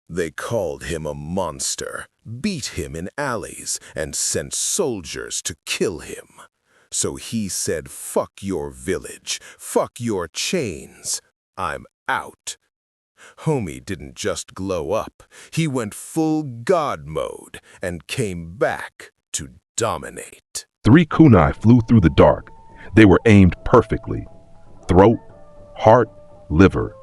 They called him a monster, beat him in alleys, and sent soldiers to kill him. So he said, "Fuck your village, fuck your chains, I'm out." Homie didn't just glow up, he went full God mode and came back to dominate. 3 kunai flew through the dark. They were aimed perfectly. Throat, heart, liver.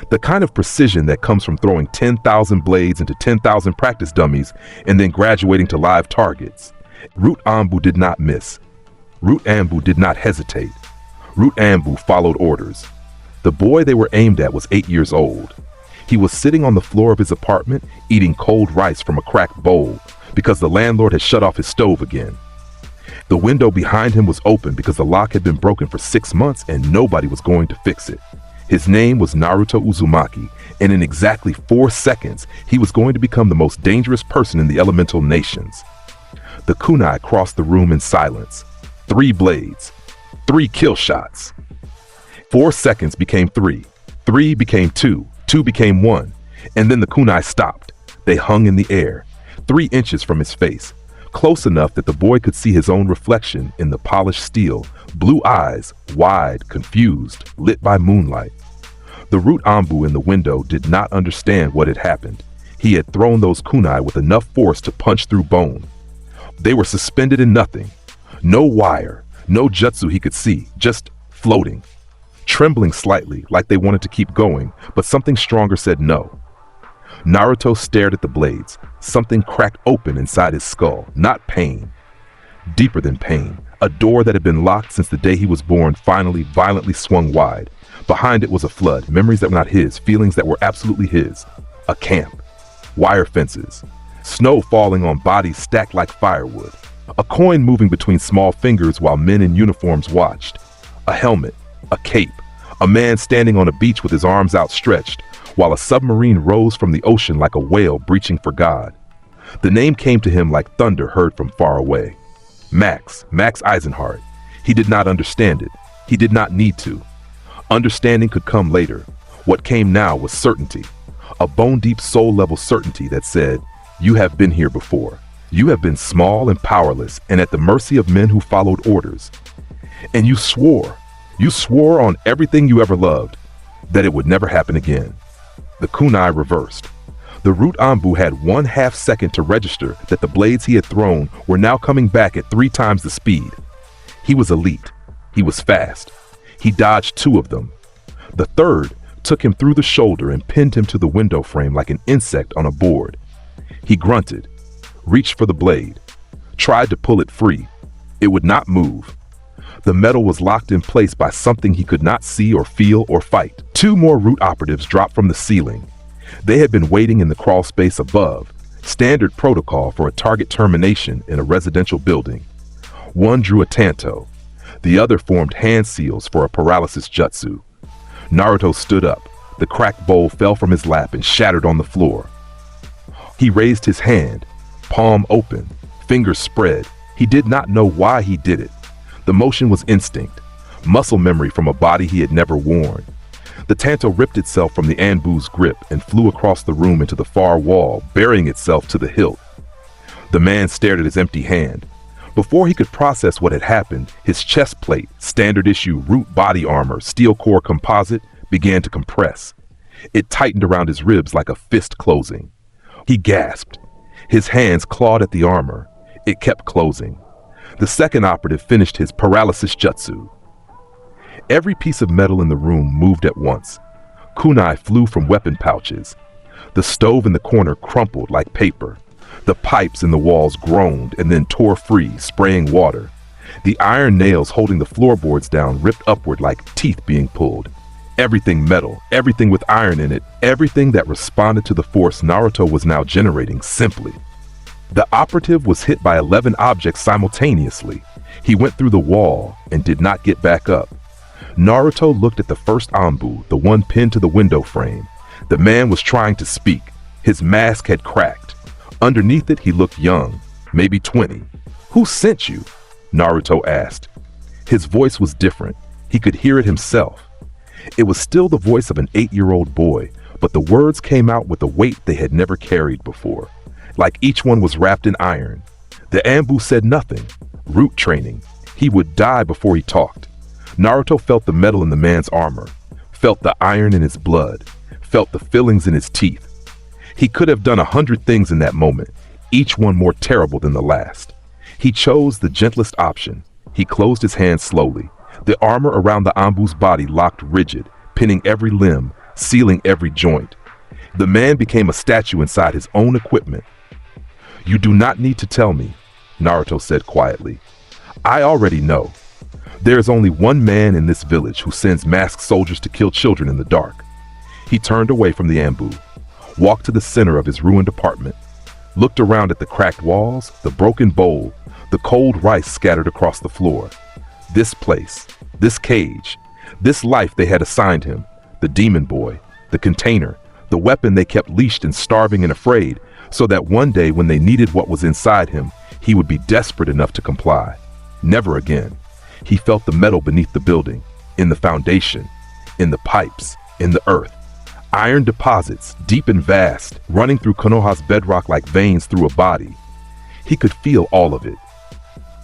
The kind of precision that comes from throwing 10,000 blades into 10,000 practice dummies and then graduating to live targets. Root Anbu did not miss. Root Anbu did not hesitate. Root Anbu followed orders. The boy they were aimed at was 8 years old. He was sitting on the floor of his apartment eating cold rice from a cracked bowl because the landlord had shut off his stove again. The window behind him was open because the lock had been broken for 6 months and nobody was going to fix it. His name was Naruto Uzumaki, and in exactly 4 seconds, he was going to become the most dangerous person in the elemental nations. The kunai crossed the room in silence. 3 blades. 3 kill shots. 4 seconds became 3. 3 became 2. 2 became 1. And then the kunai stopped. They hung in the air, 3 inches from his face, close enough that the boy could see his own reflection in the polished steel, blue eyes, wide, confused, lit by moonlight. The Root Anbu in the window did not understand what had happened. He had thrown those kunai with enough force to punch through bone. They were suspended in nothing. No wire, no jutsu he could see, just floating. Trembling slightly, like they wanted to keep going, but something stronger said no. Naruto stared at the blades. Something cracked open inside his skull, not pain. Deeper than pain, a door that had been locked since the day he was born finally violently swung wide. Behind it was a flood, memories that were not his, feelings that were absolutely his. A camp, wire fences, snow falling on bodies stacked like firewood, a coin moving between small fingers while men in uniforms watched, a helmet, a cape, a man standing on a beach with his arms outstretched, while a submarine rose from the ocean like a whale breaching for God. The name came to him like thunder heard from far away. Max Eisenhardt. He did not understand it. He did not need to. Understanding could come later. What came now was certainty. A bone-deep soul-level certainty that said, "You have been here before. You have been small and powerless and at the mercy of men who followed orders. And you swore on everything you ever loved, that it would never happen again." The kunai reversed. The Root Anbu had 1/2 second to register that the blades he had thrown were now coming back at 3 times the speed. He was elite. He was fast. He dodged 2 of them. The third took him through the shoulder and pinned him to the window frame like an insect on a board. He grunted, reached for the blade, tried to pull it free. It would not move. The metal was locked in place by something he could not see or feel or fight. 2 more Root operatives dropped from the ceiling. They had been waiting in the crawl space above, standard protocol for a target termination in a residential building. One drew a tanto. The other formed hand seals for a paralysis jutsu. Naruto stood up. The cracked bowl fell from his lap and shattered on the floor. He raised his hand, palm open, fingers spread. He did not know why he did it. The motion was instinct, muscle memory from a body he had never worn. The tanto ripped itself from the Anbu's grip and flew across the room into the far wall, burying itself to the hilt. The man stared at his empty hand. Before he could process what had happened, his chest plate, standard issue Root body armor, steel core composite, began to compress. It tightened around his ribs like a fist closing. He gasped. His hands clawed at the armor. It kept closing. The second operative finished his paralysis jutsu. Every piece of metal in the room moved at once. Kunai flew from weapon pouches. The stove in the corner crumpled like paper. The pipes in the walls groaned and then tore free, spraying water. The iron nails holding the floorboards down ripped upward like teeth being pulled. Everything metal, everything with iron in it, everything that responded to the force Naruto was now generating simply. The operative was hit by 11 objects simultaneously. He went through the wall and did not get back up. Naruto looked at the first Anbu, the one pinned to the window frame. The man was trying to speak. His mask had cracked. Underneath it, he looked young, maybe 20. "Who sent you?" Naruto asked. His voice was different. He could hear it himself. It was still the voice of an 8-year-old boy, but the words came out with a weight they had never carried before, like each one was wrapped in iron. The Anbu said nothing. Root training. He would die before he talked. Naruto felt the metal in the man's armor, felt the iron in his blood, felt the fillings in his teeth. He could have done 100 things in that moment, each one more terrible than the last. He chose the gentlest option. He closed his hands slowly. The armor around the Anbu's body locked rigid, pinning every limb, sealing every joint. The man became a statue inside his own equipment. "You do not need to tell me," Naruto said quietly. "I already know. There is only one man in this village who sends masked soldiers to kill children in the dark." He turned away from the Anbu, walked to the center of his ruined apartment, looked around at the cracked walls, the broken bowl, the cold rice scattered across the floor. This place, this cage, this life they had assigned him, the demon boy, the container, the weapon they kept leashed and starving and afraid, so that one day when they needed what was inside him, he would be desperate enough to comply. Never again. He felt the metal beneath the building, in the foundation, in the pipes, in the earth. Iron deposits, deep and vast, running through Konoha's bedrock like veins through a body. He could feel all of it.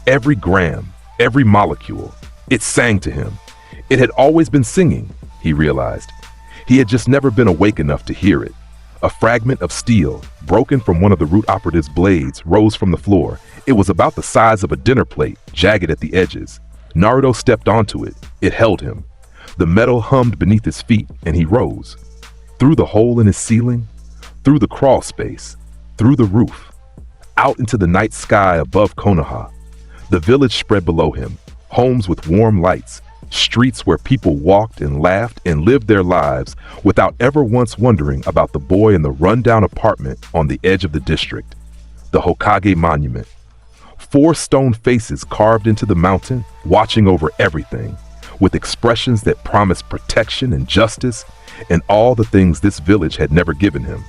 Every gram, every molecule. It sang to him. It had always been singing, he realized. He had just never been awake enough to hear it. A fragment of steel, broken from one of the root operative's blades, rose from the floor. It was about the size of a dinner plate, jagged at the edges. Naruto stepped onto it. It held him. The metal hummed beneath his feet, and he rose. Through the hole in his ceiling, through the crawl space, through the roof, out into the night sky above Konoha. The village spread below him, homes with warm lights, streets where people walked and laughed and lived their lives without ever once wondering about the boy in the rundown apartment on the edge of the district. The Hokage Monument. 4 stone faces carved into the mountain, watching over everything, with expressions that promised protection and justice and all the things this village had never given him.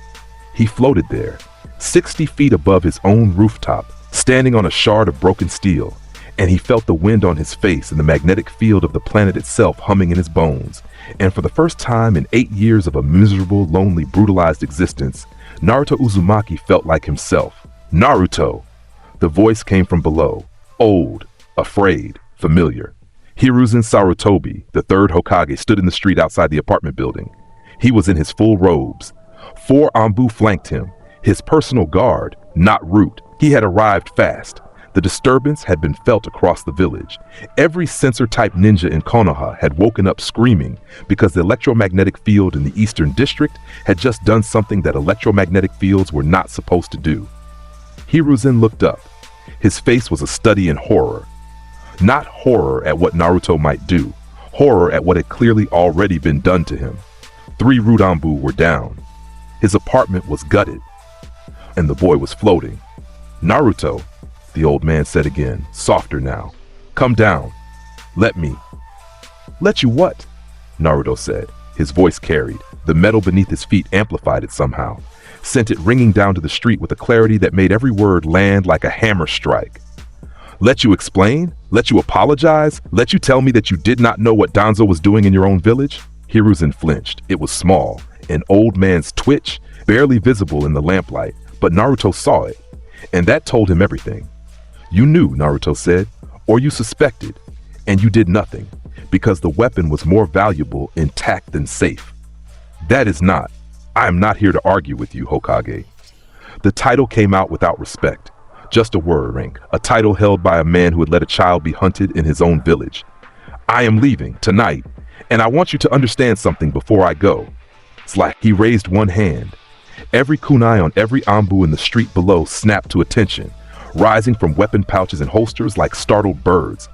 He floated there, 60 feet above his own rooftop, standing on a shard of broken steel, and he felt the wind on his face and the magnetic field of the planet itself humming in his bones. And for the first time in 8 years of a miserable, lonely, brutalized existence, Naruto Uzumaki felt like himself. "Naruto!" The voice came from below, old, afraid, familiar. Hiruzen Sarutobi, the 3rd Hokage, stood in the street outside the apartment building. He was in his full robes. 4 Anbu flanked him, his personal guard, not Root. He had arrived fast. The disturbance had been felt across the village. Every sensor-type ninja in Konoha had woken up screaming because the electromagnetic field in the Eastern District had just done something that electromagnetic fields were not supposed to do. Hiruzen looked up. His face was a study in horror. Not horror at what Naruto might do, horror at what had clearly already been done to him. 3 Root Anbu were down. His apartment was gutted, and the boy was floating. "Naruto," the old man said again, softer now. "Come down. Let me." "Let you what?" Naruto said. His voice carried. The metal beneath his feet amplified it somehow, sent it ringing down to the street with a clarity that made every word land like a hammer strike. "Let you explain? Let you apologize? Let you tell me that you did not know what Danzo was doing in your own village?" Hiruzen flinched. It was small, an old man's twitch, barely visible in the lamplight, but Naruto saw it, and that told him everything. "You knew," Naruto said, "or you suspected, and you did nothing, because the weapon was more valuable intact than safe." "That is not. I am not here to argue with you, Hokage." The title came out without respect. Just a word rank, a title held by a man who had let a child be hunted in his own village. "I am leaving tonight, and I want you to understand something before I go." Slack. He raised one hand. Every kunai on every Anbu in the street below snapped to attention, rising from weapon pouches and holsters like startled birds.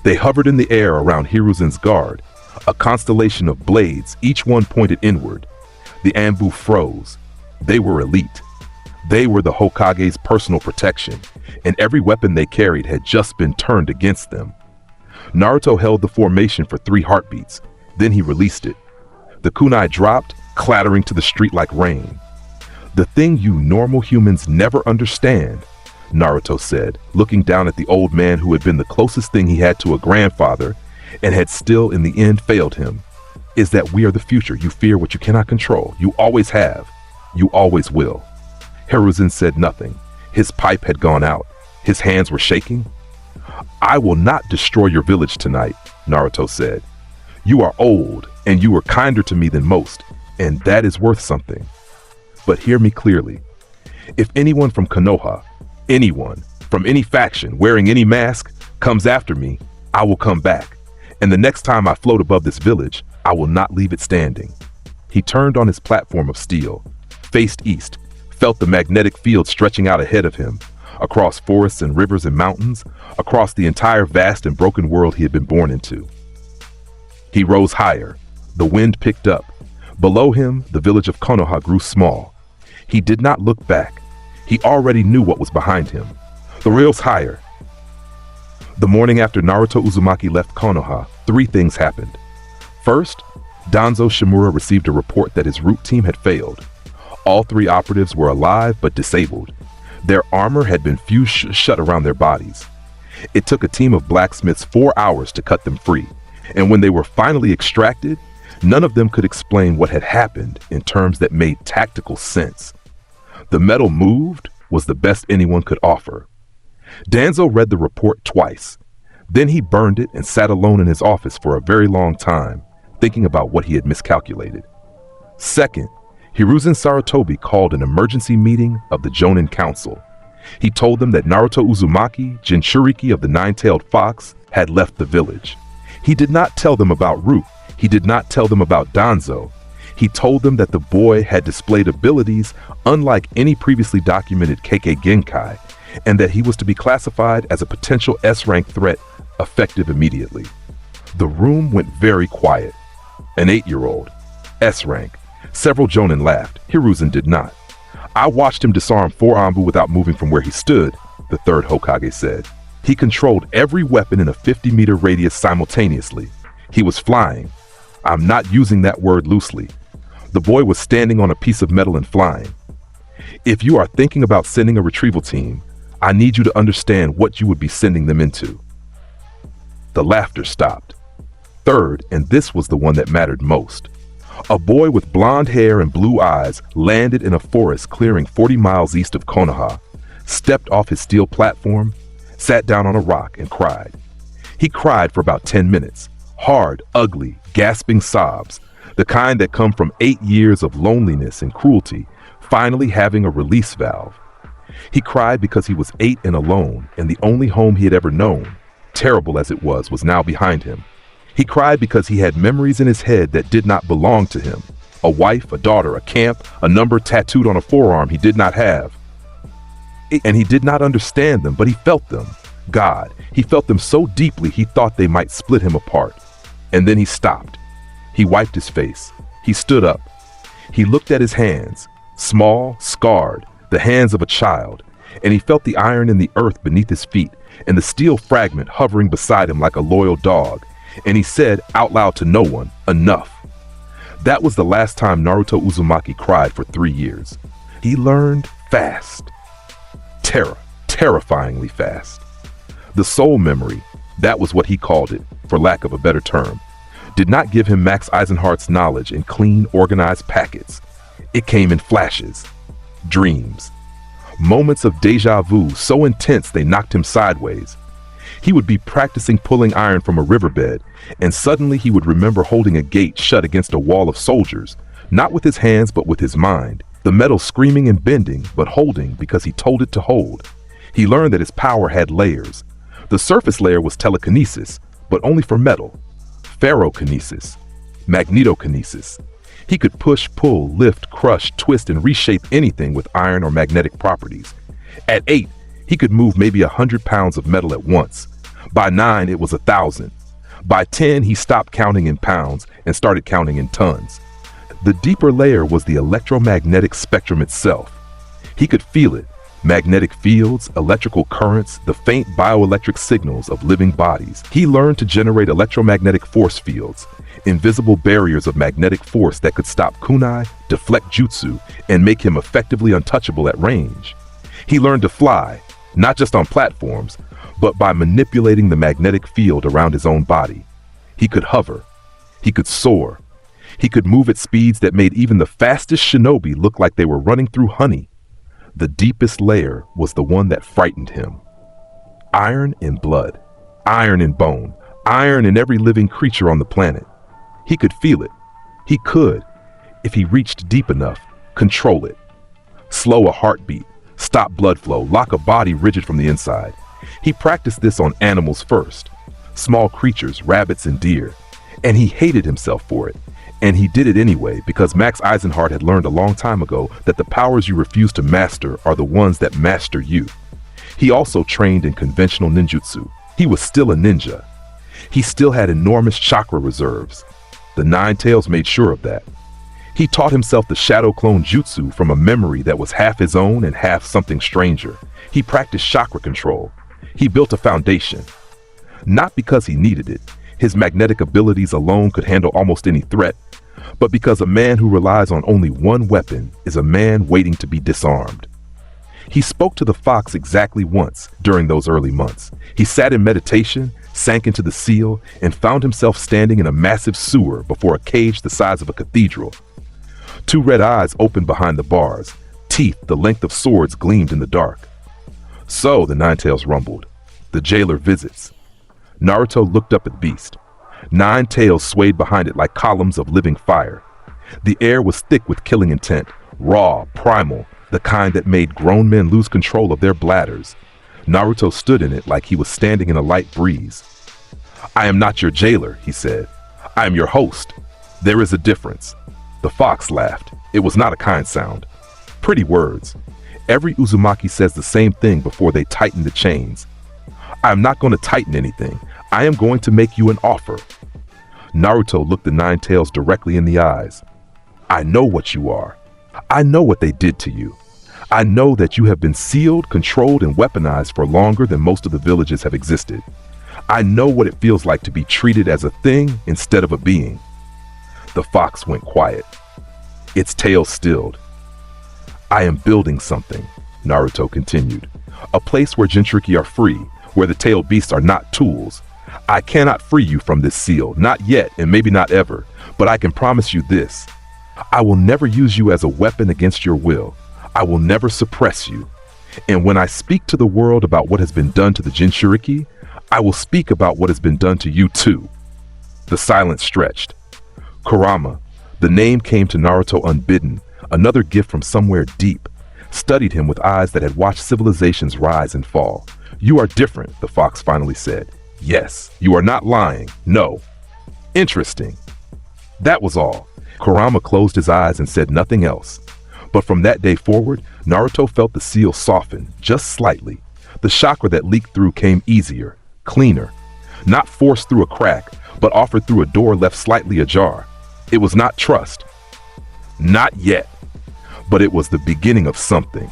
They hovered in the air around Hiruzen's guard, a constellation of blades, each one pointed inward. The Anbu froze. They were elite. They were the Hokage's personal protection, and every weapon they carried had just been turned against them. Naruto held the formation for 3 heartbeats, then he released it. The kunai dropped, clattering to the street like rain. "The thing you normal humans never understand," Naruto said, looking down at the old man who had been the closest thing he had to a grandfather and had still in the end failed him. is that we are the future. You fear what you cannot control. You always have. You always will. Hiruzen said nothing. His pipe had gone out. His hands were shaking. I will not destroy your village tonight, Naruto said. You are old, and you are kinder to me than most, and that is worth something. But hear me clearly. If anyone from Konoha, anyone from any faction wearing any mask, comes after me, I will come back. And the next time I float above this village, I will not leave it standing. He turned on his platform of steel, faced east, felt the magnetic field stretching out ahead of him, across forests and rivers and mountains, across the entire vast and broken world he had been born into. He rose higher. The wind picked up. Below him, the village of Konoha grew small. He did not look back. He already knew what was behind him. The rails higher. The morning after Naruto Uzumaki left Konoha, 3 things happened. First, Danzo Shimura received a report that his route team had failed. All 3 operatives were alive but disabled. Their armor had been fused shut around their bodies. It took a team of blacksmiths 4 hours to cut them free, and when they were finally extracted, none of them could explain what had happened in terms that made tactical sense. The metal moved was the best anyone could offer. Danzo read the report twice. Then he burned it and sat alone in his office for a very long time, thinking about what he had miscalculated. Second, Hiruzen Sarutobi called an emergency meeting of the Jonin Council. He told them that Naruto Uzumaki, Jinchuriki of the Nine-Tailed Fox, had left the village. He did not tell them about Root. He did not tell them about Danzo. He told them that the boy had displayed abilities unlike any previously documented Kekkei Genkai, and that he was to be classified as a potential S-rank threat, effective immediately. The room went very quiet. An 8-year-old, S-rank. Several Jonin laughed. Hiruzen did not. I watched him disarm 4 Anbu without moving from where he stood, the 3rd Hokage said. He controlled every weapon in a 50-meter radius simultaneously. He was flying. I'm not using that word loosely. The boy was standing on a piece of metal and flying. If you are thinking about sending a retrieval team, I need you to understand what you would be sending them into. The laughter stopped. Third, and this was the one that mattered most. A boy with blonde hair and blue eyes landed in a forest clearing 40 miles east of Konoha, stepped off his steel platform, sat down on a rock and cried. He cried for about 10 minutes. Hard, ugly, gasping sobs, the kind that come from 8 years of loneliness and cruelty, finally having a release valve. He cried because he was 8 and alone, and the only home he had ever known, terrible as it was now behind him. He cried because he had memories in his head that did not belong to him. A wife, a daughter, a camp, a number tattooed on a forearm he did not have. And he did not understand them, but he felt them. God, he felt them so deeply he thought they might split him apart. And then he stopped. He wiped his face. He stood up. He looked at his hands, small, scarred, the hands of a child, and he felt the iron in the earth beneath his feet and the steel fragment hovering beside him like a loyal dog. And he said out loud to no one, enough. That was the last time Naruto Uzumaki cried for 3 years. He learned fast. Terrifyingly fast. The soul memory, that was what he called it, for lack of a better term, did not give him Max Eisenhardt's knowledge in clean, organized packets. It came in flashes, dreams, moments of deja vu so intense they knocked him sideways. He would be practicing pulling iron from a riverbed, and suddenly he would remember holding a gate shut against a wall of soldiers, not with his hands but with his mind, the metal screaming and bending, but holding because he told it to hold. He learned that his power had layers. The surface layer was telekinesis, but only for metal. Ferrokinesis, magnetokinesis. He could push, pull, lift, crush, twist, and reshape anything with iron or magnetic properties. At 8, he could move maybe 100 pounds of metal at once. By 9, it was 1,000. By 10, he stopped counting in pounds and started counting in tons. The deeper layer was the electromagnetic spectrum itself. He could feel it. Magnetic fields, electrical currents, the faint bioelectric signals of living bodies. He learned to generate electromagnetic force fields, invisible barriers of magnetic force that could stop kunai, deflect jutsu, and make him effectively untouchable at range. He learned to fly, not just on platforms, but by manipulating the magnetic field around his own body. He could hover. He could soar, He could move at speeds that made even the fastest shinobi look like they were running through honey. The deepest layer was the one that frightened him. Iron in blood, iron in bone, iron in every living creature on the planet. He could feel it. He could, if he reached deep enough, control it. Slow a heartbeat, stop blood flow, lock a body rigid from the inside. He practiced this on animals first, small creatures, rabbits and deer, and he hated himself for it. And he did it anyway because Max Eisenhardt had learned a long time ago that the powers you refuse to master are the ones that master you. He also trained in conventional ninjutsu. He was still a ninja. He still had enormous chakra reserves. The Nine Tails made sure of that. He taught himself the shadow clone jutsu from a memory that was half his own and half something stranger. He practiced chakra control. He built a foundation. Not because he needed it. His magnetic abilities alone could handle almost any threat, but because a man who relies on only one weapon is a man waiting to be disarmed. He spoke to the fox exactly once during those early months. He sat in meditation, sank into the seal, and found himself standing in a massive sewer before a cage the size of a cathedral. Two red eyes opened behind the bars. Teeth the length of swords gleamed in the dark. So, the Nine Tails rumbled. The jailer visits. Naruto looked up at the beast. Nine tails swayed behind it like columns of living fire. The air was thick with killing intent, raw, primal, the kind that made grown men lose control of their bladders. Naruto stood in it like he was standing in a light breeze. "I am not your jailer," he said. "I am your host. There is a difference." The fox laughed. It was not a kind sound. Pretty words. Every Uzumaki says the same thing before they tighten the chains. "I am not going to tighten anything. I am going to make you an offer." Naruto looked the Nine Tails directly in the eyes. "I know what you are. I know what they did to you. I know that you have been sealed, controlled, and weaponized for longer than most of the villages have existed. I know what it feels like to be treated as a thing instead of a being." The fox went quiet. Its tail stilled. "I am building something," Naruto continued. "A place where Jinchuriki are free, where the tailed beasts are not tools. I cannot free you from this seal, not yet and maybe not ever, but I can promise you this. I will never use you as a weapon against your will. I will never suppress you. And when I speak to the world about what has been done to the Jinchuriki, I will speak about what has been done to you too." The silence stretched. Kurama, the name came to Naruto unbidden, another gift from somewhere deep, studied him with eyes that had watched civilizations rise and fall. "You are different," the fox finally said. "Yes, you are not lying. No." "Interesting." That was all. Kurama closed his eyes and said nothing else. But from that day forward, Naruto felt the seal soften, just slightly. The chakra that leaked through came easier, cleaner. Not forced through a crack, but offered through a door left slightly ajar. It was not trust. Not yet. But it was the beginning of something.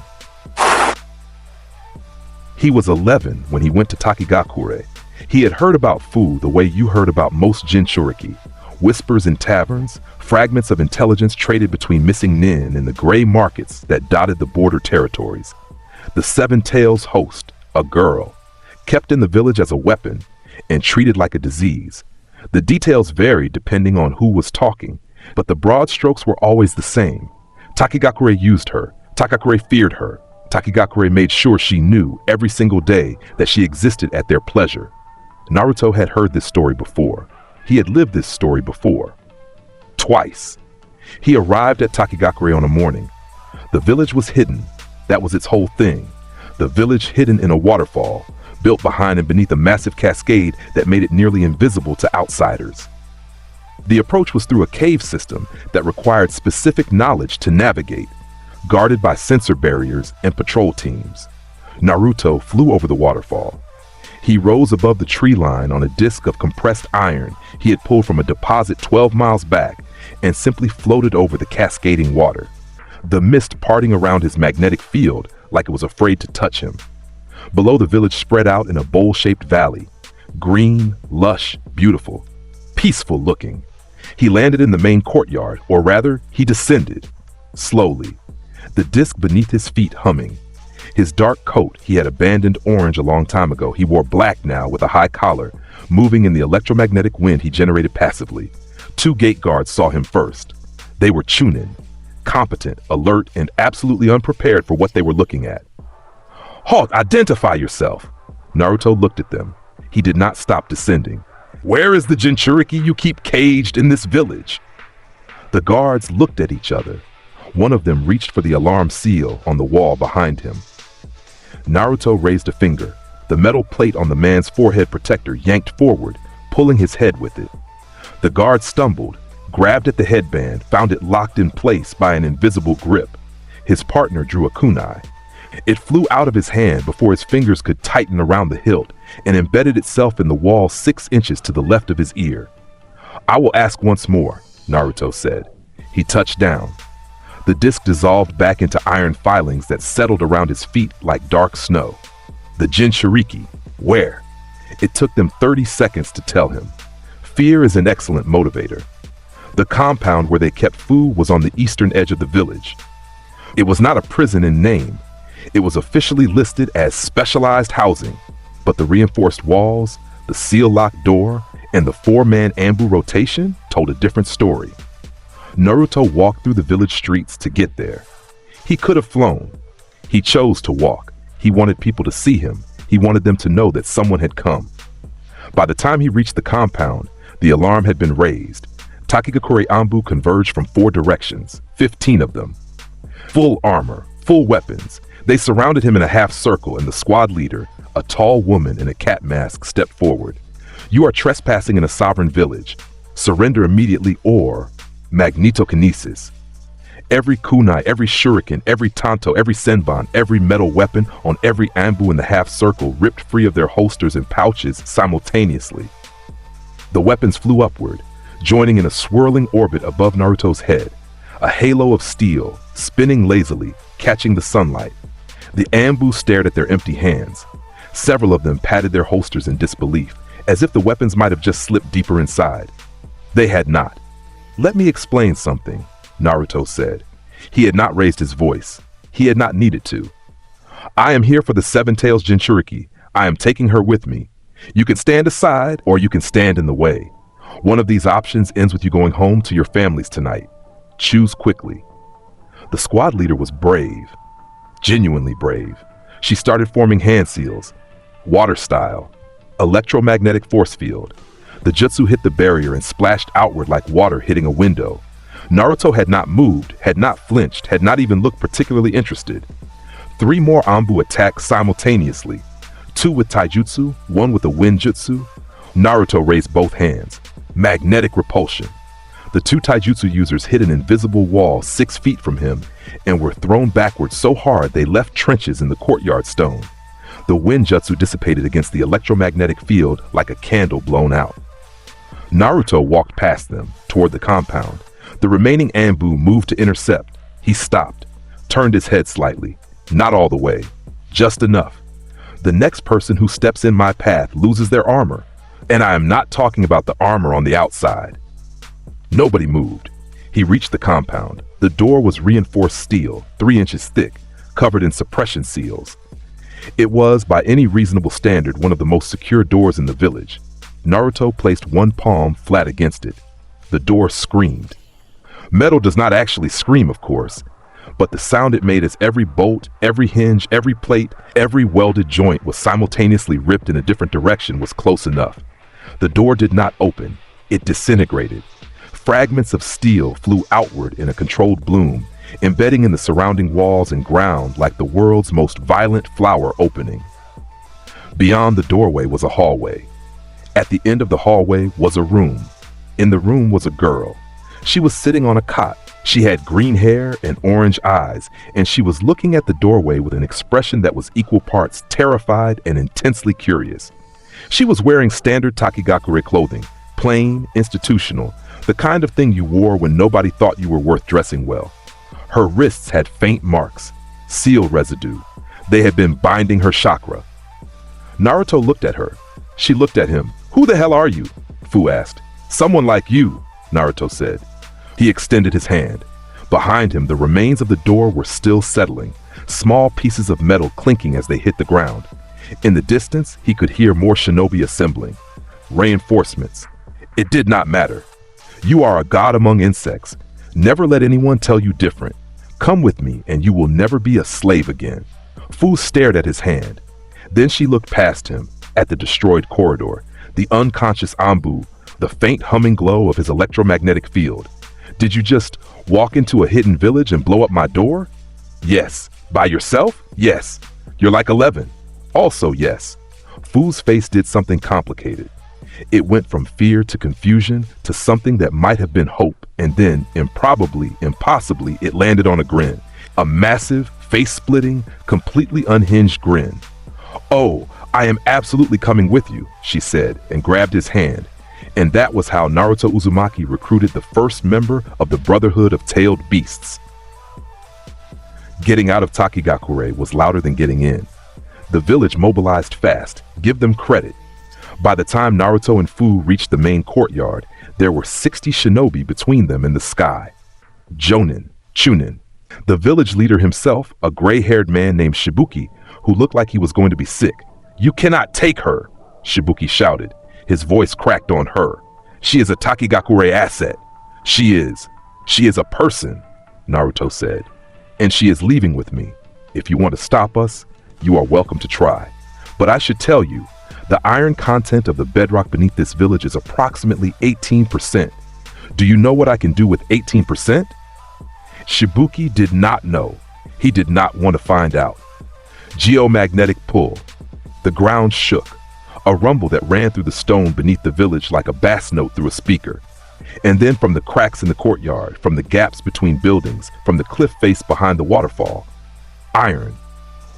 He was 11 when he went to Takigakure. He had heard about Fu the way you heard about most Jinchuriki. Whispers in taverns, fragments of intelligence traded between missing nin in the gray markets that dotted the border territories. The Seven Tails host, a girl, kept in the village as a weapon and treated like a disease. The details varied depending on who was talking, but the broad strokes were always the same. Takigakure used her. Takigakure feared her. Takigakure made sure she knew every single day that she existed at their pleasure. Naruto had heard this story before. He had lived this story before. Twice. He arrived at Takigakure on a morning. The village was hidden. That was its whole thing. The village hidden in a waterfall, built behind and beneath a massive cascade that made it nearly invisible to outsiders. The approach was through a cave system that required specific knowledge to navigate, guarded by sensor barriers and patrol teams. Naruto flew over the waterfall. He rose above the tree line on a disc of compressed iron he had pulled from a deposit 12 miles back and simply floated over the cascading water, the mist parting around his magnetic field like it was afraid to touch him. Below, the village spread out in a bowl-shaped valley, green, lush, beautiful, peaceful looking. He landed in the main courtyard, or rather, he descended, slowly, the disc beneath his feet humming. His dark coat he had abandoned orange a long time ago. He wore black now with a high collar, moving in the electromagnetic wind he generated passively. 2 gate guards saw him first. They were Chunin, competent, alert, and absolutely unprepared for what they were looking at. "Halt! Identify yourself!" Naruto looked at them. He did not stop descending. "Where is the Jinchuriki you keep caged in this village?" The guards looked at each other. One of them reached for the alarm seal on the wall behind him. Naruto raised a finger. The metal plate on the man's forehead protector yanked forward, pulling his head with it. The guard stumbled, grabbed at the headband, found it locked in place by an invisible grip. His partner drew a kunai. It flew out of his hand before his fingers could tighten around the hilt and embedded itself in the wall 6 inches to the left of his ear. "I will ask once more," Naruto said. He touched down. The disc dissolved back into iron filings that settled around his feet like dark snow. "The Jinchuriki, where?" It took them 30 seconds to tell him. Fear is an excellent motivator. The compound where they kept food was on the eastern edge of the village. It was not a prison in name. It was officially listed as specialized housing, but the reinforced walls, the seal-locked door, and the 4-man ambu rotation told a different story. Naruto walked through the village streets to get there. He could have flown. He chose to walk. He wanted people to see him. He wanted them to know that someone had come. By the time he reached the compound, the alarm had been raised. Takigakure Anbu converged from 4 directions, 15 of them. Full armor, full weapons. They surrounded him in a half circle, and the squad leader, a tall woman in a cat mask, stepped forward. "You are trespassing in a sovereign village. Surrender immediately or magnetokinesis." Every kunai, every shuriken, every tanto, every senbon, every metal weapon on every ambu in the half circle ripped free of their holsters and pouches simultaneously. The weapons flew upward, joining in a swirling orbit above Naruto's head, a halo of steel, spinning lazily, catching the sunlight. The ambu stared at their empty hands. Several of them patted their holsters in disbelief, as if the weapons might have just slipped deeper inside. They had not. "Let me explain something," Naruto said. He had not raised his voice. He had not needed to. "I am here for the Seven Tails Jinchuriki. I am taking her with me. You can stand aside or you can stand in the way. One of these options ends with you going home to your families tonight. Choose quickly." The squad leader was brave. Genuinely brave. She started forming hand seals. Water style. Electromagnetic force field. The jutsu hit the barrier and splashed outward like water hitting a window. Naruto had not moved, had not flinched, had not even looked particularly interested. 3 more Anbu attacked simultaneously. 2 with taijutsu, 1 with a wind jutsu. Naruto raised both hands. Magnetic repulsion. The 2 taijutsu users hit an invisible wall 6 feet from him and were thrown backward so hard they left trenches in the courtyard stone. The wind jutsu dissipated against the electromagnetic field like a candle blown out. Naruto walked past them, toward the compound. The remaining Anbu moved to intercept. He stopped, turned his head slightly. Not all the way, just enough. The next person who steps in my path loses their armor, and I am not talking about the armor on the outside. Nobody moved. He reached the compound. The door was reinforced steel, 3 inches thick, covered in suppression seals. It was, by any reasonable standard, one of the most secure doors in the village. Naruto placed one palm flat against it. The door screamed. Metal does not actually scream, of course, but the sound it made as every bolt, every hinge, every plate, every welded joint was simultaneously ripped in a different direction was close enough. The door did not open. It disintegrated. Fragments of steel flew outward in a controlled bloom, embedding in the surrounding walls and ground like the world's most violent flower opening. Beyond the doorway was a hallway. At the end of the hallway was a room. In the room was a girl. She was sitting on a cot. She had green hair and orange eyes, and she was looking at the doorway with an expression that was equal parts terrified and intensely curious. She was wearing standard Takigakure clothing, plain, institutional, the kind of thing you wore when nobody thought you were worth dressing well. Her wrists had faint marks, seal residue. They had been binding her chakra. Naruto looked at her. She looked at him. "Who the hell are you?" Fu asked. "Someone like you," Naruto said. He extended his hand. Behind him, the remains of the door were still settling, small pieces of metal clinking as they hit the ground. In the distance, he could hear more shinobi assembling. Reinforcements. It did not matter. You are a god among insects. Never let anyone tell you different. Come with me and you will never be a slave again." Fu stared at his hand. Then she looked past him, at the destroyed corridor, the unconscious Anbu, the faint humming glow of his electromagnetic field. "Did you just walk into a hidden village and blow up my door?" "Yes." "By yourself?" "Yes." "You're like 11. Also yes." Fu's face did something complicated. It went from fear to confusion to something that might have been hope, and then, impossibly, it landed on a grin. A massive, face-splitting, completely unhinged grin. "Oh, I am absolutely coming with you," she said, and grabbed his hand. And that was how Naruto Uzumaki recruited the first member of the Brotherhood of Tailed Beasts. Getting out of Takigakure was louder than getting in. The village mobilized fast, give them credit. By the time Naruto and Fu reached the main courtyard, there were 60 shinobi between them in the sky. Chunin. The village leader himself, a gray-haired man named Shibuki, who looked like he was going to be sick. "You cannot take her," Shibuki shouted. His voice cracked on her. "She is a Takigakure asset." She is a person," Naruto said. "And she is leaving with me. If you want to stop us, you are welcome to try. But I should tell you, the iron content of the bedrock beneath this village is approximately 18%. Do you know what I can do with 18%? Shibuki did not know. He did not want to find out. Geomagnetic pull. The ground shook. A rumble that ran through the stone beneath the village like a bass note through a speaker. And then from the cracks in the courtyard, from the gaps between buildings, from the cliff face behind the waterfall, iron.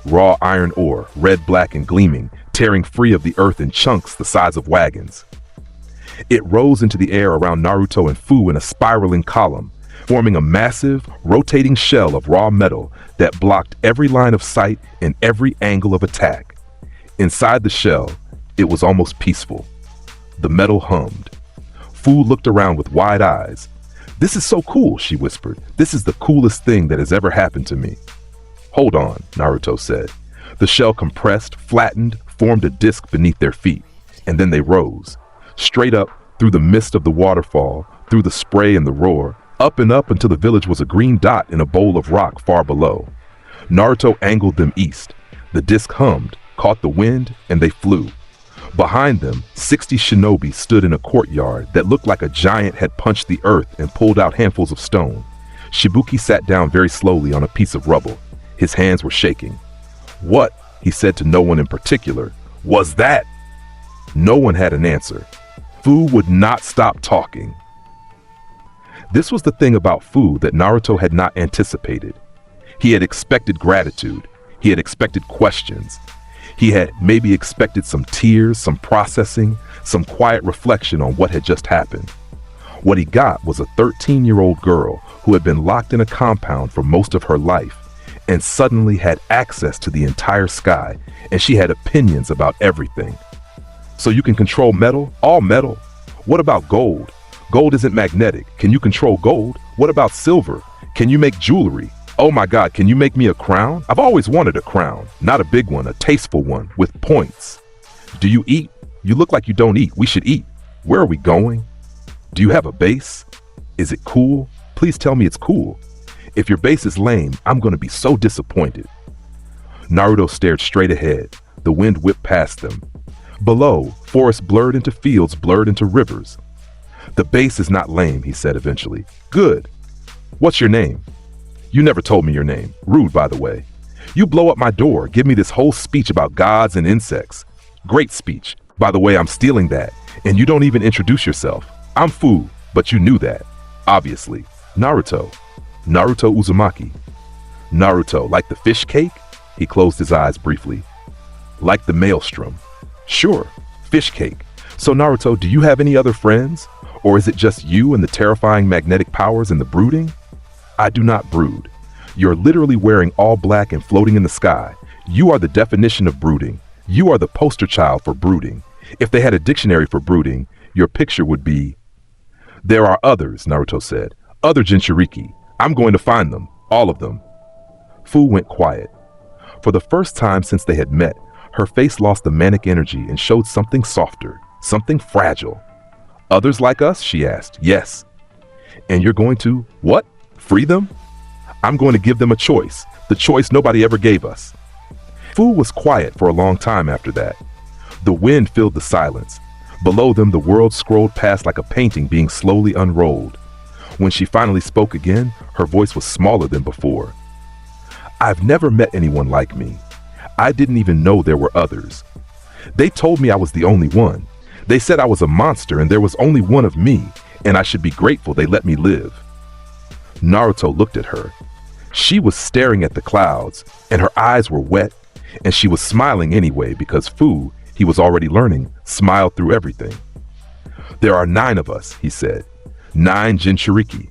Raw iron ore, red, black, and gleaming, tearing free of the earth in chunks the size of wagons. It rose into the air around Naruto and Fu in a spiraling column, forming a massive, rotating shell of raw metal that blocked every line of sight and every angle of attack. Inside the shell, it was almost peaceful. The metal hummed. Fu looked around with wide eyes. "This is so cool," she whispered. "This is the coolest thing that has ever happened to me." "Hold on," Naruto said. The shell compressed, flattened, formed a disc beneath their feet, and then they rose. Straight up, through the mist of the waterfall, through the spray and the roar, up and up until the village was a green dot in a bowl of rock far below. Naruto angled them east. The disc hummed, caught the wind, and they flew. Behind them, 60 shinobi stood in a courtyard that looked like a giant had punched the earth and pulled out handfuls of stone. Shibuki sat down very slowly on a piece of rubble. His hands were shaking. "What," he said to no one in particular, "was that?" No one had an answer. Fu would not stop talking. This was the thing about Fu that Naruto had not anticipated. He had expected gratitude. He had expected questions. He had maybe expected some tears, some processing, some quiet reflection on what had just happened. What he got was a 13-year-old girl who had been locked in a compound for most of her life and suddenly had access to the entire sky, and she had opinions about everything. "So you can control metal? All metal? What about gold? Gold isn't magnetic. Can you control gold? What about silver? Can you make jewelry? Oh my God, can you make me a crown? I've always wanted a crown. Not a big one, a tasteful one, with points. Do you eat? You look like you don't eat. We should eat. Where are we going? Do you have a base? Is it cool? Please tell me it's cool. If your base is lame, I'm going to be so disappointed." Naruto stared straight ahead. The wind whipped past them. Below, forests blurred into fields, blurred into rivers. "The base is not lame," he said eventually. "Good. What's your name?" "You never told me your name. Rude, by the way. You blow up my door, give me this whole speech about gods and insects. Great speech. By the way, I'm stealing that. And you don't even introduce yourself. I'm Fu, but you knew that. Obviously. Naruto. Naruto Uzumaki." "Naruto, like the fish cake?" He closed his eyes briefly. "Like the maelstrom." "Sure, fish cake. So Naruto, do you have any other friends? Or is it just you and the terrifying magnetic powers and the brooding?" "I do not brood. You're literally wearing all black and floating in the sky. You are the definition of brooding. You are the poster child for brooding. If they had a dictionary for brooding, your picture would be..." "There are others," Naruto said. "Other Jinchuriki. I'm going to find them. All of them." Fu went quiet. For the first time since they had met, her face lost the manic energy and showed something softer, something fragile. "Others like us?" she asked. "Yes, And you're going to, what? Free them? I'm going to give them a choice, the choice nobody ever gave us. Fu was quiet for a long time after that. The wind filled the silence. Below them, the world scrolled past like a painting being slowly unrolled. When she finally spoke again, her voice was smaller than before. I've never met anyone like me. I didn't even know there were others. They told me I was the only one. They said I was a monster and there was only one of me, and I should be grateful they let me live. Naruto looked at her. She was staring at the clouds, and her eyes were wet, and she was smiling anyway because Fu, he was already learning, smiled through everything. There are 9 of us, he said. 9 Jinchuriki.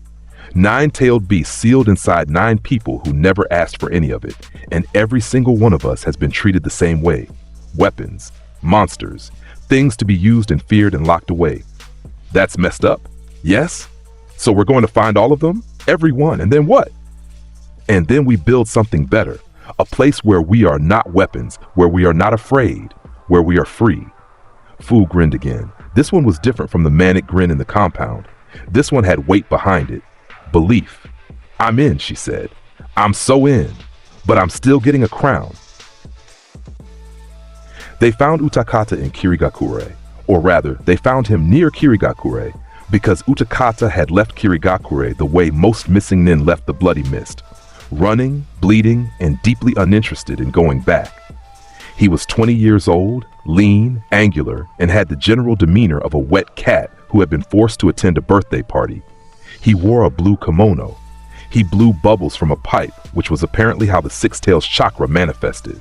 9-tailed beasts sealed inside 9 people who never asked for any of it, and every single one of us has been treated the same way. Weapons, monsters, things to be used and feared and locked away. That's messed up, yes? So we're going to find all of them? Every one, and then what? And then we build something better, a place where we are not weapons, where we are not afraid, where we are free. Fu grinned again. This one was different from the manic grin in the compound. This one had weight behind it. Belief. I'm in, she said. I'm so in, but I'm still getting a crown. They found Utakata in Kirigakure, or rather, they found him near Kirigakure, because Utakata had left Kirigakure the way most missing nin left the bloody mist, running, bleeding, and deeply uninterested in going back. He was 20 years old, lean, angular, and had the general demeanor of a wet cat who had been forced to attend a birthday party. He wore a blue kimono. He blew bubbles from a pipe, which was apparently how the Six-Tails chakra manifested.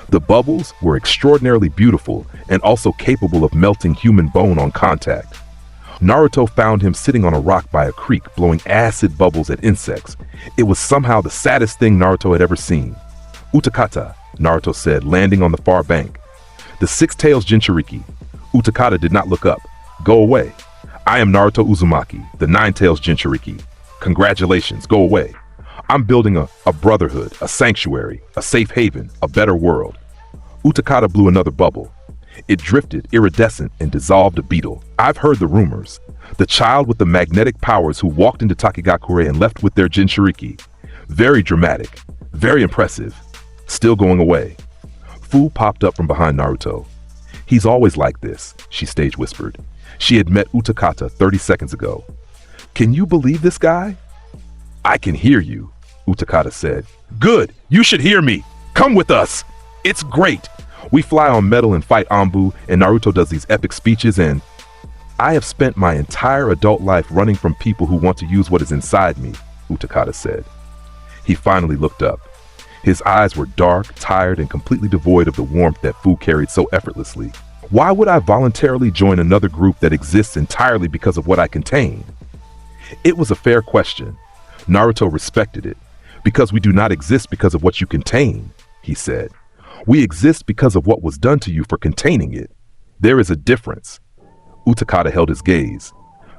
The bubbles were extraordinarily beautiful and also capable of melting human bone on contact. Naruto found him sitting on a rock by a creek blowing acid bubbles at insects. It was somehow the saddest thing Naruto had ever seen. Utakata, Naruto said, landing on the far bank. The Six-Tails Jinchuriki. Utakata did not look up. Go away. I am Naruto Uzumaki, the 9-Tails Jinchuriki. Congratulations, go away. I'm building a brotherhood, a sanctuary, a safe haven, a better world. Utakata blew another bubble. It drifted, iridescent, and dissolved a beetle. I've heard the rumors. The child with the magnetic powers who walked into Takigakure and left with their Jinchuriki. Very dramatic, very impressive. Still going away. Fu popped up from behind Naruto. He's always like this, she stage whispered. She had met Utakata 30 seconds ago. Can you believe this guy? I can hear you, Utakata said. Good, you should hear me. Come with us. It's great. We fly on metal and fight Anbu, and Naruto does these epic speeches, and I have spent my entire adult life running from people who want to use what is inside me, Utakata said. He finally looked up. His eyes were dark, tired, and completely devoid of the warmth that Fu carried so effortlessly. Why would I voluntarily join another group that exists entirely because of what I contain? It was a fair question. Naruto respected it. Because we do not exist because of what you contain, he said. We exist because of what was done to you for containing it. There is a difference. Utakata held his gaze.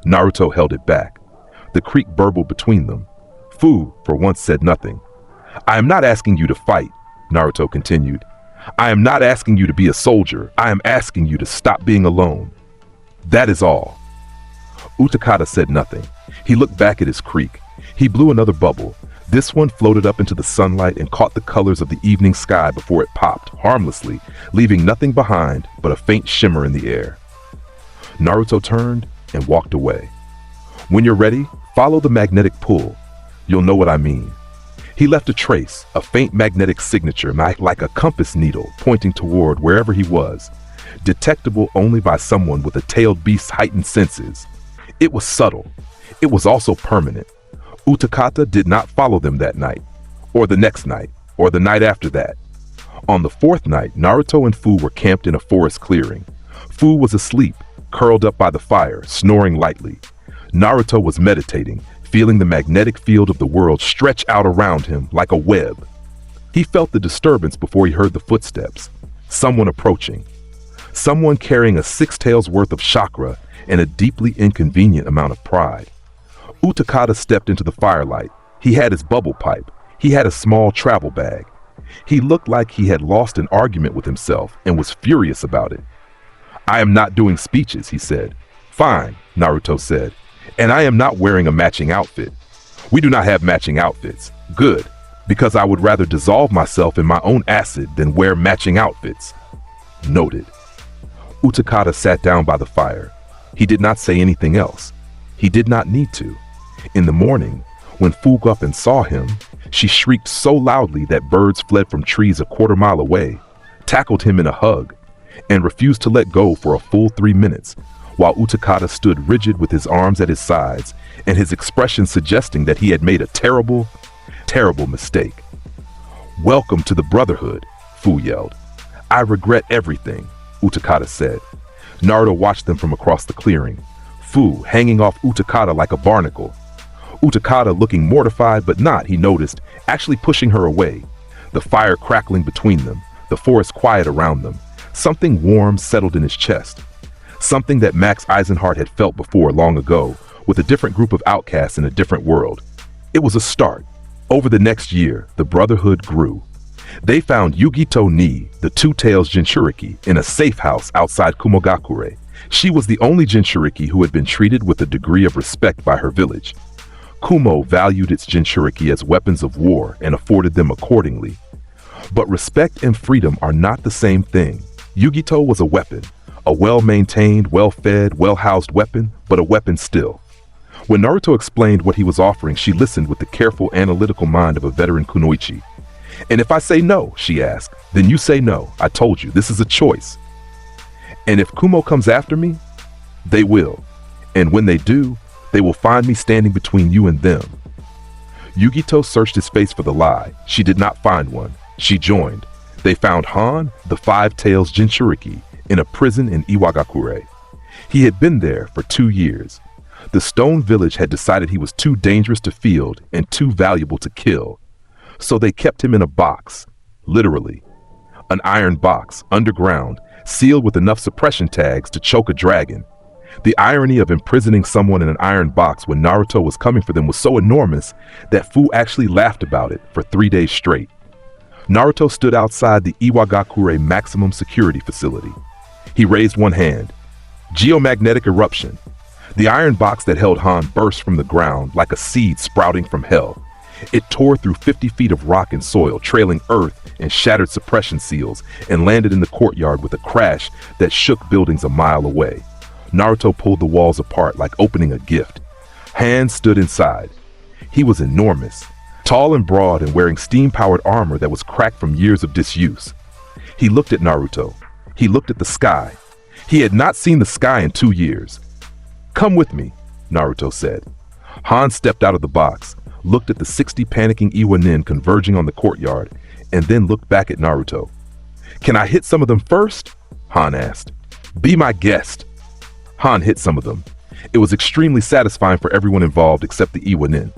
Naruto held it back. The creek burbled between them. Fu, for once, said nothing. I am not asking you to fight, Naruto continued. I am not asking you to be a soldier. I am asking you to stop being alone. That is all. Utakata said nothing. He looked back at his creek. He blew another bubble. This one floated up into the sunlight and caught the colors of the evening sky before it popped, harmlessly, leaving nothing behind but a faint shimmer in the air. Naruto turned and walked away. When you're ready, follow the magnetic pull. You'll know what I mean. He left a trace, a faint magnetic signature like a compass needle pointing toward wherever he was, detectable only by someone with a tailed beast's heightened senses. It was subtle. It was also permanent. Utakata did not follow them that night, or the next night, or the night after that. On the 4th night, Naruto and Fu were camped in a forest clearing. Fu was asleep, curled up by the fire, snoring lightly. Naruto was meditating, feeling the magnetic field of the world stretch out around him like a web. He felt the disturbance before he heard the footsteps. Someone approaching. Someone carrying a 6-tails worth of chakra and a deeply inconvenient amount of pride. Utakata stepped into the firelight. He had his bubble pipe. He had a small travel bag. He looked like he had lost an argument with himself and was furious about it. I am not doing speeches, he said. Fine, Naruto said. And I am not wearing a matching outfit. We do not have matching outfits. Good, because I would rather dissolve myself in my own acid than wear matching outfits. Noted. Utakata sat down by the fire. He did not say anything else. He did not need to. In the morning, when Fu got up and saw him, she shrieked so loudly that birds fled from trees a quarter-mile away, tackled him in a hug, and refused to let go for a full 3 minutes, while Utakata stood rigid with his arms at his sides and his expression suggesting that he had made a terrible, terrible mistake. "Welcome to the Brotherhood," Fu yelled. "I regret everything," Utakata said. Naruto watched them from across the clearing, Fu hanging off Utakata like a barnacle. Utakata looking mortified but not, he noticed, actually pushing her away. The fire crackling between them, the forest quiet around them. Something warm settled in his chest. Something that Max Eisenhardt had felt before long ago, with a different group of outcasts in a different world. It was a start. Over the next year, the Brotherhood grew. They found Yugito Ni, the Two-Tails Jinchuriki, in a safe house outside Kumogakure. She was the only Jinchuriki who had been treated with a degree of respect by her village. Kumo valued its Jinchuriki as weapons of war and afforded them accordingly. But respect and freedom are not the same thing. Yugito was a weapon, a well-maintained, well-fed, well-housed weapon, but a weapon still. When Naruto explained what he was offering, she listened with the careful, analytical mind of a veteran kunoichi. "And if I say no," she asked, "then you say no. I told you, this is a choice. And if Kumo comes after me, they will. And when they do, they will find me standing between you and them." Yugito searched his face for the lie. She did not find one. She joined. They found Han, the Five-Tails Jinchuriki, in a prison in Iwagakure. He had been there for 2 years. The Stone Village had decided he was too dangerous to field and too valuable to kill. So they kept him in a box, literally. An iron box, underground, sealed with enough suppression tags to choke a dragon. The irony of imprisoning someone in an iron box when Naruto was coming for them was so enormous that Fu actually laughed about it for 3 days straight. Naruto stood outside the Iwagakure maximum security facility. He raised one hand. Geomagnetic eruption. The iron box that held Han burst from the ground like a seed sprouting from hell. It tore through 50 feet of rock and soil, trailing earth and shattered suppression seals, and landed in the courtyard with a crash that shook buildings a mile away. Naruto pulled the walls apart like opening a gift. Han stood inside. He was enormous, tall and broad and wearing steam-powered armor that was cracked from years of disuse. He looked at Naruto. He looked at the sky. He had not seen the sky in 2 years. "Come with me," Naruto said. Han stepped out of the box, looked at the 60 panicking Iwanin converging on the courtyard, and then looked back at Naruto. "Can I hit some of them first?" Han asked. "Be my guest." Han hit some of them. It was extremely satisfying for everyone involved except the Iwanin.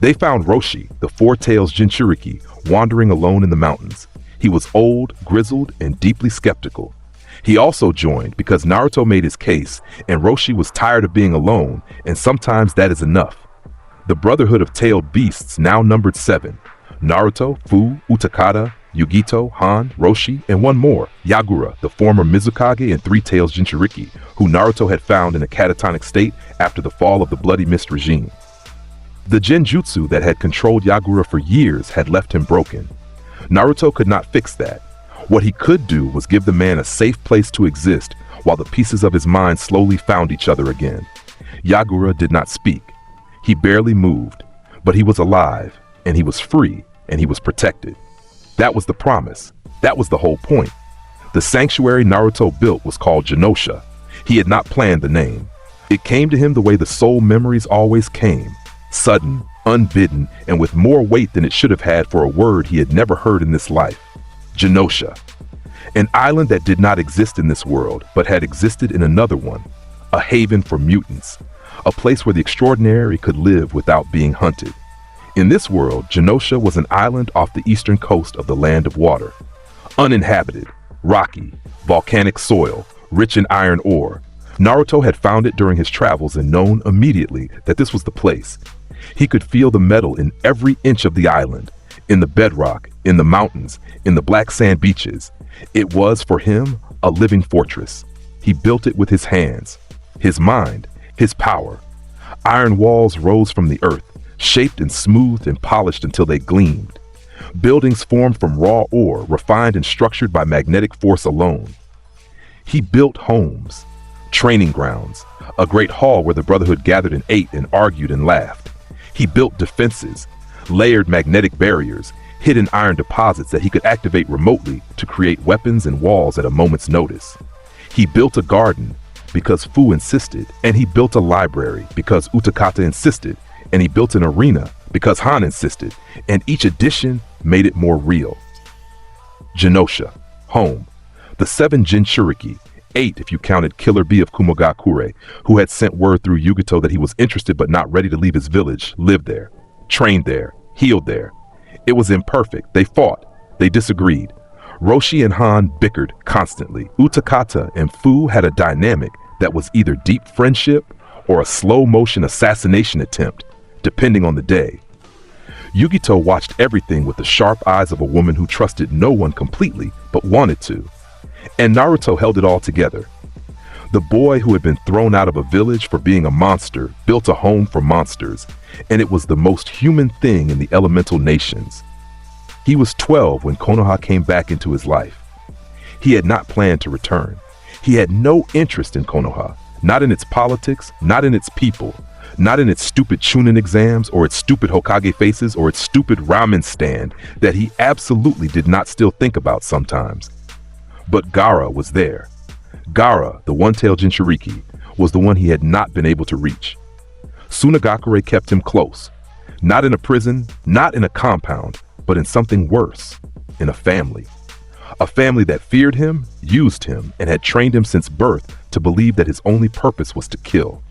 They found Roshi, the Four-Tails Jinchuriki, wandering alone in the mountains. He was old, grizzled, and deeply skeptical. He also joined because Naruto made his case, and Roshi was tired of being alone, and sometimes that is enough. The Brotherhood of Tailed Beasts now numbered 7. Naruto, Fu, Utakata, Yugito, Han, Roshi, and one more, Yagura, the former Mizukage and Three-Tails Jinchuriki, who Naruto had found in a catatonic state after the fall of the Bloody Mist regime. The genjutsu that had controlled Yagura for years had left him broken. Naruto could not fix that. What he could do was give the man a safe place to exist while the pieces of his mind slowly found each other again. Yagura did not speak. He barely moved, but he was alive, and he was free, and he was protected. That was the promise. That was the whole point. The sanctuary Naruto built was called Genosha. He had not planned the name. It came to him the way the soul memories always came, sudden, unbidden, and with more weight than it should have had for a word he had never heard in this life. Genosha. An island that did not exist in this world, but had existed in another one. A haven for mutants. A place where the extraordinary could live without being hunted. In this world, Genosha was an island off the eastern coast of the Land of Water. Uninhabited, rocky, volcanic soil, rich in iron ore. Naruto had found it during his travels and known immediately that this was the place. He could feel the metal in every inch of the island, in the bedrock, in the mountains, in the black sand beaches. It was, for him, a living fortress. He built it with his hands, his mind, his power. Iron walls rose from the earth, shaped and smoothed and polished until they gleamed. Buildings formed from raw ore, refined and structured by magnetic force alone. He built homes, training grounds, a great hall where the Brotherhood gathered and ate and argued and laughed. He built defenses, layered magnetic barriers, hidden iron deposits that he could activate remotely to create weapons and walls at a moment's notice. He built a garden because Fu insisted, and he built a library because Utakata insisted, and he built an arena because Han insisted, and each addition made it more real. Genosha, home. The 7 Jinchuriki, 8 if you counted Killer B of Kumogakure, who had sent word through Yugito that he was interested but not ready to leave his village, lived there, trained there, healed there. It was imperfect. They fought. They disagreed. Roshi and Han bickered constantly. Utakata and Fu had a dynamic that was either deep friendship or a slow-motion assassination attempt, depending on the day. Yugito watched everything with the sharp eyes of a woman who trusted no one completely but wanted to. And Naruto held it all together. The boy who had been thrown out of a village for being a monster built a home for monsters, and it was the most human thing in the elemental nations. He was 12 when Konoha came back into his life. He had not planned to return. He had no interest in Konoha, not in its politics, not in its people, not in its stupid Chunin exams or its stupid Hokage faces or its stupid ramen stand that he absolutely did not still think about sometimes. But Gaara was there. Gaara, the one-tailed Jinchuriki, was the one he had not been able to reach. Tsunagakure kept him close, not in a prison, not in a compound, but in something worse, in a family. A family that feared him, used him, and had trained him since birth to believe that his only purpose was to kill.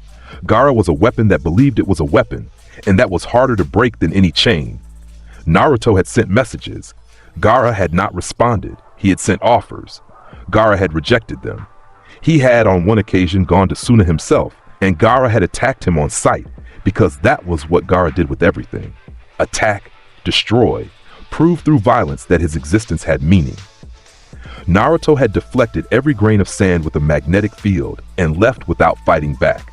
Gaara was a weapon that believed it was a weapon, and that was harder to break than any chain. Naruto had sent messages. Gaara had not responded. He had sent offers. Gaara had rejected them. He had on one occasion gone to Suna himself, and Gaara had attacked him on sight, because that was what Gaara did with everything. Attack, destroy, prove through violence that his existence had meaning. Naruto had deflected every grain of sand with a magnetic field and left without fighting back.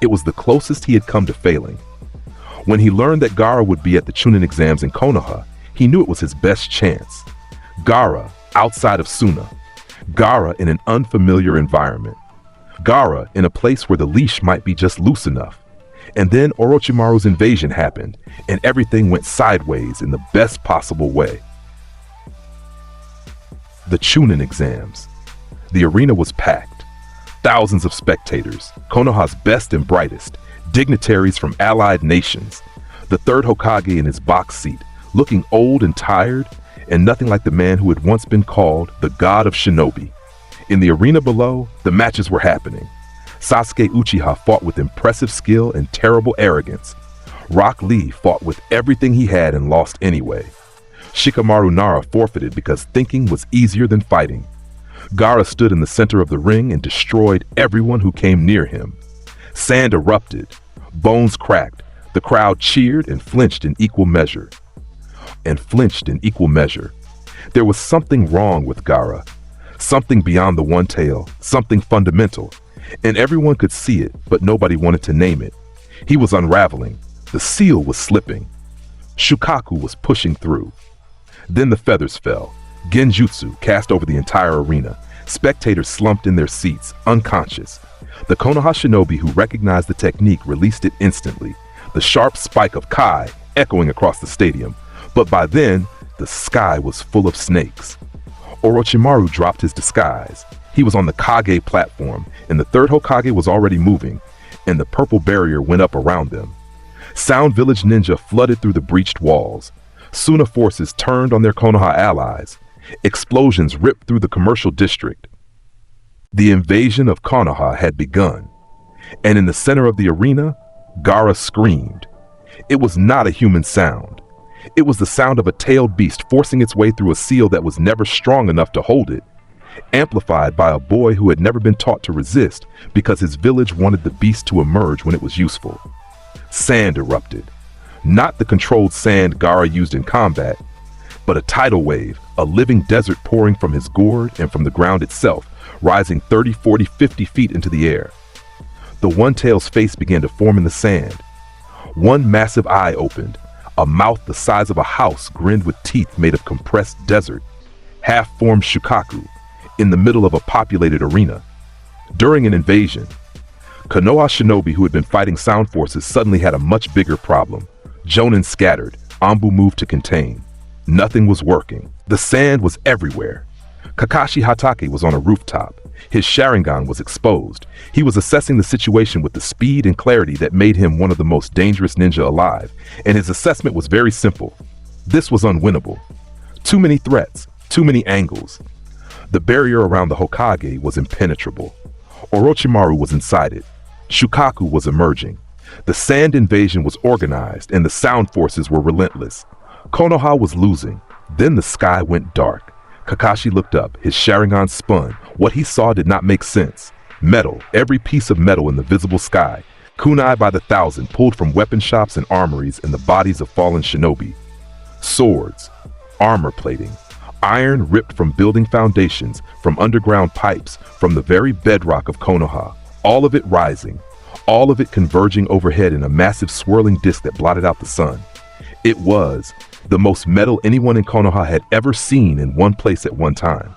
It was the closest he had come to failing. When he learned that Gaara would be at the Chunin exams in Konoha, he knew it was his best chance. Gaara, outside of Suna. Gaara in an unfamiliar environment. Gaara in a place where the leash might be just loose enough. And then Orochimaru's invasion happened, and everything went sideways in the best possible way. The Chunin exams. The arena was packed. Thousands of spectators, Konoha's best and brightest, dignitaries from allied nations. The third Hokage in his box seat, looking old and tired, and nothing like the man who had once been called the God of Shinobi. In the arena below, the matches were happening. Sasuke Uchiha fought with impressive skill and terrible arrogance. Rock Lee fought with everything he had and lost anyway. Shikamaru Nara forfeited because thinking was easier than fighting. Gaara stood in the center of the ring and destroyed everyone who came near him. Sand erupted. Bones cracked. The crowd cheered and flinched in equal measure. There was something wrong with Gaara. Something beyond the one tail, something fundamental. And everyone could see it, but nobody wanted to name it. He was unraveling. The seal was slipping. Shukaku was pushing through. Then the feathers fell. Genjutsu cast over the entire arena. Spectators slumped in their seats, unconscious. The Konoha shinobi who recognized the technique released it instantly, the sharp spike of Kai echoing across the stadium. But by then, the sky was full of snakes. Orochimaru dropped his disguise. He was on the Kage platform, and the third Hokage was already moving, and the purple barrier went up around them. Sound Village ninja flooded through the breached walls. Suna forces turned on their Konoha allies. Explosions ripped through the commercial district. The invasion of Konoha had begun, and in the center of the arena, Gaara screamed. It was not a human sound. It was the sound of a tailed beast forcing its way through a seal that was never strong enough to hold it, amplified by a boy who had never been taught to resist because his village wanted the beast to emerge when it was useful. Sand erupted. Not the controlled sand Gaara used in combat, but a tidal wave, a living desert pouring from his gourd and from the ground itself, rising 30, 40, 50 feet into the air. The one-tail's face began to form in the sand. One massive eye opened. A mouth the size of a house grinned with teeth made of compressed desert. Half-formed Shukaku, in the middle of a populated arena. During an invasion, Konoha shinobi who had been fighting sound forces suddenly had a much bigger problem. Jonin scattered. Anbu moved to contain. Nothing was working. The sand was everywhere. Kakashi Hatake was on a rooftop. His Sharingan was exposed. He was assessing the situation with the speed and clarity that made him one of the most dangerous ninja alive, and his assessment was very simple. This was unwinnable. Too many threats, too many angles. The barrier around the Hokage was impenetrable. Orochimaru was inside it. Shukaku was emerging. The sand invasion was organized, and the sound forces were relentless. Konoha was losing. Then the sky went dark. Kakashi looked up. His Sharingan spun. What he saw did not make sense. Metal, every piece of metal in the visible sky. Kunai by the thousand pulled from weapon shops and armories in the bodies of fallen shinobi. Swords, armor plating, iron ripped from building foundations, from underground pipes, from the very bedrock of Konoha. All of it rising, all of it converging overhead in a massive swirling disk that blotted out the sun. It was the most metal anyone in Konoha had ever seen in one place at one time.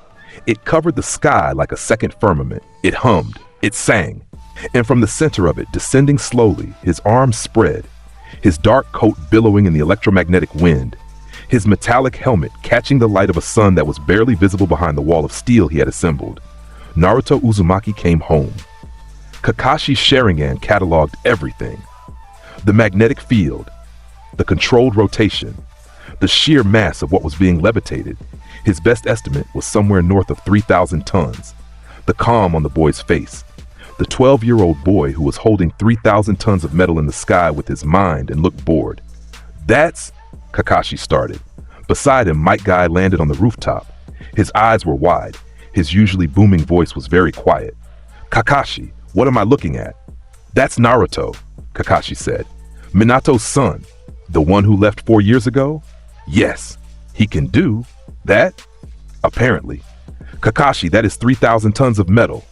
It covered the sky like a second firmament. It hummed, it sang, and from the center of it, descending slowly, his arms spread, his dark coat billowing in the electromagnetic wind, his metallic helmet catching the light of a sun that was barely visible behind the wall of steel he had assembled. Naruto Uzumaki came home. Kakashi's Sharingan cataloged everything. The magnetic field, the controlled rotation, the sheer mass of what was being levitated. His best estimate was somewhere north of 3,000 tons. The calm on the boy's face. The 12-year-old boy who was holding 3,000 tons of metal in the sky with his mind and looked bored. That's... Kakashi started. Beside him, Might Guy landed on the rooftop. His eyes were wide. His usually booming voice was very quiet. Kakashi, what am I looking at? That's Naruto, Kakashi said. Minato's son. The one who left 4 years ago? Yes, he can do that? Apparently. Kakashi, that is 3,000 tons of metal.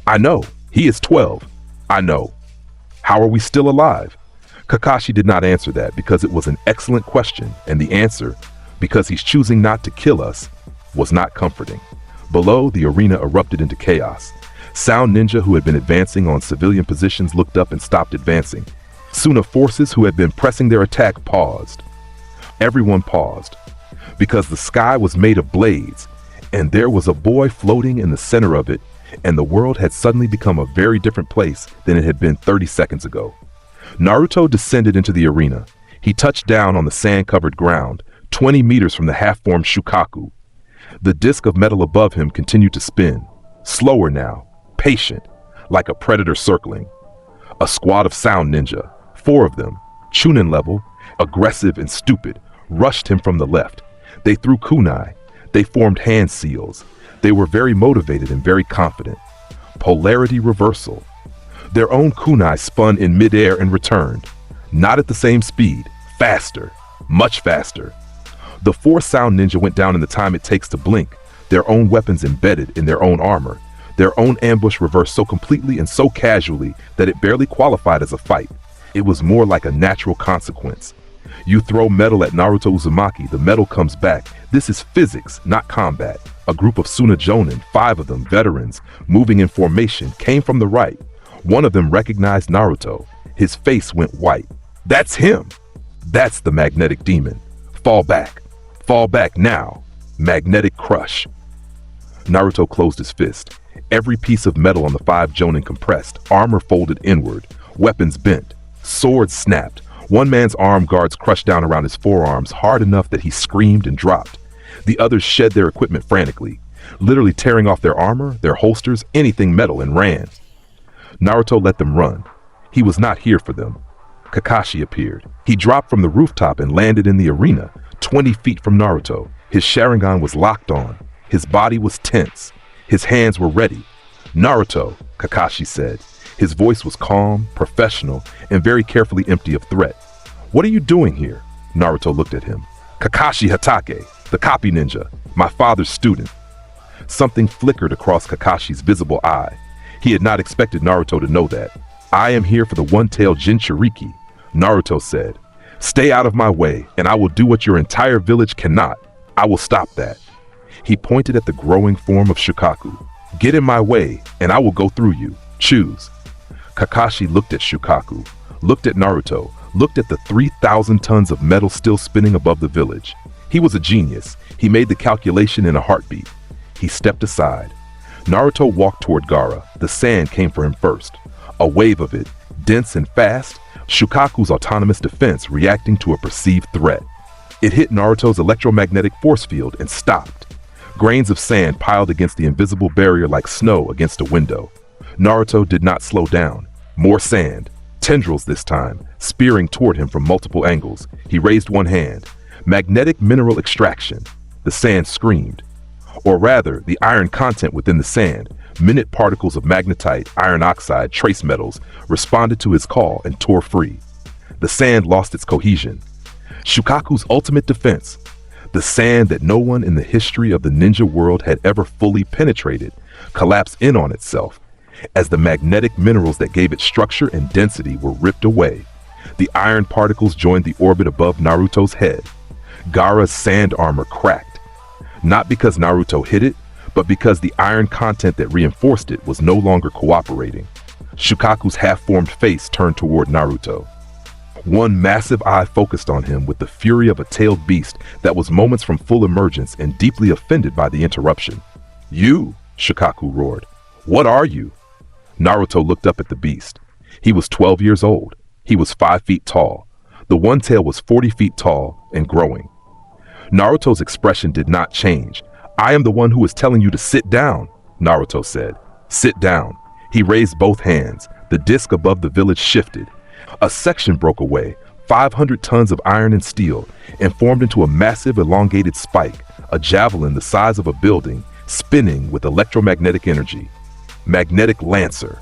I know. He is 12. I know. How are we still alive? Kakashi did not answer that because it was an excellent question, and the answer, because he's choosing not to kill us, was not comforting. Below, the arena erupted into chaos. Sound Ninja who had been advancing on civilian positions looked up and stopped advancing. Suna forces who had been pressing their attack paused. Everyone paused, because the sky was made of blades, and there was a boy floating in the center of it, and the world had suddenly become a very different place than it had been 30 seconds ago. Naruto descended into the arena. He touched down on the sand-covered ground, 20 meters from the half-formed Shukaku. The disc of metal above him continued to spin, slower now, patient, like a predator circling. A squad of Sound Ninja, 4 of them, Chunin level, aggressive and stupid, rushed him from the left. They threw kunai. They formed hand seals. They were very motivated and very confident. Polarity reversal. Their own kunai spun in midair and returned. Not at the same speed, faster, much faster. The 4 Sound Ninja went down in the time it takes to blink, their own weapons embedded in their own armor, their own ambush reversed so completely and so casually that it barely qualified as a fight. It was more like a natural consequence. You throw metal at Naruto Uzumaki, the metal comes back. This is physics, not combat. A group of Suna Jonin, 5 of them, veterans, moving in formation, came from the right. One of them recognized Naruto. His face went white. That's him! That's the magnetic demon. Fall back. Fall back now. Magnetic crush. Naruto closed his fist. Every piece of metal on the 5 Jonin compressed, armor folded inward, weapons bent, swords snapped. One man's arm guards crushed down around his forearms hard enough that he screamed and dropped. The others shed their equipment frantically, literally tearing off their armor, their holsters, anything metal, and ran. Naruto let them run. He was not here for them. Kakashi appeared. He dropped from the rooftop and landed in the arena, 20 feet from Naruto. His Sharingan was locked on. His body was tense. His hands were ready. Naruto, Kakashi said. His voice was calm, professional, and very carefully empty of threat. What are you doing here? Naruto looked at him. Kakashi Hatake, the copy ninja, my father's student. Something flickered across Kakashi's visible eye. He had not expected Naruto to know that. I am here for the one-tailed Jinchuriki, Naruto said. Stay out of my way, and I will do what your entire village cannot. I will stop that. He pointed at the growing form of Shukaku. Get in my way, and I will go through you. Choose. Kakashi looked at Shukaku, looked at Naruto, looked at the 3,000 tons of metal still spinning above the village. He was a genius. He made the calculation in a heartbeat. He stepped aside. Naruto walked toward Gaara. The sand came for him first. A wave of it, dense and fast, Shukaku's autonomous defense reacting to a perceived threat. It hit Naruto's electromagnetic force field and stopped. Grains of sand piled against the invisible barrier like snow against a window. Naruto did not slow down. More sand, tendrils this time, spearing toward him from multiple angles. He raised one hand. Magnetic mineral extraction. The sand screamed. Or rather, the iron content within the sand, minute particles of magnetite, iron oxide, trace metals, responded to his call and tore free. The sand lost its cohesion. Shukaku's ultimate defense, the sand that no one in the history of the ninja world had ever fully penetrated, collapsed in on itself. As the magnetic minerals that gave it structure and density were ripped away, the iron particles joined the orbit above Naruto's head. Gaara's sand armor cracked. Not because Naruto hit it, but because the iron content that reinforced it was no longer cooperating. Shukaku's half-formed face turned toward Naruto. One massive eye focused on him with the fury of a tailed beast that was moments from full emergence and deeply offended by the interruption. You, Shukaku roared. What are you? Naruto looked up at the beast. He was 12 years old. He was 5 feet tall. The one tail was 40 feet tall and growing. Naruto's expression did not change. I am the one who is telling you to sit down, Naruto said. Sit down. He raised both hands. The disc above the village shifted. A section broke away, 500 tons of iron and steel, and formed into a massive elongated spike, a javelin the size of a building, spinning with electromagnetic energy. Magnetic Lancer.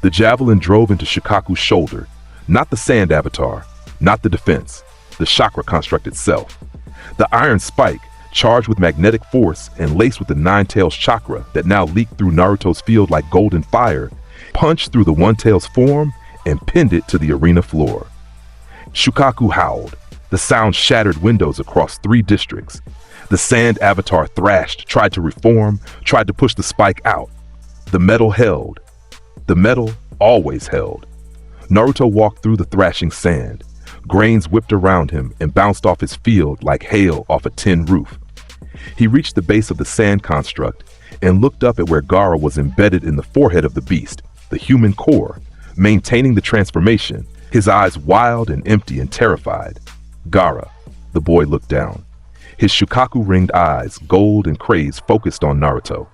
The javelin drove into Shukaku's shoulder, not the sand avatar, not the defense, the chakra construct itself. The iron spike, charged with magnetic force and laced with the Nine-Tails chakra that now leaked through Naruto's field like golden fire, punched through the One-Tail's form and pinned it to the arena floor. Shukaku howled. The sound shattered windows across 3 districts. The sand avatar thrashed, tried to reform, tried to push the spike out. The metal held. The metal always held. Naruto walked through the thrashing sand. Grains whipped around him and bounced off his field like hail off a tin roof. He reached the base of the sand construct and looked up at where Gaara was embedded in the forehead of the beast, the human core, maintaining the transformation, his eyes wild and empty and terrified. Gaara, the boy looked down. His Shukaku-ringed eyes, gold and crazed, focused on Naruto.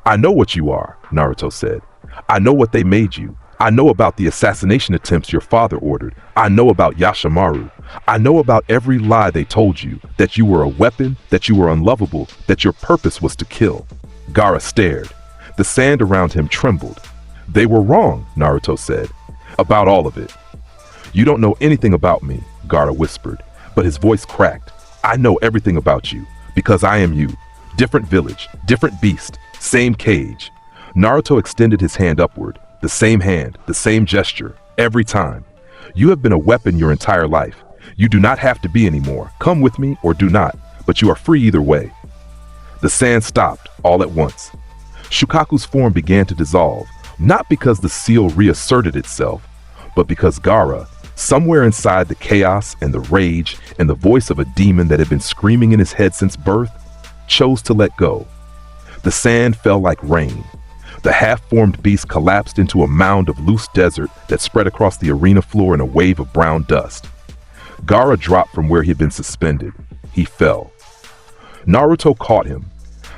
I know what you are, Naruto said. I know what they made you. I know about the assassination attempts your father ordered. I know about Yashimaru. I know about every lie they told you, that you were a weapon, that you were unlovable, that your purpose was to kill. Gaara stared. The sand around him trembled. They were wrong, Naruto said. About all of it. You don't know anything about me, Gaara whispered, but his voice cracked. I know everything about you, because I am you. Different village, different beast, same cage. Naruto extended his hand upward. The same hand, the same gesture, every time. You have been a weapon your entire life. You do not have to be anymore. Come with me or do not, but you are free either way. The sand stopped all at once. Shukaku's form began to dissolve, not because the seal reasserted itself, but because Gaara, somewhere inside the chaos and the rage and the voice of a demon that had been screaming in his head since birth, chose to let go. The sand fell like rain. The half-formed beast collapsed into a mound of loose desert that spread across the arena floor in a wave of brown dust. Gaara dropped from where he had been suspended. He fell. Naruto caught him,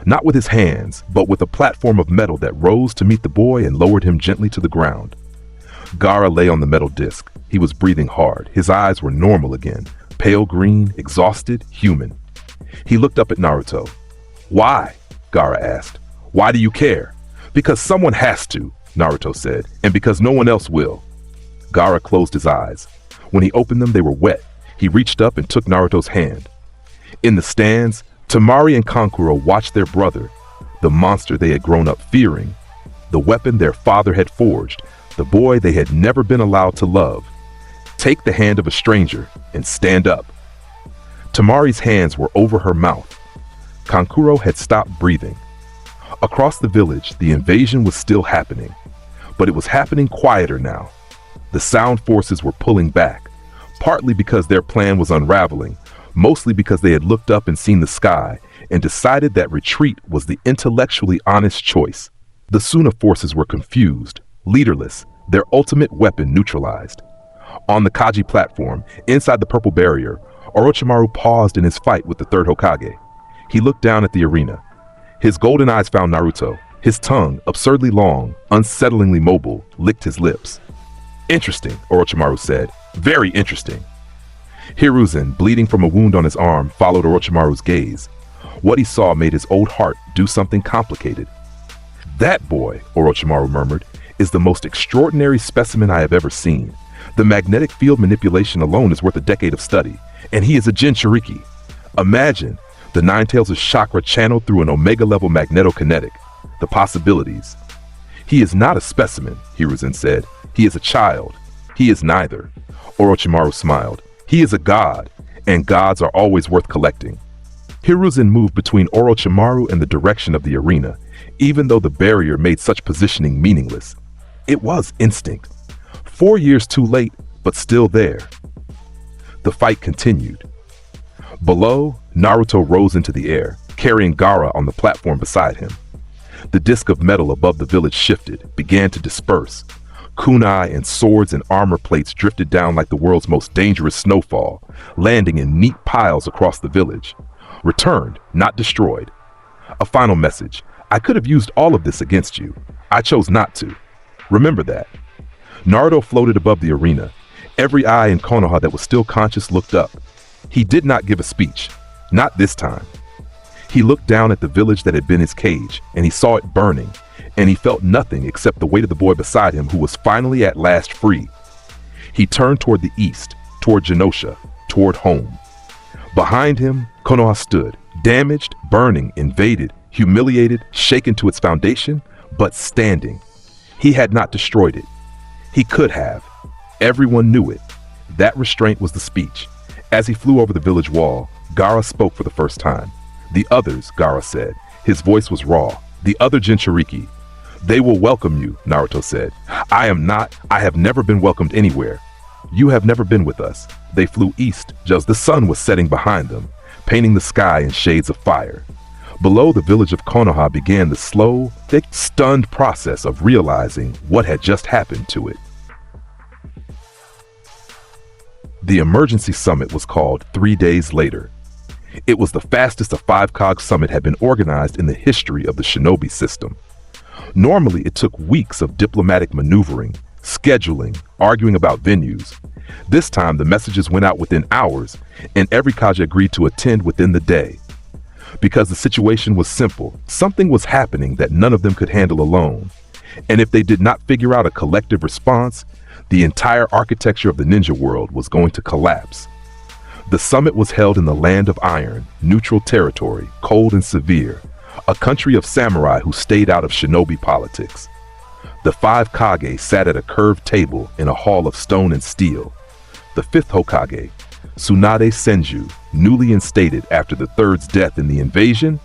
not with his hands, but with a platform of metal that rose to meet the boy and lowered him gently to the ground. Gaara lay on the metal disc. He was breathing hard. His eyes were normal again, pale green, exhausted, human. He looked up at Naruto. Why? Gaara asked. Why do you care? Because someone has to, Naruto said, and because no one else will. Gaara closed his eyes. When he opened them, they were wet. He reached up and took Naruto's hand. In the stands, Temari and Kankuro watched their brother, the monster they had grown up fearing, the weapon their father had forged, the boy they had never been allowed to love. Take the hand of a stranger and stand up. Tamari's hands were over her mouth. Kankuro had stopped breathing. Across the village, the invasion was still happening, but it was happening quieter now. The sound forces were pulling back, partly because their plan was unraveling, mostly because they had looked up and seen the sky and decided that retreat was the intellectually honest choice. The Suna forces were confused, leaderless, their ultimate weapon neutralized. On the Kaji platform, inside the purple barrier, Orochimaru paused in his fight with the third Hokage. He looked down at the arena. His golden eyes found Naruto. His tongue, absurdly long, unsettlingly mobile, licked his lips. "Interesting," Orochimaru said. "Very interesting." Hiruzen, bleeding from a wound on his arm, followed Orochimaru's gaze. What he saw made his old heart do something complicated. "That boy," Orochimaru murmured, "is the most extraordinary specimen I have ever seen. The magnetic field manipulation alone is worth a decade of study, and he is a Jinchuriki. Imagine the nine tails of chakra channeled through an omega-level magnetokinetic. The possibilities." "He is not a specimen," Hiruzen said. "He is a child. He is neither." Orochimaru smiled. "He is a god, and gods are always worth collecting." Hiruzen moved between Orochimaru and the direction of the arena, even though the barrier made such positioning meaningless. It was instinct. 4 years too late, but still there. The fight continued. Below, Naruto rose into the air, carrying Gaara on the platform beside him. The disk of metal above the village shifted, began to disperse. Kunai and swords and armor plates drifted down like the world's most dangerous snowfall, landing in neat piles across the village. Returned, not destroyed. A final message. I could have used all of this against you. I chose not to. Remember that. Naruto floated above the arena. Every eye in Konoha that was still conscious looked up. He did not give a speech. Not this time. He looked down at the village that had been his cage, and he saw it burning, and he felt nothing except the weight of the boy beside him who was finally at last free. He turned toward the east, toward Genosha, toward home. Behind him, Konoha stood, damaged, burning, invaded, humiliated, shaken to its foundation, but standing. He had not destroyed it. He could have. Everyone knew it. That restraint was the speech. As he flew over the village wall, Gaara spoke for the first time. "The others," Gaara said. His voice was raw. "The other Jinchuriki. They will welcome you," Naruto said. I have never been welcomed anywhere. You have never been with us." They flew east, just the sun was setting behind them, painting the sky in shades of fire. Below the village of Konoha began the slow, thick, stunned process of realizing what had just happened to it. The emergency summit was called 3 days later. It was the fastest a 5-cog summit had been organized in the history of the shinobi system. Normally, it took weeks of diplomatic maneuvering, scheduling, arguing about venues. This time, the messages went out within hours, and every Kaja agreed to attend within the day. Because the situation was simple, something was happening that none of them could handle alone. And if they did not figure out a collective response, the entire architecture of the ninja world was going to collapse. The summit was held in the land of iron, neutral territory, cold and severe, a country of samurai who stayed out of shinobi politics. The 5 Kage sat at a curved table in a hall of stone and steel. The 5th Hokage, Tsunade Senju, newly instated after the 3rd's death in the invasion,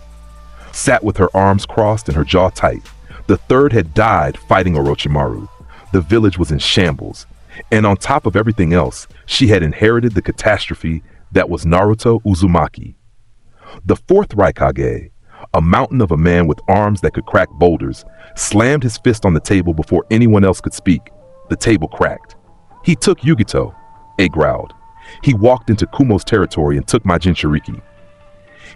sat with her arms crossed and her jaw tight. The 3rd had died fighting Orochimaru. The village was in shambles, and on top of everything else, she had inherited the catastrophe that was Naruto Uzumaki. The 4th Raikage, a mountain of a man with arms that could crack boulders, slammed his fist on the table before anyone else could speak. The table cracked. "He took Yugito," A growled. "He walked into Kumo's territory and took my Jinchuriki."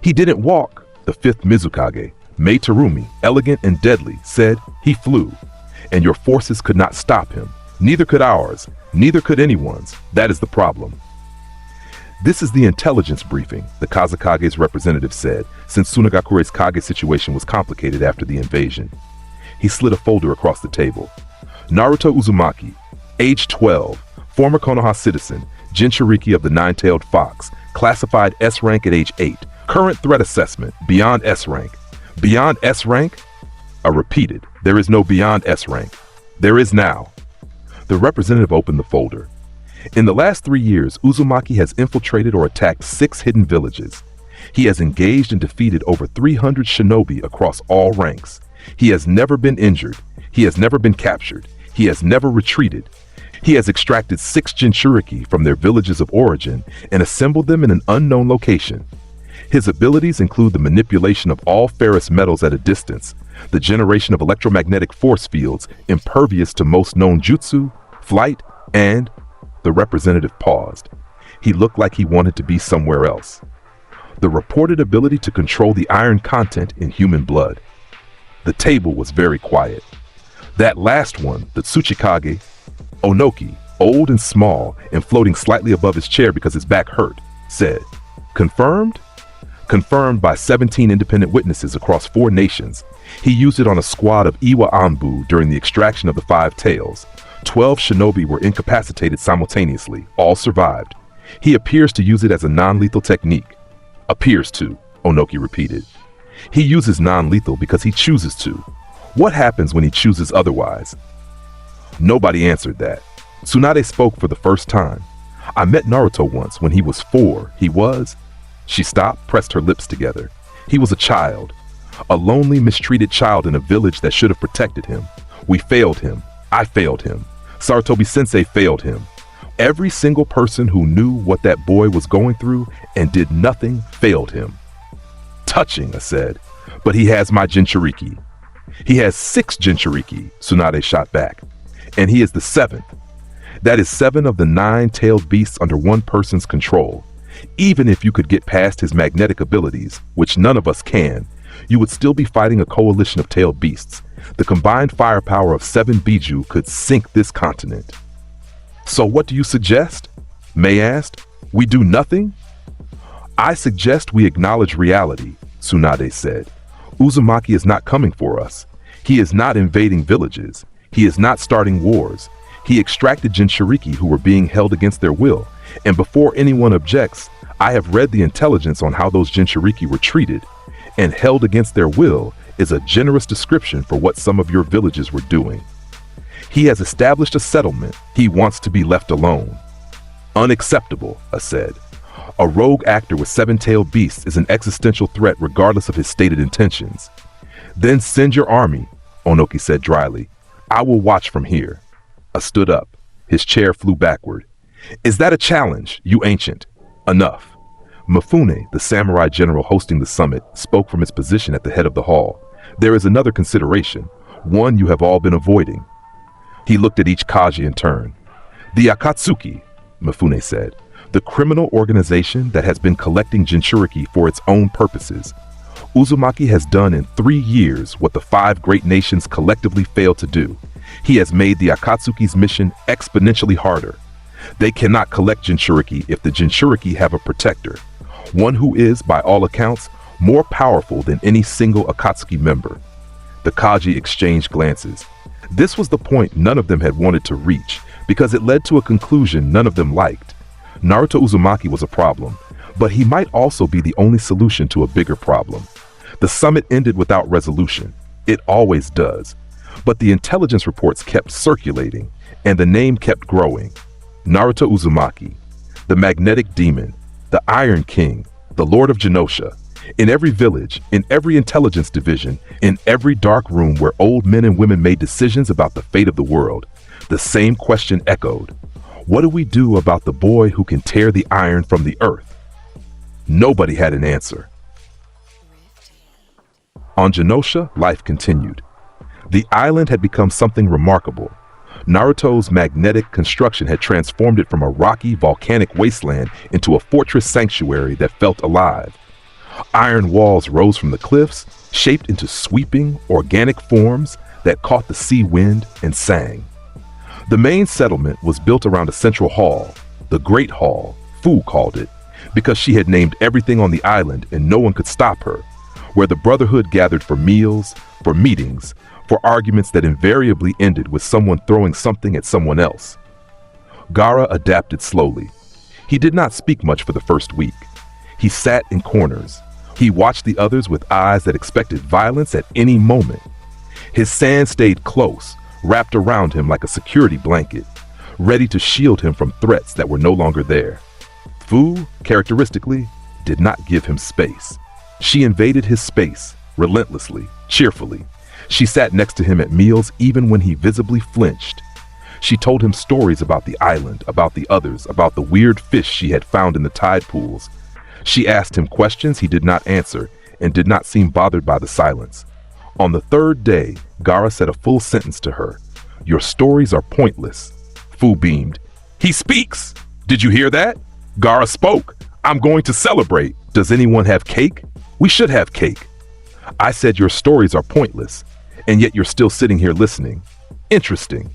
"He didn't walk," the 5th Mizukage, Mei Terumi, elegant and deadly, said. "He flew. And your forces could not stop him. Neither could ours. Neither could anyone's. That is the problem." "This is the intelligence briefing," the Kazakage's representative said, since Tsunagakure's Kage situation was complicated after the invasion. He slid a folder across the table. "Naruto Uzumaki, age 12, former Konoha citizen, Jinchuriki of the Nine-Tailed Fox, classified S rank at age 8. Current threat assessment, beyond S rank." "Beyond S rank?" I repeated, "There is no beyond S rank." "There is now." The representative opened the folder. In the last 3 years, Uzumaki has infiltrated or attacked 6 hidden villages. He has engaged and defeated over 300 shinobi across all ranks. He has never been injured. He has never been captured. He has never retreated. He has extracted 6 Jinchuriki from their villages of origin and assembled them in an unknown location. His abilities include the manipulation of all ferrous metals at a distance, the generation of electromagnetic force fields impervious to most known jutsu, flight, and... The representative paused. He looked like he wanted to be somewhere else. The reported ability to control the iron content in human blood. The table was very quiet. That last one, the Tsuchikage, Onoki, old and small and floating slightly above his chair because his back hurt, said, "Confirmed?" Confirmed by 17 independent witnesses across 4 nations. He used it on a squad of Iwa Anbu during the extraction of the 5 tails. 12 shinobi were incapacitated simultaneously. All survived. He appears to use it as a non-lethal technique. Appears to, Onoki repeated. He uses non-lethal because he chooses to. What happens when he chooses otherwise? Nobody answered that. Tsunade spoke for the first time. I met Naruto once when he was 4. He was... She stopped, pressed her lips together. He was a child. A lonely, mistreated child in a village that should have protected him. We failed him. I failed him. Sarutobi-sensei failed him. Every single person who knew what that boy was going through and did nothing failed him. Touching, I said. But he has my Jinchuriki. He has 6 Jinchuriki, Tsunade shot back. And he is the 7th. That is 7 of the 9-tailed beasts under one person's control. Even if you could get past his magnetic abilities, which none of us can, you would still be fighting a coalition of tailed beasts. The combined firepower of 7 Biju could sink this continent. So what do you suggest? Mei asked. We do nothing? I suggest we acknowledge reality, Tsunade said. Uzumaki is not coming for us. He is not invading villages. He is not starting wars. He extracted Jinchuriki who were being held against their will. And before anyone objects, I have read the intelligence on how those Jinchuriki were treated. And held against their will is a generous description for what some of your villages were doing. He has established a settlement. He wants to be left alone. Unacceptable, I said. A rogue actor with 7-tailed beasts is an existential threat regardless of his stated intentions. Then send your army, Onoki said dryly. I will watch from here. I stood up. His chair flew backward. Is that a challenge, you ancient? Enough. Mifune, the samurai general hosting the summit, spoke from his position at the head of the hall. There is another consideration, one you have all been avoiding. He looked at each Kaji in turn. The Akatsuki, Mifune said, the criminal organization that has been collecting Jinchuriki for its own purposes. Uzumaki has done in 3 years what the 5 great nations collectively failed to do. He has made the Akatsuki's mission exponentially harder. They cannot collect Jinchuriki if the Jinchuriki have a protector, one who is, by all accounts, more powerful than any single Akatsuki member. The Kaji exchanged glances. This was the point none of them had wanted to reach, because it led to a conclusion none of them liked. Naruto Uzumaki was a problem, but he might also be the only solution to a bigger problem. The summit ended without resolution. It always does. But the intelligence reports kept circulating, and the name kept growing. Naruto Uzumaki, the magnetic demon, the Iron King, the Lord of Genosha. In every village, in every intelligence division, in every dark room where old men and women made decisions about the fate of the world, the same question echoed. What do we do about the boy who can tear the iron from the earth? Nobody had an answer. On Genosha, life continued. The island had become something remarkable. Naruto's magnetic construction had transformed it from a rocky, volcanic wasteland into a fortress sanctuary that felt alive. Iron walls rose from the cliffs, shaped into sweeping, organic forms that caught the sea wind and sang. The main settlement was built around a central hall, the Great Hall, Fu called it, because she had named everything on the island and no one could stop her, where the Brotherhood gathered for meals, for meetings, for arguments that invariably ended with someone throwing something at someone else. Gaara adapted slowly. He did not speak much for the first week. He sat in corners. He watched the others with eyes that expected violence at any moment. His sand stayed close, wrapped around him like a security blanket. ready to shield him from threats that were no longer there. Fu, characteristically, did not give him space. She invaded his space, relentlessly, cheerfully. She sat next to him at meals even when he visibly flinched. She told him stories about the island, about the others, about the weird fish she had found in the tide pools. She asked him questions he did not answer and did not seem bothered by the silence. On the third day, Gaara said a full sentence to her. "Your stories are pointless." Fu beamed. "He speaks! Did you hear that? Gaara spoke. I'm going to celebrate. Does anyone have cake? We should have cake." "I said your stories are pointless, and yet you're still sitting here listening. Interesting."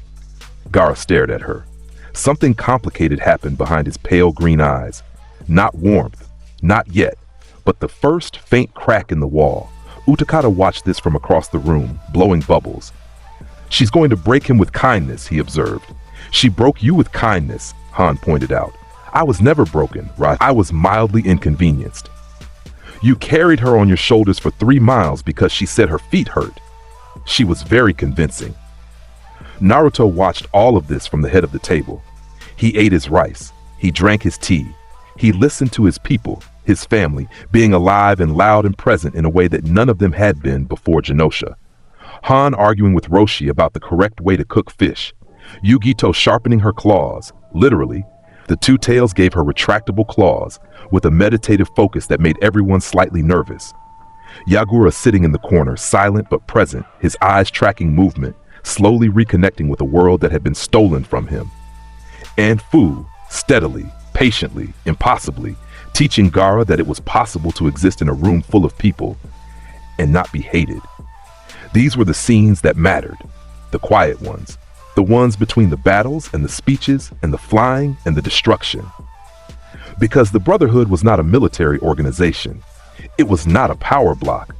Gaara stared at her. Something complicated happened behind his pale green eyes. Not warmth, not yet, but the first faint crack in the wall. Utakata watched this from across the room, blowing bubbles. "She's going to break him with kindness," he observed. "She broke you with kindness," Han pointed out. "I was never broken, right? I was mildly inconvenienced." "You carried her on your shoulders for 3 miles because she said her feet hurt." She was very convincing. Naruto watched all of this from the head of the table. He ate his rice. He drank his tea. He listened to his people, his family, being alive and loud and present in a way that none of them had been before Genosha. Han arguing with Roshi about the correct way to cook fish. Yugito sharpening her claws, literally. The two tails gave her retractable claws, with a meditative focus that made everyone slightly nervous. Yagura sitting in the corner, silent but present, his eyes tracking movement, slowly reconnecting with a world that had been stolen from him. And Fu, steadily, patiently, impossibly, teaching Gaara that it was possible to exist in a room full of people and not be hated. These were the scenes that mattered, the quiet ones, the ones between the battles and the speeches and the flying and the destruction. Because the Brotherhood was not a military organization. It was not a power block.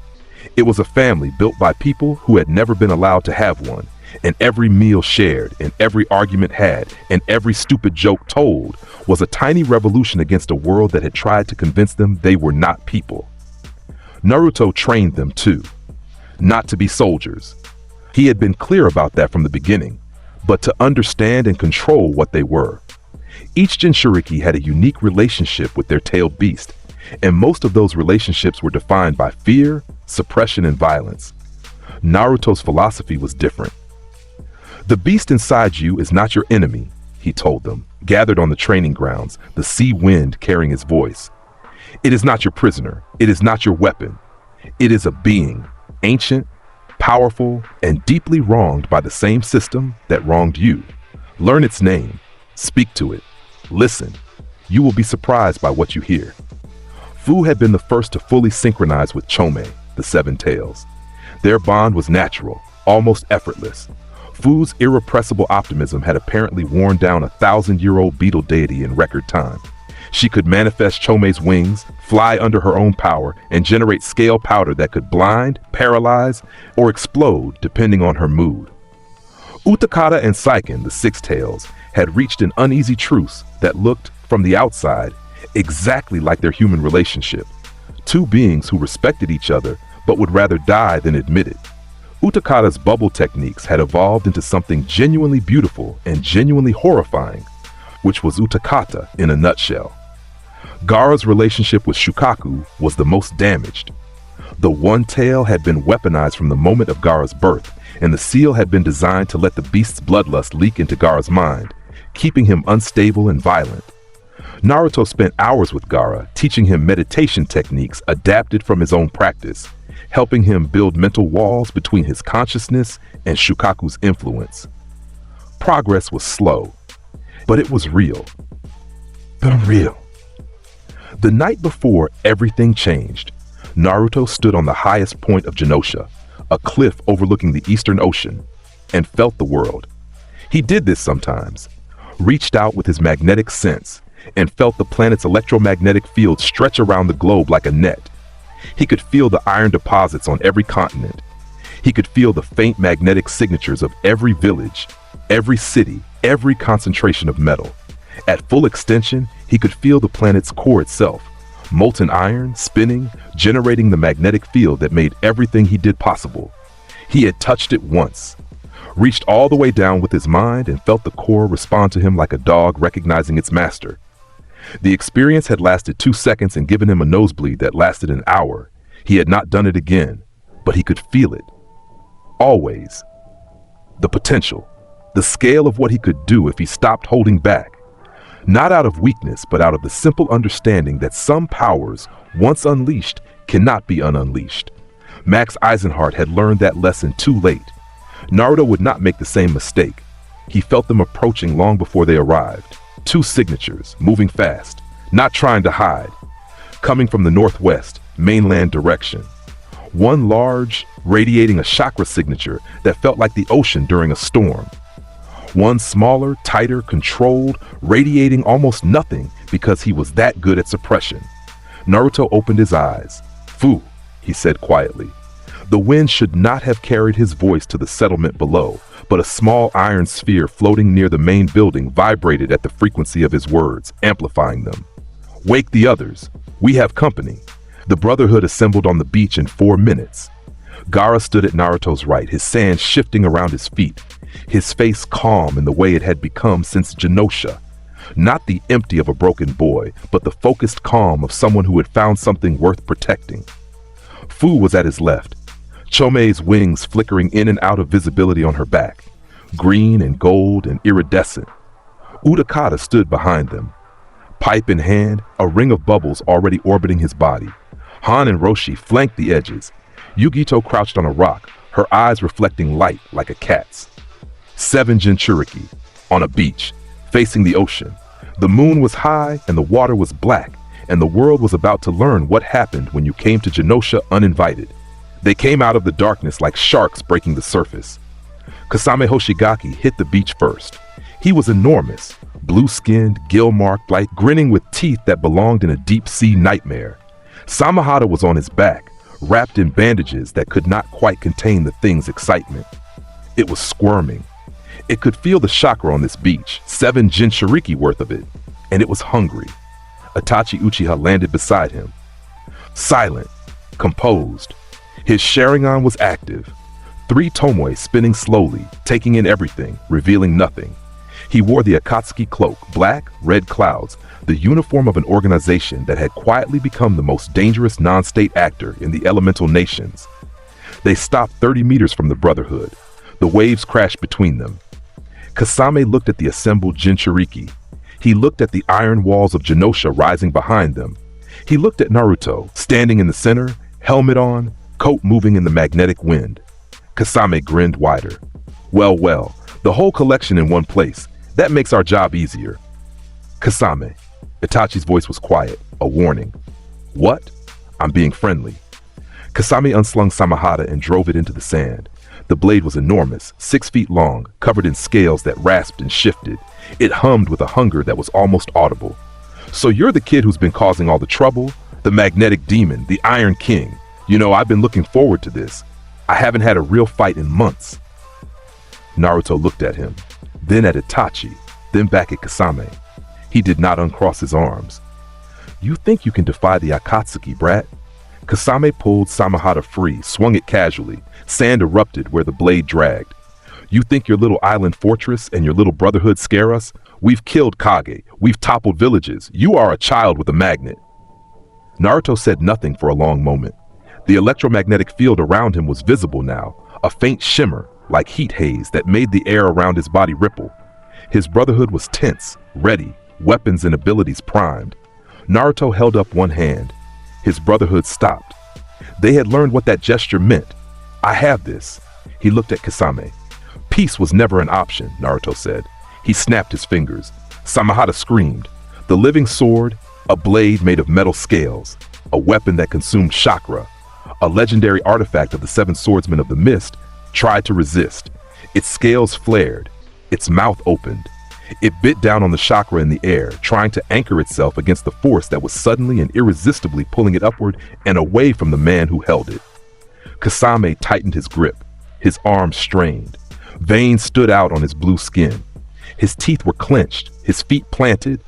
It was a family built by people who had never been allowed to have one, and every meal shared, and every argument had, and every stupid joke told was a tiny revolution against a world that had tried to convince them they were not people. Naruto trained them too, not to be soldiers. He had been clear about that from the beginning, but to understand and control what they were. Each Jinchuriki had a unique relationship with their tailed beast, and most of those relationships were defined by fear, suppression, and violence. Naruto's philosophy was different. "The beast inside you is not your enemy," he told them, gathered on the training grounds, the sea wind carrying his voice. "It is not your prisoner. It is not your weapon. It is a being, ancient, powerful, and deeply wronged by the same system that wronged you. Learn its name. Speak to it. Listen. You will be surprised by what you hear." Fu had been the first to fully synchronize with Chome, the Seven Tails. Their bond was natural, almost effortless. Fu's irrepressible optimism had apparently worn down a 1,000-year-old beetle deity in record time. She could manifest Chome's wings, fly under her own power, and generate scale powder that could blind, paralyze, or explode depending on her mood. Utakata and Seiken, the Six Tails, had reached an uneasy truce that looked, from the outside, exactly like their human relationship. Two beings who respected each other but would rather die than admit it. Utakata's bubble techniques had evolved into something genuinely beautiful and genuinely horrifying, which was Utakata in a nutshell. Gaara's relationship with Shukaku was the most damaged. The one tail had been weaponized from the moment of Gaara's birth, and the seal had been designed to let the beast's bloodlust leak into Gaara's mind, keeping him unstable and violent. Naruto spent hours with Gaara, teaching him meditation techniques adapted from his own practice, helping him build mental walls between his consciousness and Shukaku's influence. Progress was slow, but it was real. Unreal. The night before everything changed, Naruto stood on the highest point of Genosha, a cliff overlooking the Eastern Ocean, and felt the world. He did this sometimes, reached out with his magnetic sense, and felt the planet's electromagnetic field stretch around the globe like a net. He could feel the iron deposits on every continent. He could feel the faint magnetic signatures of every village, every city, every concentration of metal. At full extension, he could feel the planet's core itself, molten iron, spinning, generating the magnetic field that made everything he did possible. He had touched it once. reached all the way down with his mind and felt the core respond to him like a dog recognizing its master. The experience had lasted 2 seconds and given him a nosebleed that lasted an hour. He had not done it again, but he could feel it. Always. The potential, the scale of what he could do if he stopped holding back. Not out of weakness, but out of the simple understanding that some powers, once unleashed, cannot be ununleashed. Max Eisenhardt had learned that lesson too late. Naruto would not make the same mistake. He felt them approaching long before they arrived. 2 signatures, moving fast, not trying to hide. Coming from the northwest, mainland direction. One large, radiating a chakra signature that felt like the ocean during a storm. One smaller, tighter, controlled, radiating almost nothing because he was that good at suppression. Naruto opened his eyes. "Fu," he said quietly. The wind should not have carried his voice to the settlement below, but a small iron sphere floating near the main building vibrated at the frequency of his words, amplifying them. "Wake the others. We have company." The Brotherhood assembled on the beach in 4 minutes. Gaara stood at Naruto's right, his sand shifting around his feet, his face calm in the way it had become since Genosha. Not the empty of a broken boy, but the focused calm of someone who had found something worth protecting. Fu was at his left, Chome's wings flickering in and out of visibility on her back, green and gold and iridescent. Utakata stood behind them, pipe in hand, a ring of bubbles already orbiting his body. Han and Roshi flanked the edges. Yugito crouched on a rock, her eyes reflecting light like a cat's. 7 Jinchuriki, on a beach, facing the ocean. The moon was high and the water was black, and the world was about to learn what happened when you came to Genosha uninvited. They came out of the darkness like sharks breaking the surface. Kasame Hoshigaki hit the beach first. He was enormous, blue-skinned, gill-marked, like grinning with teeth that belonged in a deep-sea nightmare. Samahata was on his back, wrapped in bandages that could not quite contain the thing's excitement. It was squirming. It could feel the chakra on this beach, 7 Jinchuriki worth of it, and it was hungry. Itachi Uchiha landed beside him. Silent, composed. His Sharingan was active. 3 Tomoe spinning slowly, taking in everything, revealing nothing. He wore the Akatsuki cloak, black, red clouds, the uniform of an organization that had quietly become the most dangerous non-state actor in the elemental nations. They stopped 30 meters from the Brotherhood. The waves crashed between them. Kasame looked at the assembled Jinchuriki. He looked at the iron walls of Genosha rising behind them. He looked at Naruto, standing in the center, helmet on, coat moving in the magnetic wind. Kasame grinned wider. Well, the whole collection in one place. That makes our job easier. Kasame. Itachi's voice was quiet, a warning. What? I'm being friendly. Kasame unslung Samahata and drove it into the sand. The blade was enormous, 6 feet long, covered in scales that rasped and shifted. It hummed with a hunger that was almost audible. So you're the kid who's been causing all the trouble? The magnetic demon, the Iron King. You know, I've been looking forward to this. I haven't had a real fight in months. Naruto looked at him, then at Itachi, then back at Kasame. He did not uncross his arms. You think you can defy the Akatsuki, brat? Kasame pulled Samahata free, swung it casually. Sand erupted where the blade dragged. You think your little island fortress and your little brotherhood scare us? We've killed Kage. We've toppled villages. You are a child with a magnet. Naruto said nothing for a long moment. The electromagnetic field around him was visible now, a faint shimmer, like heat haze that made the air around his body ripple. His brotherhood was tense, ready, weapons and abilities primed. Naruto held up one hand. His brotherhood stopped. They had learned what that gesture meant. I have this. He looked at Kasame. Peace was never an option, Naruto said. He snapped his fingers. Samahata screamed. The living sword, a blade made of metal scales, a weapon that consumed chakra, a legendary artifact of the 7 swordsmen of the mist, tried to resist. Its scales flared. Its mouth opened. It bit down on the chakra in the air, trying to anchor itself against the force that was suddenly and irresistibly pulling it upward and away from the man who held it. Kasame tightened his grip. His arms strained. Veins stood out on his blue skin. His teeth were clenched, his feet planted,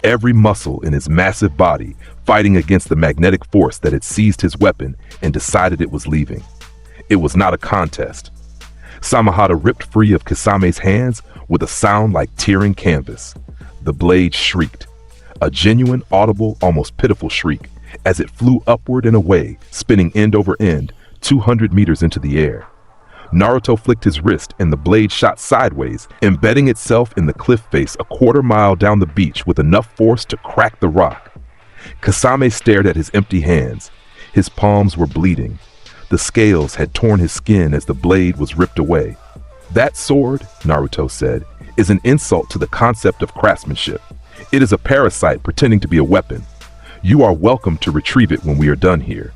every muscle in his massive body fighting against the magnetic force that had seized his weapon and decided it was leaving. It was not a contest. Samehada ripped free of Kasame's hands with a sound like tearing canvas. The blade shrieked, a genuine, audible, almost pitiful shriek, as it flew upward and away, spinning end over end, 200 meters into the air. Naruto flicked his wrist and the blade shot sideways, embedding itself in the cliff face a quarter-mile down the beach with enough force to crack the rock. Kasame stared at his empty hands. His palms were bleeding. The scales had torn his skin as the blade was ripped away. "That sword," Naruto said, "is an insult to the concept of craftsmanship. It is a parasite pretending to be a weapon. You are welcome to retrieve it when we are done here."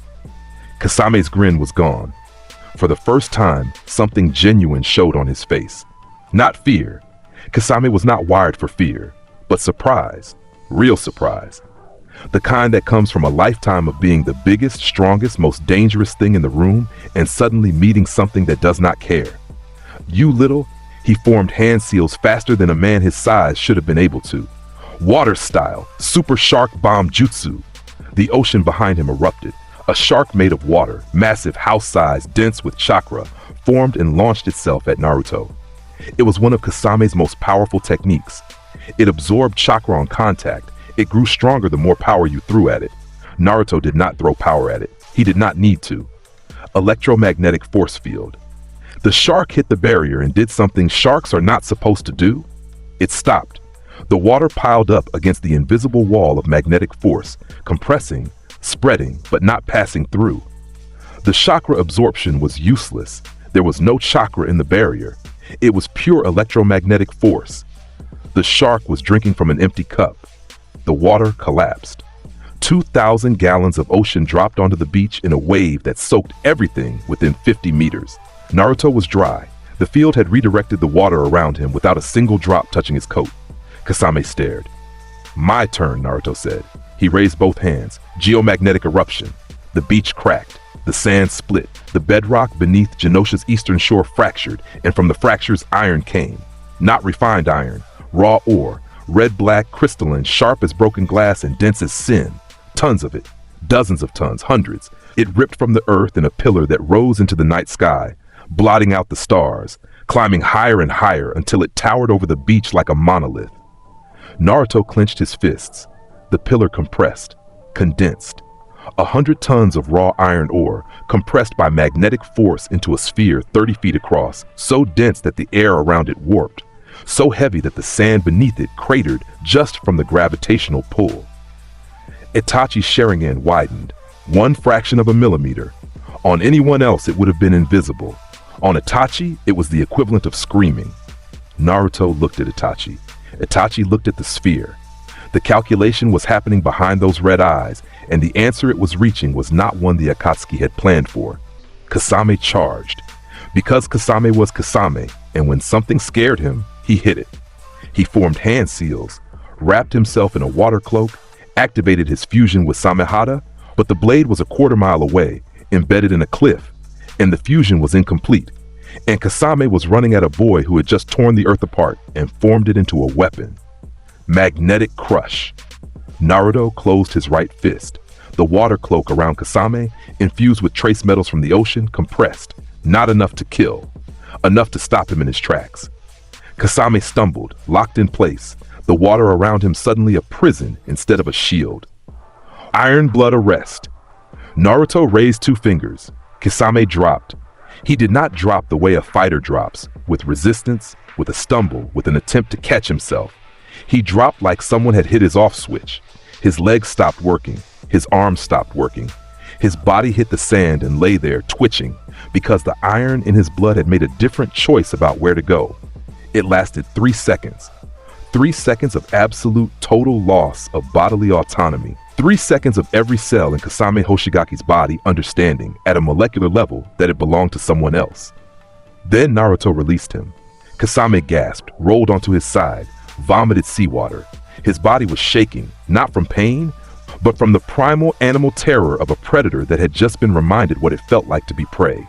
Kasame's grin was gone. For the first time, something genuine showed on his face. Not fear. Kasame was not wired for fear, but surprise. Real surprise. The kind that comes from a lifetime of being the biggest, strongest, most dangerous thing in the room and suddenly meeting something that does not care. "You little," he formed hand seals faster than a man his size should have been able to. Water style, super shark bomb jutsu. The ocean behind him erupted. A shark made of water, massive, house-sized, dense with chakra, formed and launched itself at Naruto. It was one of Kasame's most powerful techniques. It absorbed chakra on contact. It grew stronger the more power you threw at it. Naruto did not throw power at it. He did not need to. Electromagnetic force field. The shark hit the barrier and did something sharks are not supposed to do. It stopped. The water piled up against the invisible wall of magnetic force, compressing, spreading, but not passing through. The chakra absorption was useless. There was no chakra in the barrier. It was pure electromagnetic force. The shark was drinking from an empty cup. The water collapsed. 2,000 gallons of ocean dropped onto the beach in a wave that soaked everything within 50 meters. Naruto was dry. The field had redirected the water around him without a single drop touching his coat. Kasame stared. "My turn," Naruto said. He raised both hands. Geomagnetic eruption. The beach cracked. The sand split. The bedrock beneath Genosha's eastern shore fractured, and from the fractures iron came. Not refined iron. Raw ore. Red-black, crystalline, sharp as broken glass and dense as sin. Tons of it. Dozens of tons, hundreds. It ripped from the earth in a pillar that rose into the night sky, blotting out the stars, climbing higher and higher until it towered over the beach like a monolith. Naruto clenched his fists. The pillar compressed, condensed. 100 tons of raw iron ore, compressed by magnetic force into a sphere 30 feet across, so dense that the air around it warped, so heavy that the sand beneath it cratered just from the gravitational pull. Itachi's Sharingan widened, 1 fraction of a millimeter. On anyone else it would have been invisible. On Itachi, it was the equivalent of screaming. Naruto looked at Itachi. Itachi looked at the sphere. The calculation was happening behind those red eyes, and the answer it was reaching was not one the Akatsuki had planned for. Kasame charged. Because Kasame was Kasame, and when something scared him, he hit it. He formed hand seals, wrapped himself in a water cloak, activated his fusion with Samehada, but the blade was a quarter-mile away, embedded in a cliff, and the fusion was incomplete. And Kasame was running at a boy who had just torn the earth apart and formed it into a weapon. Magnetic crush. Naruto closed his right fist. The water cloak around Kasame, infused with trace metals from the ocean, compressed. Not enough to kill. Enough to stop him in his tracks. Kasame stumbled, locked in place. The water around him suddenly a prison instead of a shield. Iron blood arrest. Naruto raised 2 fingers. Kasame dropped. He did not drop the way a fighter drops, with resistance, with a stumble, with an attempt to catch himself. He dropped like someone had hit his off switch. His legs stopped working. His arms stopped working. His body hit the sand and lay there, twitching, because the iron in his blood had made a different choice about where to go. It lasted 3 seconds. 3 seconds of absolute total loss of bodily autonomy. 3 seconds of every cell in Kasame Hoshigaki's body understanding, at a molecular level, that it belonged to someone else. Then Naruto released him. Kasame gasped, rolled onto his side, vomited seawater. His body was shaking, not from pain, but from the primal animal terror of a predator that had just been reminded what it felt like to be prey.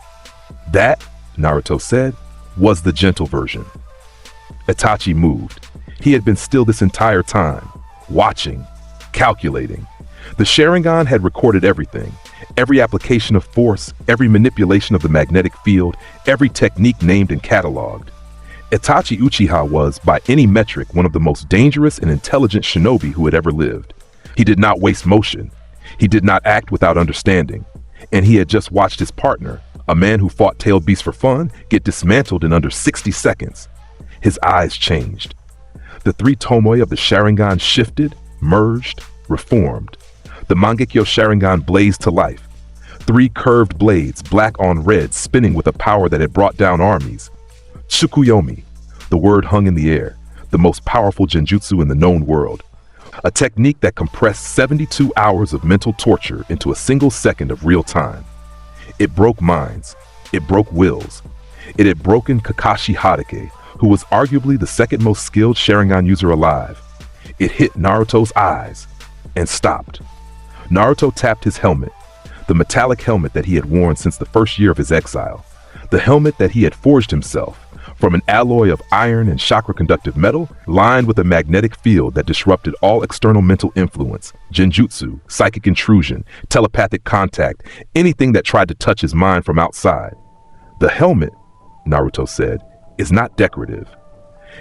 That, Naruto said, was the gentle version. Itachi moved. He had been still this entire time, watching, calculating. The Sharingan had recorded everything. Every application of force, every manipulation of the magnetic field, every technique named and cataloged. Itachi Uchiha was, by any metric, one of the most dangerous and intelligent shinobi who had ever lived. He did not waste motion. He did not act without understanding. And he had just watched his partner, a man who fought tailed beasts for fun, get dismantled in under 60 seconds. His eyes changed. The three Tomoe of the Sharingan shifted, merged, reformed. The Mangekyo Sharingan blazed to life. Three curved blades, black on red, spinning with a power that had brought down armies. Tsukuyomi, the word hung in the air, the most powerful genjutsu in the known world. A technique that compressed 72 hours of mental torture into a single second of real time. It broke minds. It broke wills. It had broken Kakashi Hatake, who was arguably the second most skilled Sharingan user alive. It hit Naruto's eyes and stopped. Naruto tapped his helmet, the metallic helmet that he had worn since the first year of his exile, the helmet that he had forged himself from an alloy of iron and chakra-conductive metal lined with a magnetic field that disrupted all external mental influence, genjutsu, psychic intrusion, telepathic contact, anything that tried to touch his mind from outside. The helmet, Naruto said, is not decorative.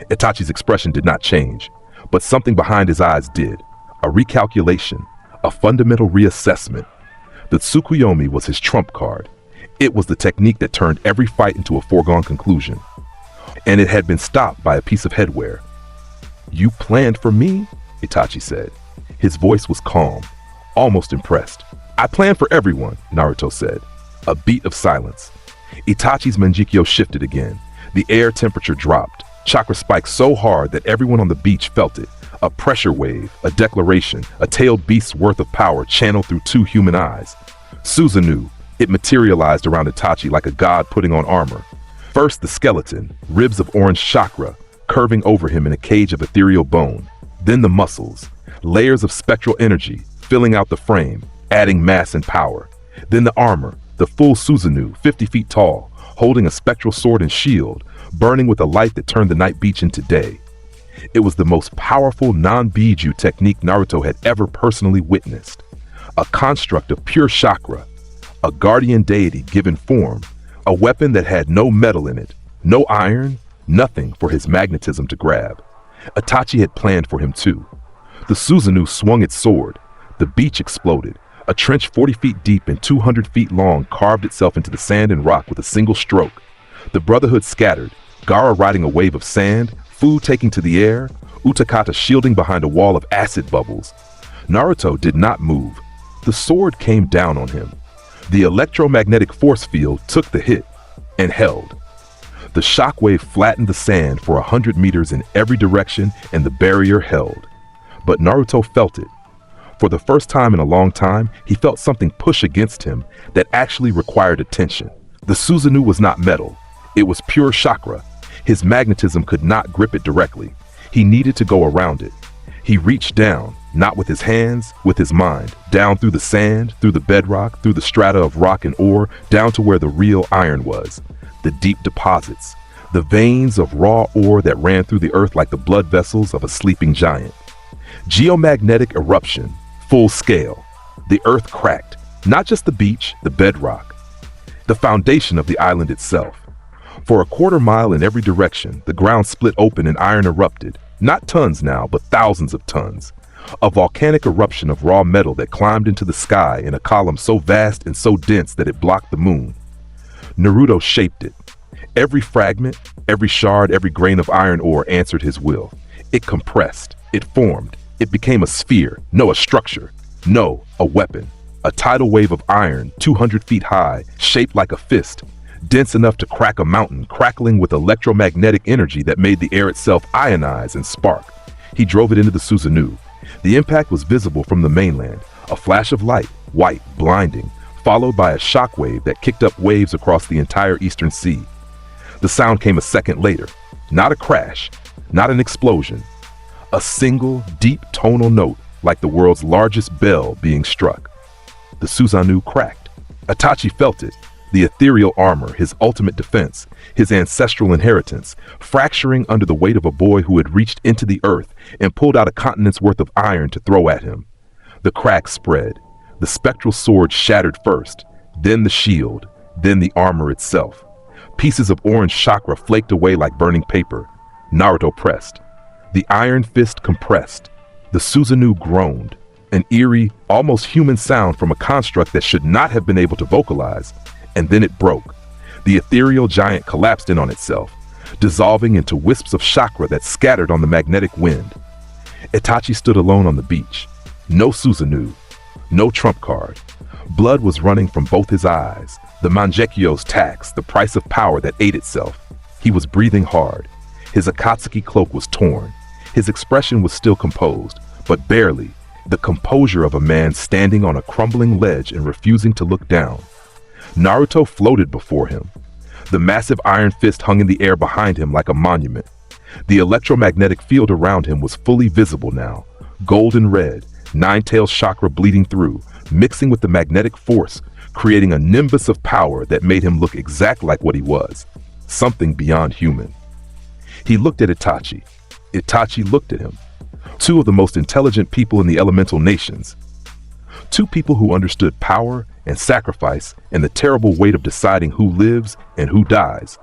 Itachi's expression did not change, but something behind his eyes did. A recalculation, a fundamental reassessment. The Tsukuyomi was his trump card. It was the technique that turned every fight into a foregone conclusion. And it had been stopped by a piece of headwear. "You planned for me?" Itachi said. His voice was calm, almost impressed. "I planned for everyone," Naruto said. A beat of silence. Itachi's Manjikyo shifted again. The air temperature dropped. Chakra spiked so hard that everyone on the beach felt it. A pressure wave, a declaration, a tailed beast's worth of power channeled through two human eyes. Susanoo, it materialized around Itachi like a god putting on armor. First the skeleton, ribs of orange chakra, curving over him in a cage of ethereal bone. Then the muscles, layers of spectral energy, filling out the frame, adding mass and power. Then the armor, the full Susanoo, 50 feet tall, holding a spectral sword and shield, burning with a light that turned the night beach into day. It was the most powerful non-Biju technique Naruto had ever personally witnessed. A construct of pure chakra, a guardian deity given form, a weapon that had no metal in it, no iron, nothing for his magnetism to grab. Itachi had planned for him too. The Susanoo swung its sword. The beach exploded. A trench 40 feet deep and 200 feet long carved itself into the sand and rock with a single stroke. The Brotherhood scattered, Gaara riding a wave of sand, Fu taking to the air, Utakata shielding behind a wall of acid bubbles. Naruto did not move. The sword came down on him. The electromagnetic force field took the hit and held. The shockwave flattened the sand for 100 meters in every direction and the barrier held. But Naruto felt it. For the first time in a long time, he felt something push against him that actually required attention. The Susanoo was not metal. It was pure chakra. His magnetism could not grip it directly. He needed to go around it. He reached down, not with his hands, with his mind, down through the sand, through the bedrock, through the strata of rock and ore, down to where the real iron was. The deep deposits, the veins of raw ore that ran through the earth like the blood vessels of a sleeping giant. Geomagnetic eruption, full scale. The earth cracked, not just the beach, the bedrock, the foundation of the island itself. For a quarter mile in every direction, the ground split open and iron erupted. Not tons now, but thousands of tons. A volcanic eruption of raw metal that climbed into the sky in a column so vast and so dense that it blocked the moon. Naruto shaped it. Every fragment, every shard, every grain of iron ore answered his will. It compressed. It formed. It became a sphere. No, a structure. No, a weapon. A tidal wave of iron, 200 feet high, shaped like a fist. Dense enough to crack a mountain, crackling with electromagnetic energy that made the air itself ionize and spark. He drove it into the Susanoo. The impact was visible from the mainland, a flash of light, white, blinding, followed by a shockwave that kicked up waves across the entire eastern sea. The sound came a second later. Not a crash, not an explosion. A single, deep tonal note, like the world's largest bell being struck. The Susanoo cracked. Itachi felt it. The ethereal armor, his ultimate defense, his ancestral inheritance, fracturing under the weight of a boy who had reached into the earth and pulled out a continent's worth of iron to throw at him. The crack spread. The spectral sword shattered first, then the shield, then the armor itself. Pieces of orange chakra flaked away like burning paper. Naruto pressed. The iron fist compressed. The Susanoo groaned, an eerie, almost human sound from a construct that should not have been able to vocalize, and then it broke. The ethereal giant collapsed in on itself, dissolving into wisps of chakra that scattered on the magnetic wind. Itachi stood alone on the beach. No Susanoo, no trump card. Blood was running from both his eyes, the Mangekyo's tax, the price of power that ate itself. He was breathing hard. His Akatsuki cloak was torn. His expression was still composed, but barely, the composure of a man standing on a crumbling ledge and refusing to look down. Naruto floated before him. The massive iron fist hung in the air behind him like a monument. The electromagnetic field around him was fully visible now, golden red, nine-tailed chakra bleeding through, mixing with the magnetic force, creating a nimbus of power that made him look exactly like what he was, something beyond human. He looked at Itachi. Itachi looked at him. Two of the most intelligent people in the elemental nations. Two people who understood power and sacrifice and the terrible weight of deciding who lives and who dies.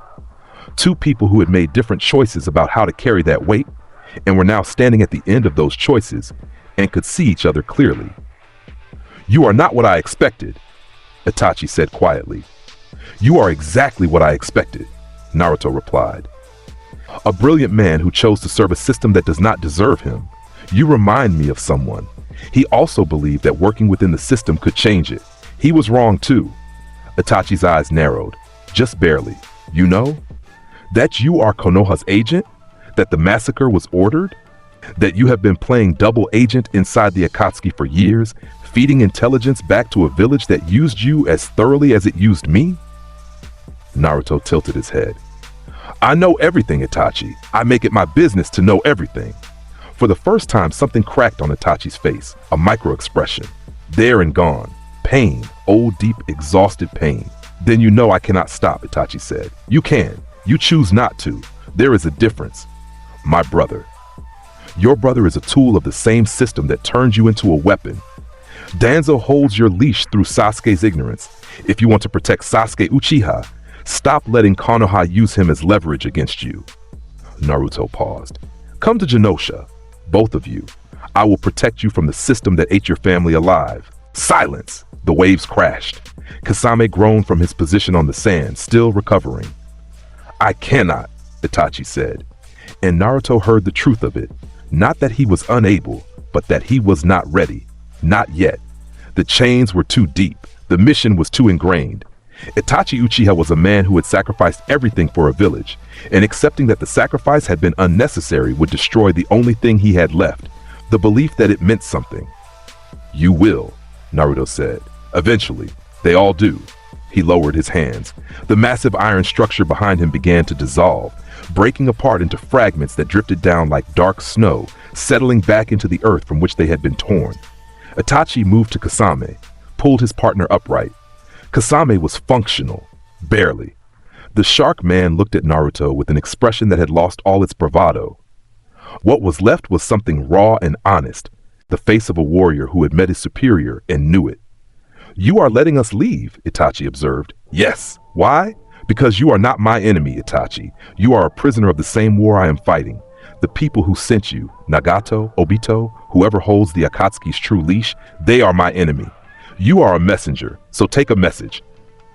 Two people who had made different choices about how to carry that weight and were now standing at the end of those choices and could see each other clearly. "You are not what I expected," Itachi said quietly. "You are exactly what I expected," Naruto replied. "A brilliant man who chose to serve a system that does not deserve him. You remind me of someone. He also believed that working within the system could change it. He was wrong too." Itachi's eyes narrowed, just barely. "You know? That you are Konoha's agent? That the massacre was ordered? That you have been playing double agent inside the Akatsuki for years, feeding intelligence back to a village that used you as thoroughly as it used me?" Naruto tilted his head. "I know everything, Itachi. I make it my business to know everything." For the first time, something cracked on Itachi's face, a micro-expression. There and gone. Pain, old, deep, exhausted pain. "Then you know I cannot stop," Itachi said. "You can. You choose not to. There is a difference. My brother. Your brother is a tool of the same system that turned you into a weapon. Danzo holds your leash through Sasuke's ignorance. If you want to protect Sasuke Uchiha, stop letting Konoha use him as leverage against you." Naruto paused. "Come to Genosha, both of you. I will protect you from the system that ate your family alive." Silence! The waves crashed. Kasame groaned from his position on the sand, still recovering. "I cannot," Itachi said. And Naruto heard the truth of it. Not that he was unable, but that he was not ready. Not yet. The chains were too deep. The mission was too ingrained. Itachi Uchiha was a man who had sacrificed everything for a village, and accepting that the sacrifice had been unnecessary would destroy the only thing he had left, the belief that it meant something. "You will," Naruto said. "Eventually. They all do." He lowered his hands. The massive iron structure behind him began to dissolve, breaking apart into fragments that drifted down like dark snow, settling back into the earth from which they had been torn. Itachi moved to Kasame, pulled his partner upright. Kasame was functional, barely. The shark man looked at Naruto with an expression that had lost all its bravado. What was left was something raw and honest, the face of a warrior who had met his superior and knew it. "You are letting us leave," Itachi observed. "Yes. Why? Because you are not my enemy, Itachi. You are a prisoner of the same war I am fighting. The people who sent you, Nagato, Obito, whoever holds the Akatsuki's true leash, they are my enemy. You are a messenger, so take a message."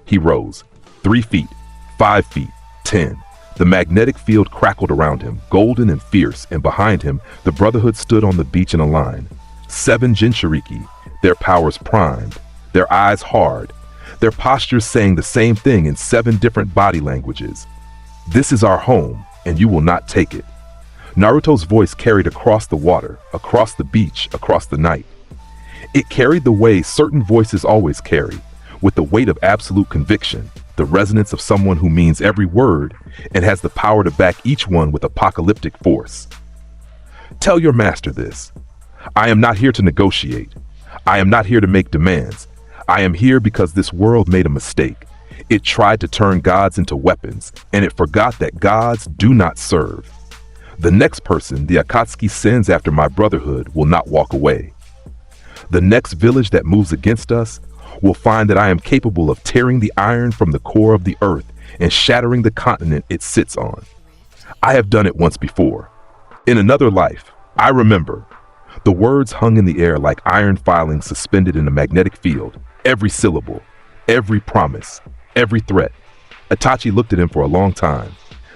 He rose. 3 feet, 5 feet, 10. The magnetic field crackled around him, golden and fierce, and behind him, the Brotherhood stood on the beach in a line. 7 Jinchuriki, their powers primed, their eyes hard, their postures saying the same thing in 7 different body languages. "This is our home, and you will not take it." Naruto's voice carried across the water, across the beach, across the night. It carried the way certain voices always carry, with the weight of absolute conviction, the resonance of someone who means every word and has the power to back each one with apocalyptic force. "Tell your master this. I am not here to negotiate. I am not here to make demands. I am here because this world made a mistake. It tried to turn gods into weapons, and it forgot that gods do not serve. The next person the Akatsuki sends after my brotherhood will not walk away." The next village that moves against us will find that I am capable of tearing the iron from the core of the earth and shattering the continent it sits on. I have done it once before. In another life, I remember. The words hung in the air like iron filings suspended in a magnetic field. Every syllable, every promise, every threat. Itachi looked at him for a long time.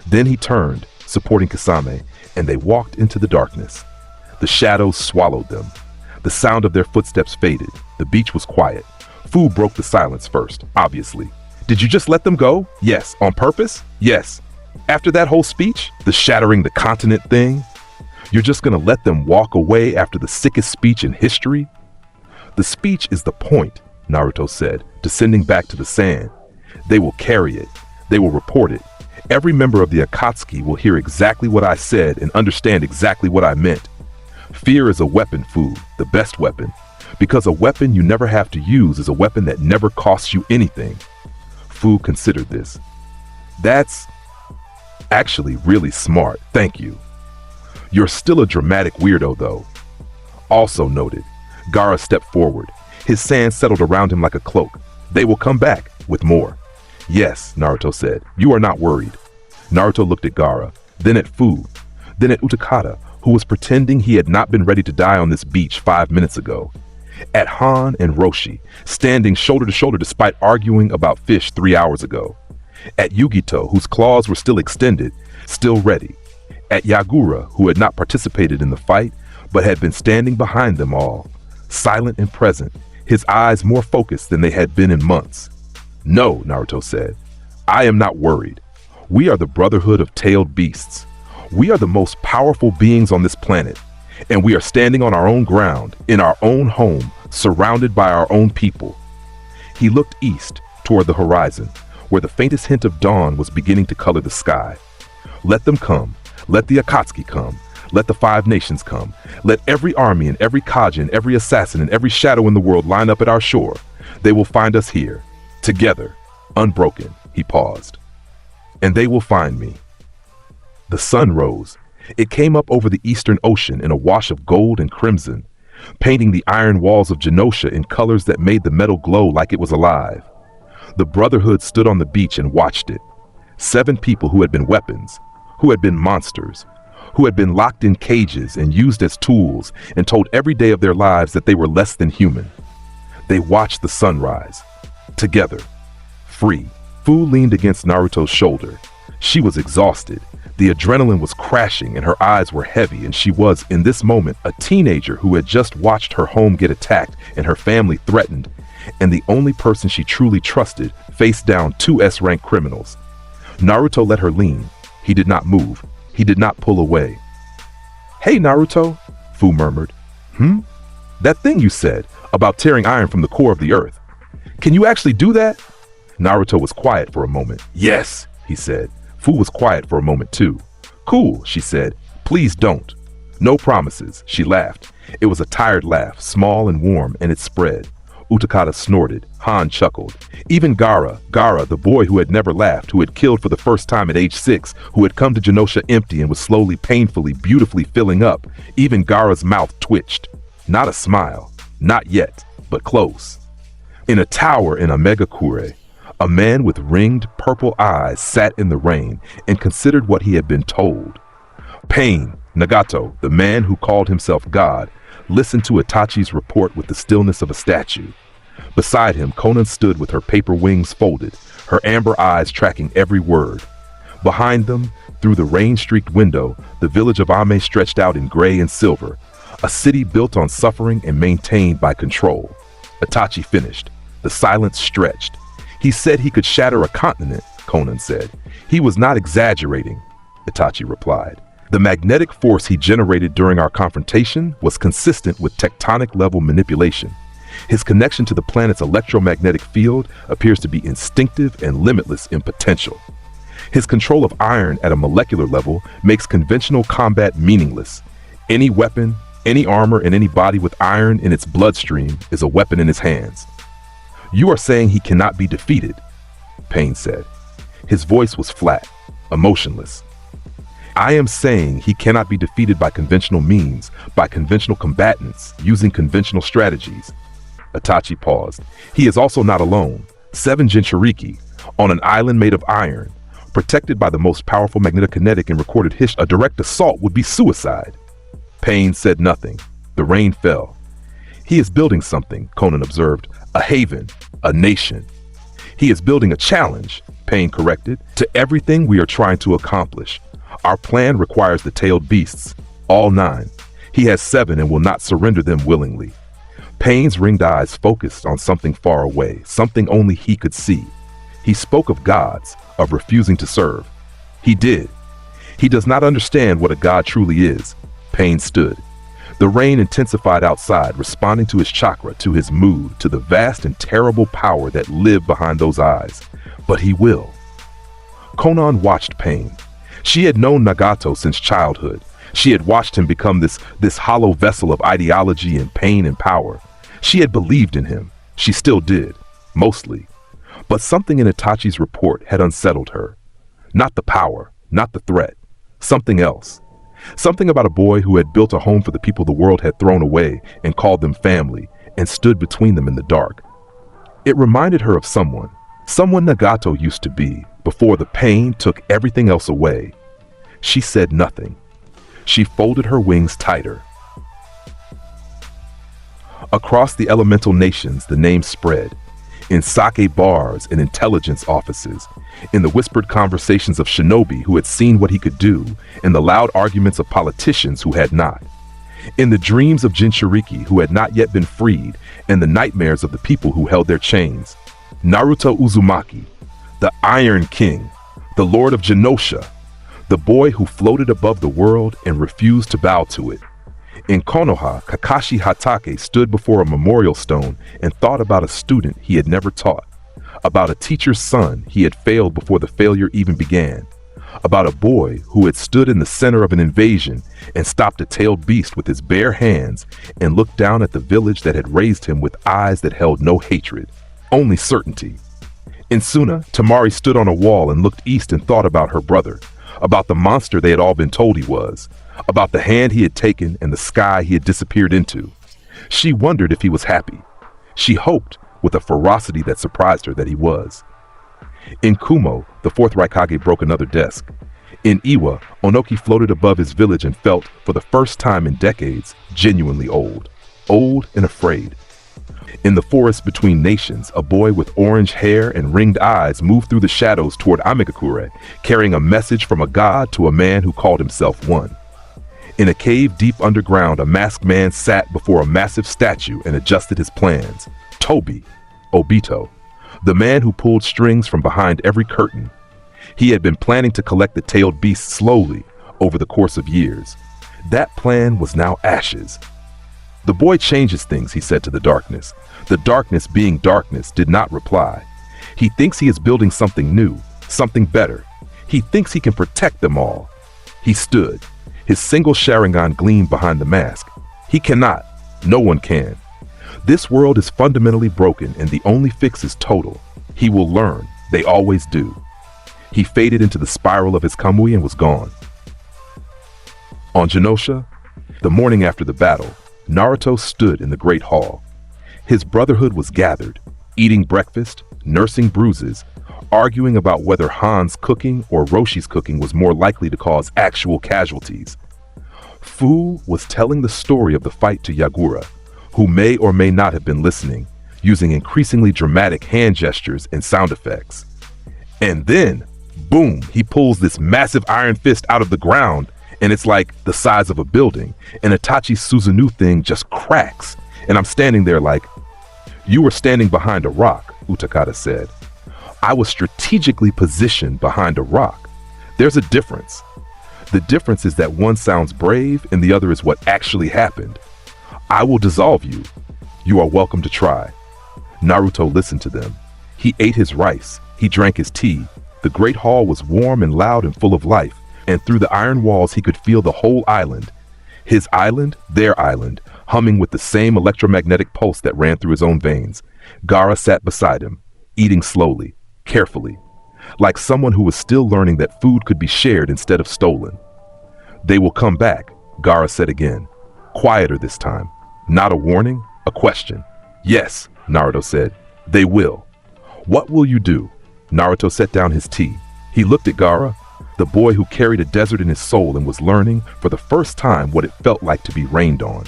Then he turned, supporting Kasame, and they walked into the darkness. The shadows swallowed them. The sound of their footsteps faded. The beach was quiet. Fu broke the silence first, obviously. Did you just let them go? Yes. On purpose? Yes. After that whole speech, the shattering the continent thing, you're just gonna let them walk away after the sickest speech in history? The speech is the point, Naruto said, descending back to the sand. They will carry it. They will report it. Every member of the Akatsuki will hear exactly what I said and understand exactly what I meant. Fear is a weapon, Fu, the best weapon. Because a weapon you never have to use is a weapon that never costs you anything. Fu considered this. That's actually really smart, thank you. You're still a dramatic weirdo, though. Also noted, Gaara stepped forward. His sand settled around him like a cloak. They will come back with more. Yes, Naruto said. You are not worried. Naruto looked at Gaara, then at Fu, then at Utakata, who was pretending he had not been ready to die on this beach 5 minutes ago. At Han and Roshi, standing shoulder to shoulder despite arguing about fish 3 hours ago. At Yugito, whose claws were still extended, still ready. At Yagura, who had not participated in the fight, but had been standing behind them all, silent and present, his eyes more focused than they had been in months. No, Naruto said. I am not worried. We are the brotherhood of tailed beasts. We are the most powerful beings on this planet, and we are standing on our own ground, in our own home, surrounded by our own people. He looked east, toward the horizon, where the faintest hint of dawn was beginning to color the sky. Let them come. Let the Akatsuki come. Let the 5 nations come. Let every army and every Kajin, every assassin and every shadow in the world line up at our shore. They will find us here, together, unbroken. He paused. And they will find me. The sun rose. It came up over the eastern ocean in a wash of gold and crimson, painting the iron walls of Genosha in colors that made the metal glow like it was alive. The Brotherhood stood on the beach and watched it. 7 people who had been weapons, who had been monsters, who had been locked in cages and used as tools and told every day of their lives that they were less than human. They watched the sunrise. Together. Free. Fu leaned against Naruto's shoulder. She was exhausted. The adrenaline was crashing and her eyes were heavy, and she was, in this moment, a teenager who had just watched her home get attacked and her family threatened, and the only person she truly trusted faced down 2 S-rank criminals. Naruto let her lean. He did not move. He did not pull away. Hey, Naruto, Fu murmured. That thing you said about tearing iron from the core of the earth. Can you actually do that? Naruto was quiet for a moment. Yes, he said. Fu was quiet for a moment too. Cool, she said. Please don't. No promises, she laughed. It was a tired laugh, small and warm, and it spread. Utakata snorted. Han chuckled. Even Gaara, the boy who had never laughed, who had killed for the first time at age 6, who had come to Genosha empty and was slowly, painfully, beautifully filling up, even Gaara's mouth twitched. Not a smile. Not yet, but close. In a tower in Amegakure, a man with ringed purple eyes sat in the rain and considered what he had been told. Pain, Nagato, the man who called himself God, listened to Itachi's report with the stillness of a statue. Beside him, Konan stood with her paper wings folded, her amber eyes tracking every word. Behind them, through the rain-streaked window, the village of Ame stretched out in gray and silver, a city built on suffering and maintained by control. Itachi finished. The silence stretched. He said he could shatter a continent, Konan said. He was not exaggerating, Itachi replied. The magnetic force he generated during our confrontation was consistent with tectonic-level manipulation. His connection to the planet's electromagnetic field appears to be instinctive and limitless in potential. His control of iron at a molecular level makes conventional combat meaningless. Any weapon, any armor, and any body with iron in its bloodstream is a weapon in his hands. You are saying he cannot be defeated, Pain said. His voice was flat, emotionless. I am saying he cannot be defeated by conventional means, by conventional combatants, using conventional strategies. Itachi paused. He is also not alone. 7 Jinchuriki, on an island made of iron, protected by the most powerful magnetokinetic in recorded history. A direct assault would be suicide. Pain said nothing. The rain fell. He is building something, Conan observed. A haven, a nation. He is building a challenge, Pain corrected, to everything we are trying to accomplish. Our plan requires the tailed beasts, all 9. He has 7 and will not surrender them willingly. Pain's ringed eyes focused on something far away, something only he could see. He spoke of gods, of refusing to serve. He did. He does not understand what a god truly is. Pain stood. The rain intensified outside, responding to his chakra, to his mood, to the vast and terrible power that lived behind those eyes. But he will. Conan watched Pain. She had known Nagato since childhood. She had watched him become this hollow vessel of ideology and pain and power. She had believed in him. She still did, mostly. But something in Itachi's report had unsettled her. Not the power, not the threat. Something else. Something about a boy who had built a home for the people the world had thrown away and called them family and stood between them in the dark. It reminded her of someone Nagato used to be, before the pain took everything else away. She said nothing. She folded her wings tighter. Across the elemental nations, the name spread. In sake bars and intelligence offices, in the whispered conversations of shinobi who had seen what he could do, in the loud arguments of politicians who had not, in the dreams of Jinchuriki who had not yet been freed, and the nightmares of the people who held their chains. Naruto Uzumaki, the Iron King, the Lord of Genosha, the boy who floated above the world and refused to bow to it. In Konoha, Kakashi Hatake stood before a memorial stone and thought about a student he had never taught, about a teacher's son he had failed before the failure even began, about a boy who had stood in the center of an invasion and stopped a tailed beast with his bare hands and looked down at the village that had raised him with eyes that held no hatred, only certainty. In Suna, Tamari stood on a wall and looked east and thought about her brother, about the monster they had all been told he was, about the hand he had taken and the sky he had disappeared into. She wondered if he was happy. She hoped, with a ferocity that surprised her, that he was. In Kumo, the 4th Raikage broke another desk. In Iwa, Onoki floated above his village and felt, for the first time in decades, genuinely old. Old and afraid. In the forest between nations, a boy with orange hair and ringed eyes moved through the shadows toward Amigakure, carrying a message from a god to a man who called himself one. In a cave deep underground, a masked man sat before a massive statue and adjusted his plans. Tobi, Obito, the man who pulled strings from behind every curtain. He had been planning to collect the tailed beast slowly over the course of years. That plan was now ashes. The boy changes things, he said to the darkness. The darkness, being darkness, did not reply. He thinks he is building something new, something better. He thinks he can protect them all. He stood. His single Sharingan gleamed behind the mask. He cannot. No one can. This world is fundamentally broken and the only fix is total. He will learn. They always do. He faded into the spiral of his Kamui and was gone. On Genosha, the morning after the battle, Naruto stood in the great hall. His brotherhood was gathered, eating breakfast, nursing bruises, arguing about whether Han's cooking or Roshi's cooking was more likely to cause actual casualties. Fu was telling the story of the fight to Yagura, who may or may not have been listening, using increasingly dramatic hand gestures and sound effects. And then, boom, he pulls this massive iron fist out of the ground, and it's like the size of a building, and Itachi's Susanoo thing just cracks, and I'm standing there like, "You were standing behind a rock," Utakata said. "I was strategically positioned behind a rock. There's a difference. The difference is that one sounds brave and the other is what actually happened. I will dissolve you. You are welcome to try." Naruto listened to them. He ate his rice. He drank his tea. The great hall was warm and loud and full of life, and through the iron walls he could feel the whole island. His island, their island, humming with the same electromagnetic pulse that ran through his own veins. Gaara sat beside him, eating slowly, carefully, like someone who was still learning that food could be shared instead of stolen. They will come back, Gaara said again, quieter this time. Not a warning, a question. Yes, Naruto said, they will. What will you do? Naruto set down his tea. He looked at Gaara, the boy who carried a desert in his soul and was learning for the first time what it felt like to be rained on.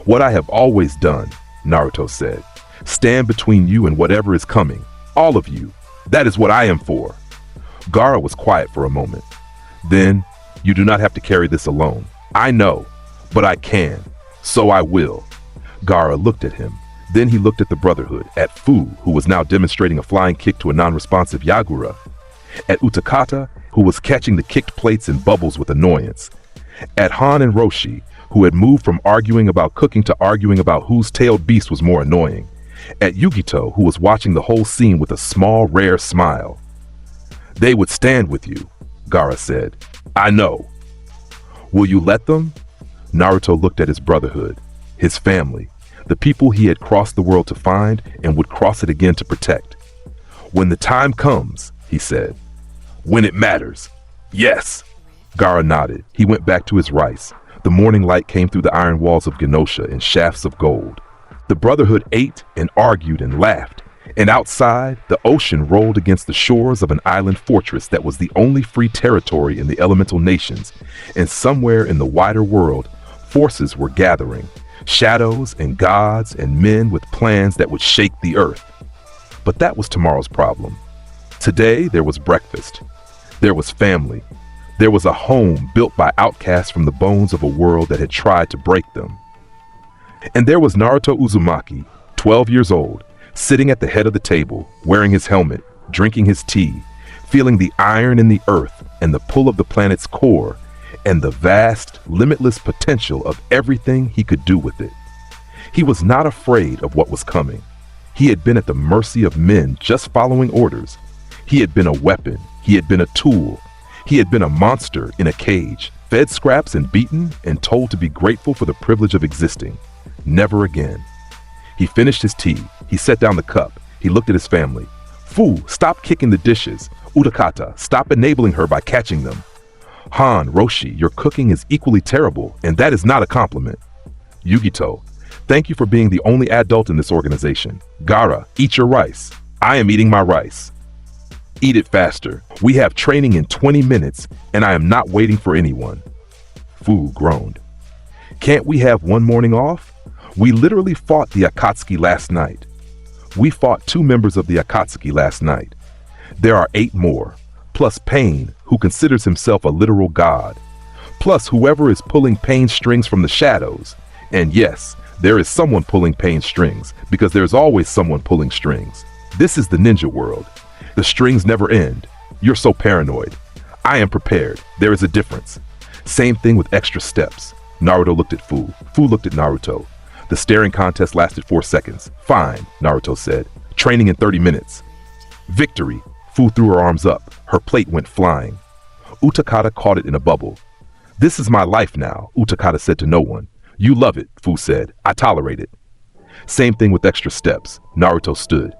What I have always done, Naruto said. Stand between you and whatever is coming. All of you. That is what I am for. Gaara was quiet for a moment. Then, you do not have to carry this alone. I know, but I can. So I will. Gaara looked at him. Then he looked at the Brotherhood, at Fu, who was now demonstrating a flying kick to a non-responsive Yagura, at Utakata, who was catching the kicked plates and bubbles with annoyance, at Han and Roshi, who had moved from arguing about cooking to arguing about whose tailed beast was more annoying, at Yugito, who was watching the whole scene with a small, rare smile. They would stand with you, Gaara said. I know. Will you let them? Naruto looked at his Brotherhood, his family, the people he had crossed the world to find and would cross it again to protect. When the time comes, he said. When it matters. Yes. Gaara nodded. He went back to his rice. The morning light came through the iron walls of Genosha in shafts of gold. The Brotherhood ate and argued and laughed, and outside, the ocean rolled against the shores of an island fortress that was the only free territory in the elemental nations, and somewhere in the wider world, forces were gathering, shadows and gods and men with plans that would shake the earth. But that was tomorrow's problem. Today, there was breakfast. There was family. There was a home built by outcasts from the bones of a world that had tried to break them. And there was Naruto Uzumaki, 12 years old, sitting at the head of the table, wearing his helmet, drinking his tea, feeling the iron in the earth and the pull of the planet's core, and the vast, limitless potential of everything he could do with it. He was not afraid of what was coming. He had been at the mercy of men just following orders. He had been a weapon. He had been a tool. He had been a monster in a cage, fed scraps and beaten and told to be grateful for the privilege of existing. Never again. He finished his tea. He set down the cup. He looked at his family. Fu, stop kicking the dishes. Utakata, stop enabling her by catching them. Han, Roshi, your cooking is equally terrible, and that is not a compliment. Yugito, thank you for being the only adult in this organization. Gaara, eat your rice. I am eating my rice. Eat it faster. We have training in 20 minutes, and I am not waiting for anyone. Fu groaned. Can't we have one morning off? We literally fought the Akatsuki last night. We fought 2 members of the Akatsuki last night. There are 8 more, plus Pain, who considers himself a literal god, plus whoever is pulling Pain's strings from the shadows. And yes, there is someone pulling Pain's strings, because there's always someone pulling strings. This is the ninja world. The strings never end. You're so paranoid. I am prepared. There is a difference. Same thing with extra steps. Naruto looked at Fu. Fu looked at Naruto. The staring contest lasted 4 seconds. Fine, Naruto said. Training in 30 minutes. Victory. Fu threw her arms up. Her plate went flying. Utakata caught it in a bubble. This is my life now, Utakata said to no one. You love it, Fu said. I tolerate it. Same thing with extra steps. Naruto stood.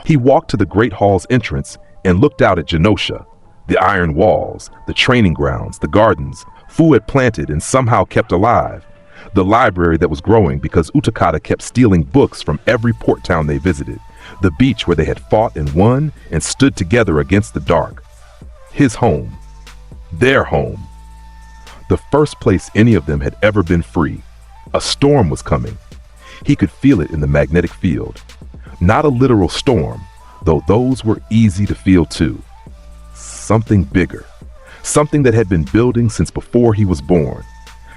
He walked to the Great Hall's entrance and looked out at Genosha. The iron walls, the training grounds, the gardens Fu had planted and somehow kept alive. The library that was growing because Utakata kept stealing books from every port town they visited. The beach where they had fought and won and stood together against the dark. His home. Their home. The first place any of them had ever been free. A storm was coming. He could feel it in the magnetic field. Not a literal storm, though those were easy to feel too. Something bigger. Something that had been building since before he was born.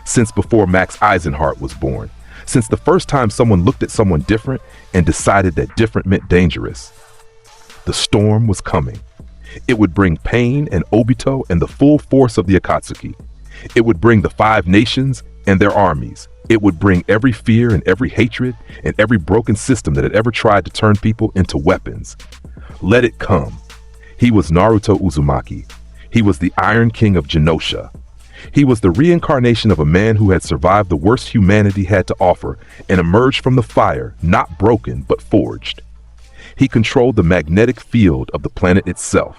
Since before Max Eisenhardt was born. Since the first time someone looked at someone different and decided that different meant dangerous. The storm was coming. It would bring Pain and Obito and the full force of the Akatsuki. It would bring the 5 nations and their armies. It would bring every fear and every hatred and every broken system that had ever tried to turn people into weapons. Let it come. He was Naruto Uzumaki. He was the Iron King of Genosha. He was the reincarnation of a man who had survived the worst humanity had to offer and emerged from the fire, not broken, but forged. He controlled the magnetic field of the planet itself.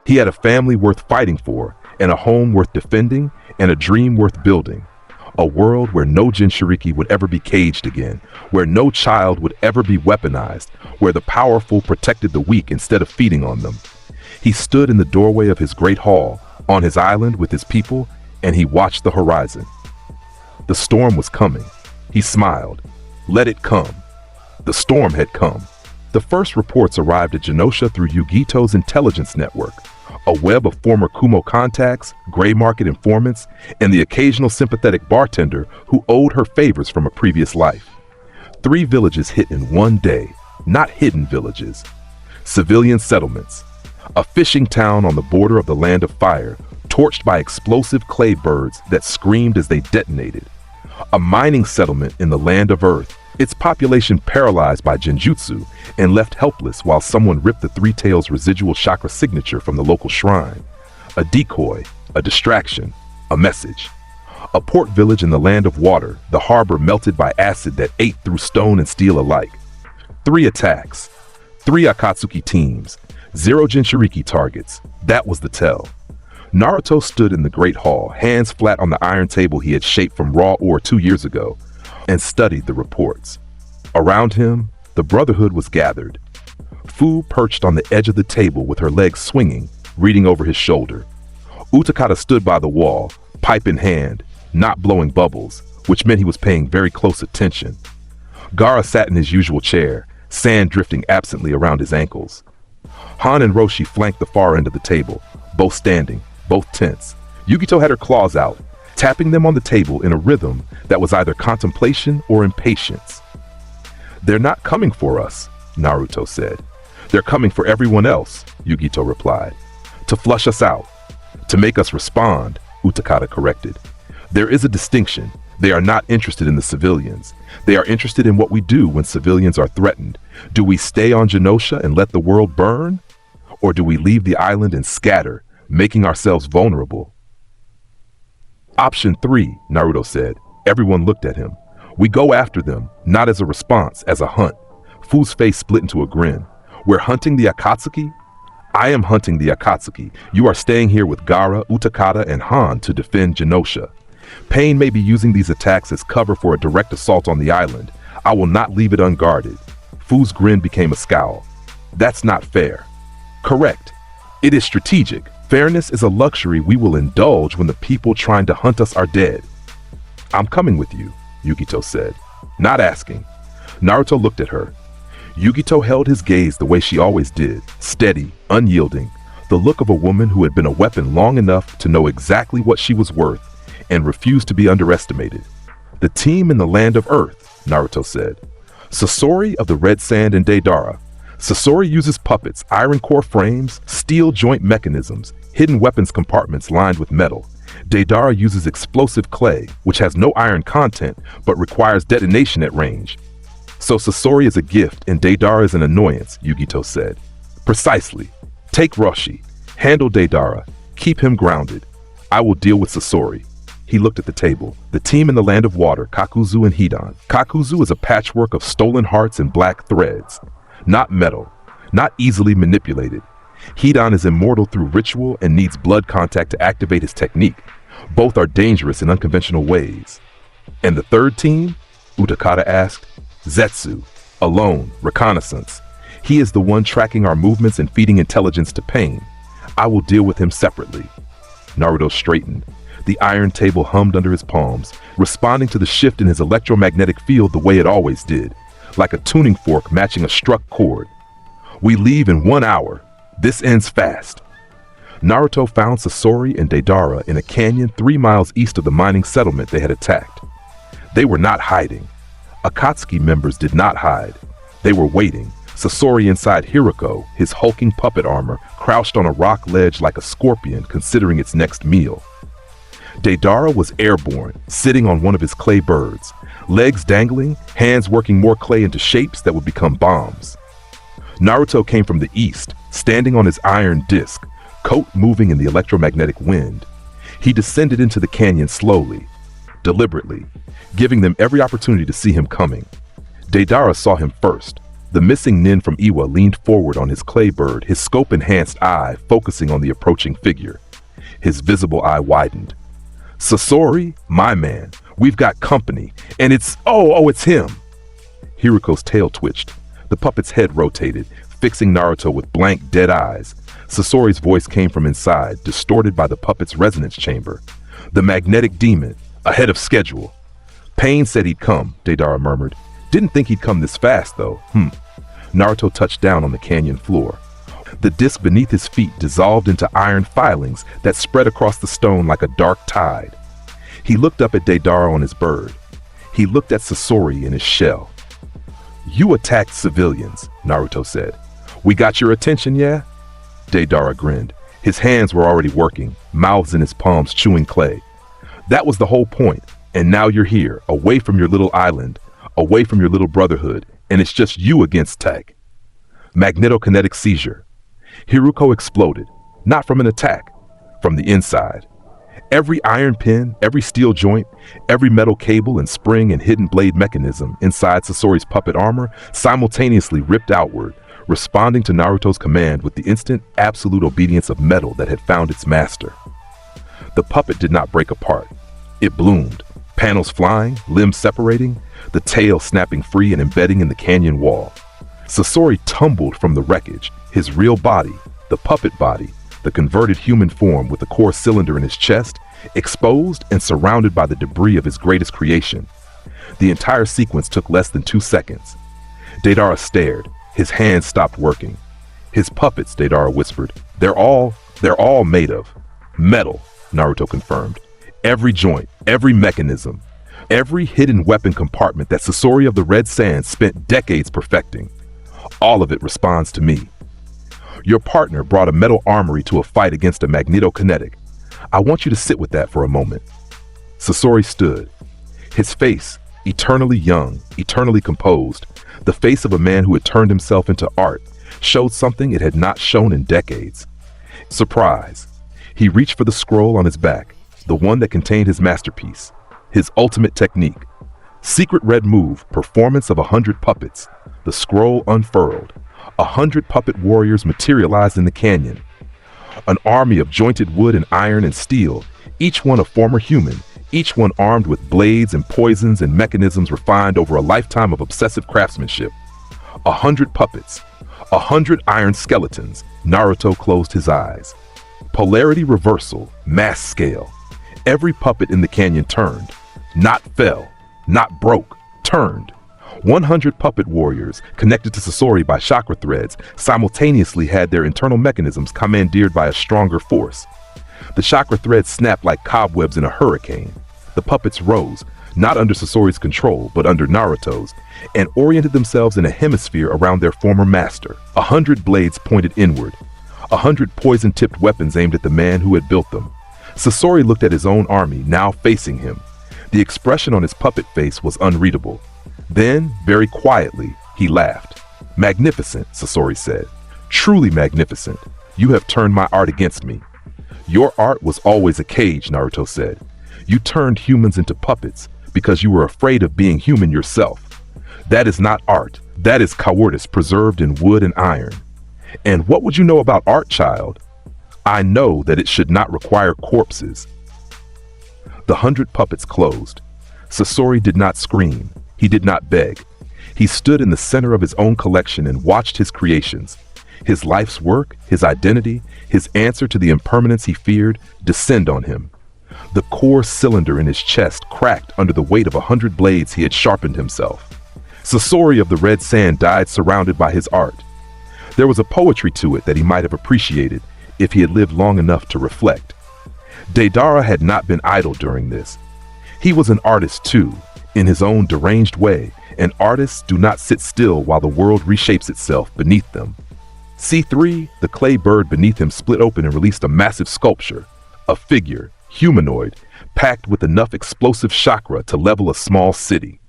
He had a family worth fighting for and a home worth defending, and a dream worth building. A world where no Jinchuriki would ever be caged again, where no child would ever be weaponized, where the powerful protected the weak instead of feeding on them. He stood in the doorway of his great hall, on his island with his people, and he watched the horizon. The storm was coming. He smiled. Let it come. The storm had come. The first reports arrived at Genosha through Yugito's intelligence network, a web of former Kumo contacts, gray market informants, and the occasional sympathetic bartender who owed her favors from a previous life. 3 villages hit in one day, not hidden villages. Civilian settlements. A fishing town on the border of the Land of Fire, torched by explosive clay birds that screamed as they detonated. A mining settlement in the Land of Earth, its population paralyzed by genjutsu and left helpless while someone ripped the Three Tails residual chakra signature from the local shrine. A decoy, a distraction, a message. A port village in the Land of Water, the harbor melted by acid that ate through stone and steel alike. 3 attacks, 3 Akatsuki teams, 0 Jinchuriki targets. That was the tell. Naruto stood in the Great Hall, hands flat on the iron table he had shaped from raw ore 2 years ago, and studied the reports. Around him, the Brotherhood was gathered. Fu perched on the edge of the table with her legs swinging, reading over his shoulder. Utakata stood by the wall, pipe in hand, not blowing bubbles, which meant he was paying very close attention. Gaara sat in his usual chair, sand drifting absently around his ankles. Han and Roshi flanked the far end of the table, both standing, both tense. Yugito had her claws out, tapping them on the table in a rhythm that was either contemplation or impatience. "They're not coming for us," Naruto said. "They're coming for everyone else," Yugito replied. "To flush us out. To make us respond," Utakata corrected. "There is a distinction. They are not interested in the civilians. They are interested in what we do when civilians are threatened. Do we stay on Genosha and let the world burn? Or do we leave the island and scatter, making ourselves vulnerable?" "Option 3, Naruto said. Everyone looked at him. "We go after them, not as a response, as a hunt." Fu's face split into a grin. "We're hunting the Akatsuki?" "I am hunting the Akatsuki. You are staying here with Gaara, Utakata, and Han to defend Genosha. Pain may be using these attacks as cover for a direct assault on the island. I will not leave it unguarded." Fu's grin became a scowl. "That's not fair." "Correct. It is strategic. Fairness is a luxury we will indulge when the people trying to hunt us are dead." "I'm coming with you," Yugito said, not asking. Naruto looked at her. Yugito held his gaze the way she always did, steady, unyielding, the look of a woman who had been a weapon long enough to know exactly what she was worth and refused to be underestimated. "The team in the Land of Earth," Naruto said. "Sasori of the Red Sand and Deidara. Sasori uses puppets, iron core frames, steel joint mechanisms, hidden weapons compartments lined with metal. Deidara uses explosive clay, which has no iron content but requires detonation at range. So Sasori is a gift and Deidara is an annoyance," Yugito said. "Precisely. Take Roshi. Handle Deidara. Keep him grounded. I will deal with Sasori." He looked at the table. "The team in the Land of Water, Kakuzu and Hidan. Kakuzu is a patchwork of stolen hearts and black threads. Not metal. Not easily manipulated. Hidan is immortal through ritual and needs blood contact to activate his technique. Both are dangerous in unconventional ways." "And the third team?" Utakata asked. "Zetsu. Alone. Reconnaissance. He is the one tracking our movements and feeding intelligence to Pain. I will deal with him separately." Naruto straightened. The iron table hummed under his palms, responding to the shift in his electromagnetic field the way it always did, like a tuning fork matching a struck chord. "We leave in 1 hour. This ends fast." Naruto found Sasori and Deidara in a canyon 3 miles east of the mining settlement they had attacked. They were not hiding. Akatsuki members did not hide. They were waiting. Sasori inside Hiroko, his hulking puppet armor, crouched on a rock ledge like a scorpion considering its next meal. Deidara was airborne, sitting on one of his clay birds, legs dangling, hands working more clay into shapes that would become bombs. Naruto came from the east, standing on his iron disc, coat moving in the electromagnetic wind. He descended into the canyon slowly, deliberately, giving them every opportunity to see him coming. Deidara saw him first. The missing nin from Iwa leaned forward on his clay bird, his scope-enhanced eye focusing on the approaching figure. His visible eye widened. Sasori, my man, we've got company, and it's him. Hiruko's tail twitched. The puppet's head rotated, fixing Naruto with blank, dead eyes. Sasori's voice came from inside, distorted by the puppet's resonance chamber. The magnetic demon, ahead of schedule. Pain said he'd come, Deidara murmured. Didn't think he'd come this fast, though. Naruto touched down on the canyon floor. The disc beneath his feet dissolved into iron filings that spread across the stone like a dark tide. He looked up at Deidara on his bird. He looked at Sasori in his shell. You attacked civilians, Naruto said. We got your attention, yeah? Deidara grinned. His hands were already working, mouths in his palms chewing clay. That was the whole point, and now you're here, away from your little island, away from your little brotherhood, and it's just you against Tag. Magnetokinetic seizure. Hiruko exploded, not from an attack, from the inside. Every iron pin, every steel joint, every metal cable and spring and hidden blade mechanism inside Sasori's puppet armor simultaneously ripped outward, responding to Naruto's command with the instant, absolute obedience of metal that had found its master. The puppet did not break apart. It bloomed, panels flying, limbs separating, the tail snapping free and embedding in the canyon wall. Sasori tumbled from the wreckage, his real body, the puppet body, the converted human form with the core cylinder in his chest, exposed and surrounded by the debris of his greatest creation. The entire sequence took less than 2 seconds. Deidara stared. His hands stopped working. His puppets, Deidara whispered. They're all made of metal, Naruto confirmed. Every joint, every mechanism, every hidden weapon compartment that Sasori of the Red Sands spent decades perfecting. All of it responds to me. Your partner brought a metal armory to a fight against a magnetokinetic. I want you to sit with that for a moment. Sasori stood. His face, eternally young, eternally composed, the face of a man who had turned himself into art, showed something it had not shown in decades. Surprise. He reached for the scroll on his back, the one that contained his masterpiece, his ultimate technique. Secret red move, performance of 100 puppets. The scroll unfurled. 100 puppet warriors materialized in the canyon. An army of jointed wood and iron and steel, each one a former human, each one armed with blades and poisons and mechanisms refined over a lifetime of obsessive craftsmanship. 100 puppets, 100 iron skeletons. Naruto closed his eyes. Polarity reversal, mass scale. Every puppet in the canyon turned, not fell, not broke, turned. 100 puppet warriors, connected to Sasori by chakra threads, simultaneously had their internal mechanisms commandeered by a stronger force. The chakra threads snapped like cobwebs in a hurricane. The puppets rose, not under Sasori's control, but under Naruto's, and oriented themselves in a hemisphere around their former master. 100 blades pointed inward. 100 poison-tipped weapons aimed at the man who had built them. Sasori looked at his own army, now facing him. The expression on his puppet face was unreadable. Then, very quietly, he laughed. Magnificent, Sasori said. Truly magnificent. You have turned my art against me. Your art was always a cage, Naruto said. You turned humans into puppets because you were afraid of being human yourself. That is not art. That is cowardice preserved in wood and iron. And what would you know about art, child? I know that it should not require corpses. The 100 puppets closed. Sasori did not scream. He did not beg. He stood in the center of his own collection and watched his creations. His life's work, his identity, his answer to the impermanence he feared, descend on him. The core cylinder in his chest cracked under the weight of 100 blades he had sharpened himself. Sasori of the Red Sand died surrounded by his art. There was a poetry to it that he might have appreciated if he had lived long enough to reflect. Deidara had not been idle during this. He was an artist too, in his own deranged way, and artists do not sit still while the world reshapes itself beneath them. C3, the clay bird beneath him, split open and released a massive sculpture, a figure, humanoid, packed with enough explosive chakra to level a small city.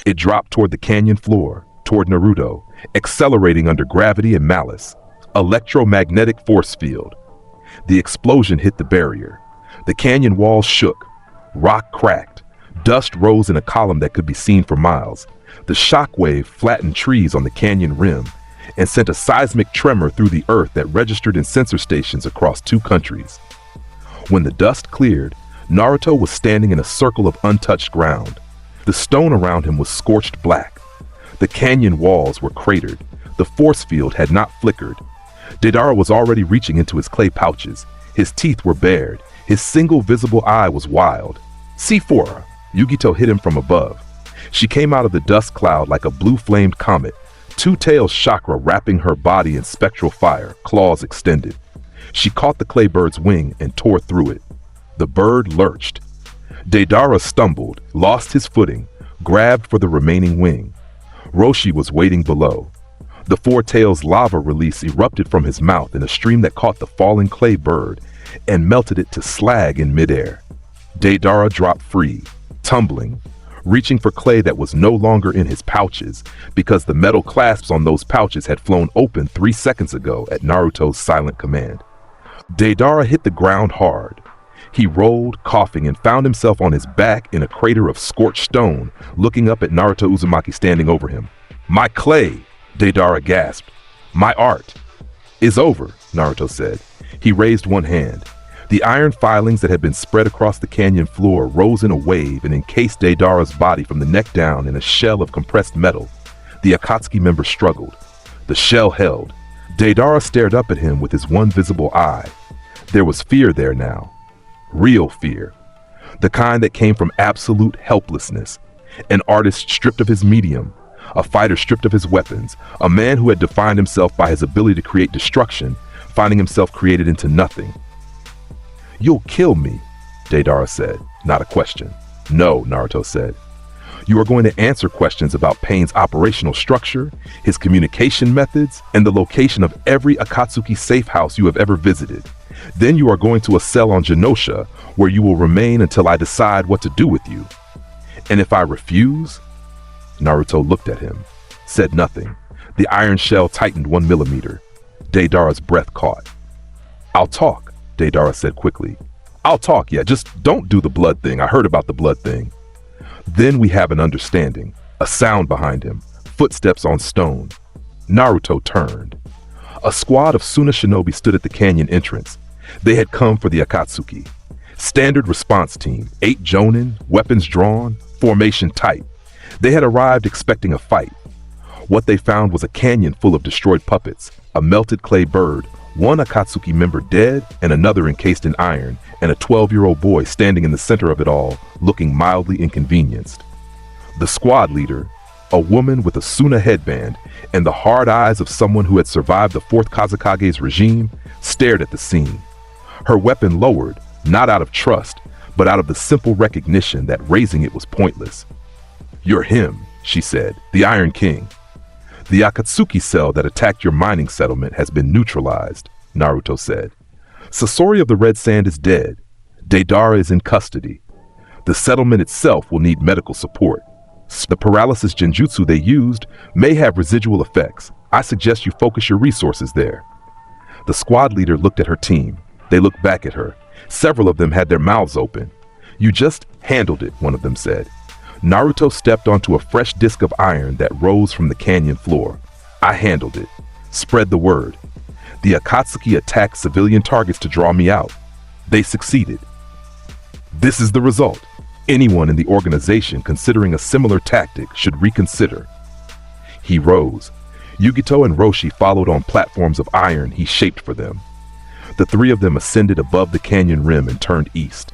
It dropped toward the canyon floor, toward Naruto, accelerating under gravity and malice. Electromagnetic force field. The explosion hit the barrier. The canyon walls shook. Rock cracked. Dust rose in a column that could be seen for miles. The shockwave flattened trees on the canyon rim and sent a seismic tremor through the earth that registered in sensor stations across 2 countries. When the dust cleared, Naruto was standing in a circle of untouched ground. The stone around him was scorched black. The canyon walls were cratered. The force field had not flickered. Deidara was already reaching into his clay pouches. His teeth were bared. His single visible eye was wild. "C4!" Yugito hit him from above. She came out of the dust cloud like a blue-flamed comet, two-tailed chakra wrapping her body in spectral fire, claws extended. She caught the clay bird's wing and tore through it. The bird lurched. Deidara stumbled, lost his footing, grabbed for the remaining wing. Roshi was waiting below. The Four Tails lava release erupted from his mouth in a stream that caught the falling clay bird and melted it to slag in midair. Deidara dropped free, tumbling, reaching for clay that was no longer in his pouches because the metal clasps on those pouches had flown open 3 seconds ago at Naruto's silent command. Deidara hit the ground hard. He rolled, coughing, and found himself on his back in a crater of scorched stone, looking up at Naruto Uzumaki standing over him. "My clay!" Deidara gasped. "My art!" "Is over," Naruto said. He raised one hand. The iron filings that had been spread across the canyon floor rose in a wave and encased Deidara's body from the neck down in a shell of compressed metal. The Akatsuki member struggled. The shell held. Deidara stared up at him with his one visible eye. There was fear there now. Real fear. The kind that came from absolute helplessness. An artist stripped of his medium. A fighter stripped of his weapons. A man who had defined himself by his ability to create destruction, finding himself created into nothing. "You'll kill me," Deidara said, not a question. "No," Naruto said. "You are going to answer questions about Pain's operational structure, his communication methods, and the location of every Akatsuki safe house you have ever visited. Then you are going to a cell on Genosha, where you will remain until I decide what to do with you. And if I refuse?" Naruto looked at him, said nothing. The iron shell tightened 1 millimeter. Deidara's breath caught. "I'll talk," Deidara said quickly. "I'll talk, yeah, just don't do the blood thing. I heard about the blood thing." Then we have an understanding. A sound behind him. Footsteps on stone. Naruto turned. A squad of Suna shinobi stood at the canyon entrance. They had come for the Akatsuki. Standard response team, 8 jonin, weapons drawn, formation tight. They had arrived expecting a fight. What they found was a canyon full of destroyed puppets, a melted clay bird, one Akatsuki member dead and another encased in iron, and a 12-year-old boy standing in the center of it all, looking mildly inconvenienced. The squad leader, a woman with a Suna headband and the hard eyes of someone who had survived the 4th Kazekage's regime, stared at the scene. Her weapon lowered, not out of trust, but out of the simple recognition that raising it was pointless. "You're him," she said, "the Iron King. The Akatsuki cell that attacked your mining settlement has been neutralized," Naruto said. "Sasori of the Red Sand is dead. Deidara is in custody. The settlement itself will need medical support. The paralysis genjutsu they used may have residual effects. I suggest you focus your resources there." The squad leader looked at her team. They looked back at her. Several of them had their mouths open. "You just handled it," one of them said. Naruto stepped onto a fresh disc of iron that rose from the canyon floor. "I handled it. Spread the word. The Akatsuki attacked civilian targets to draw me out. They succeeded. This is the result. Anyone in the organization considering a similar tactic should reconsider." He rose. Yugito and Roshi followed on platforms of iron he shaped for them. The 3 of them ascended above the canyon rim and turned east.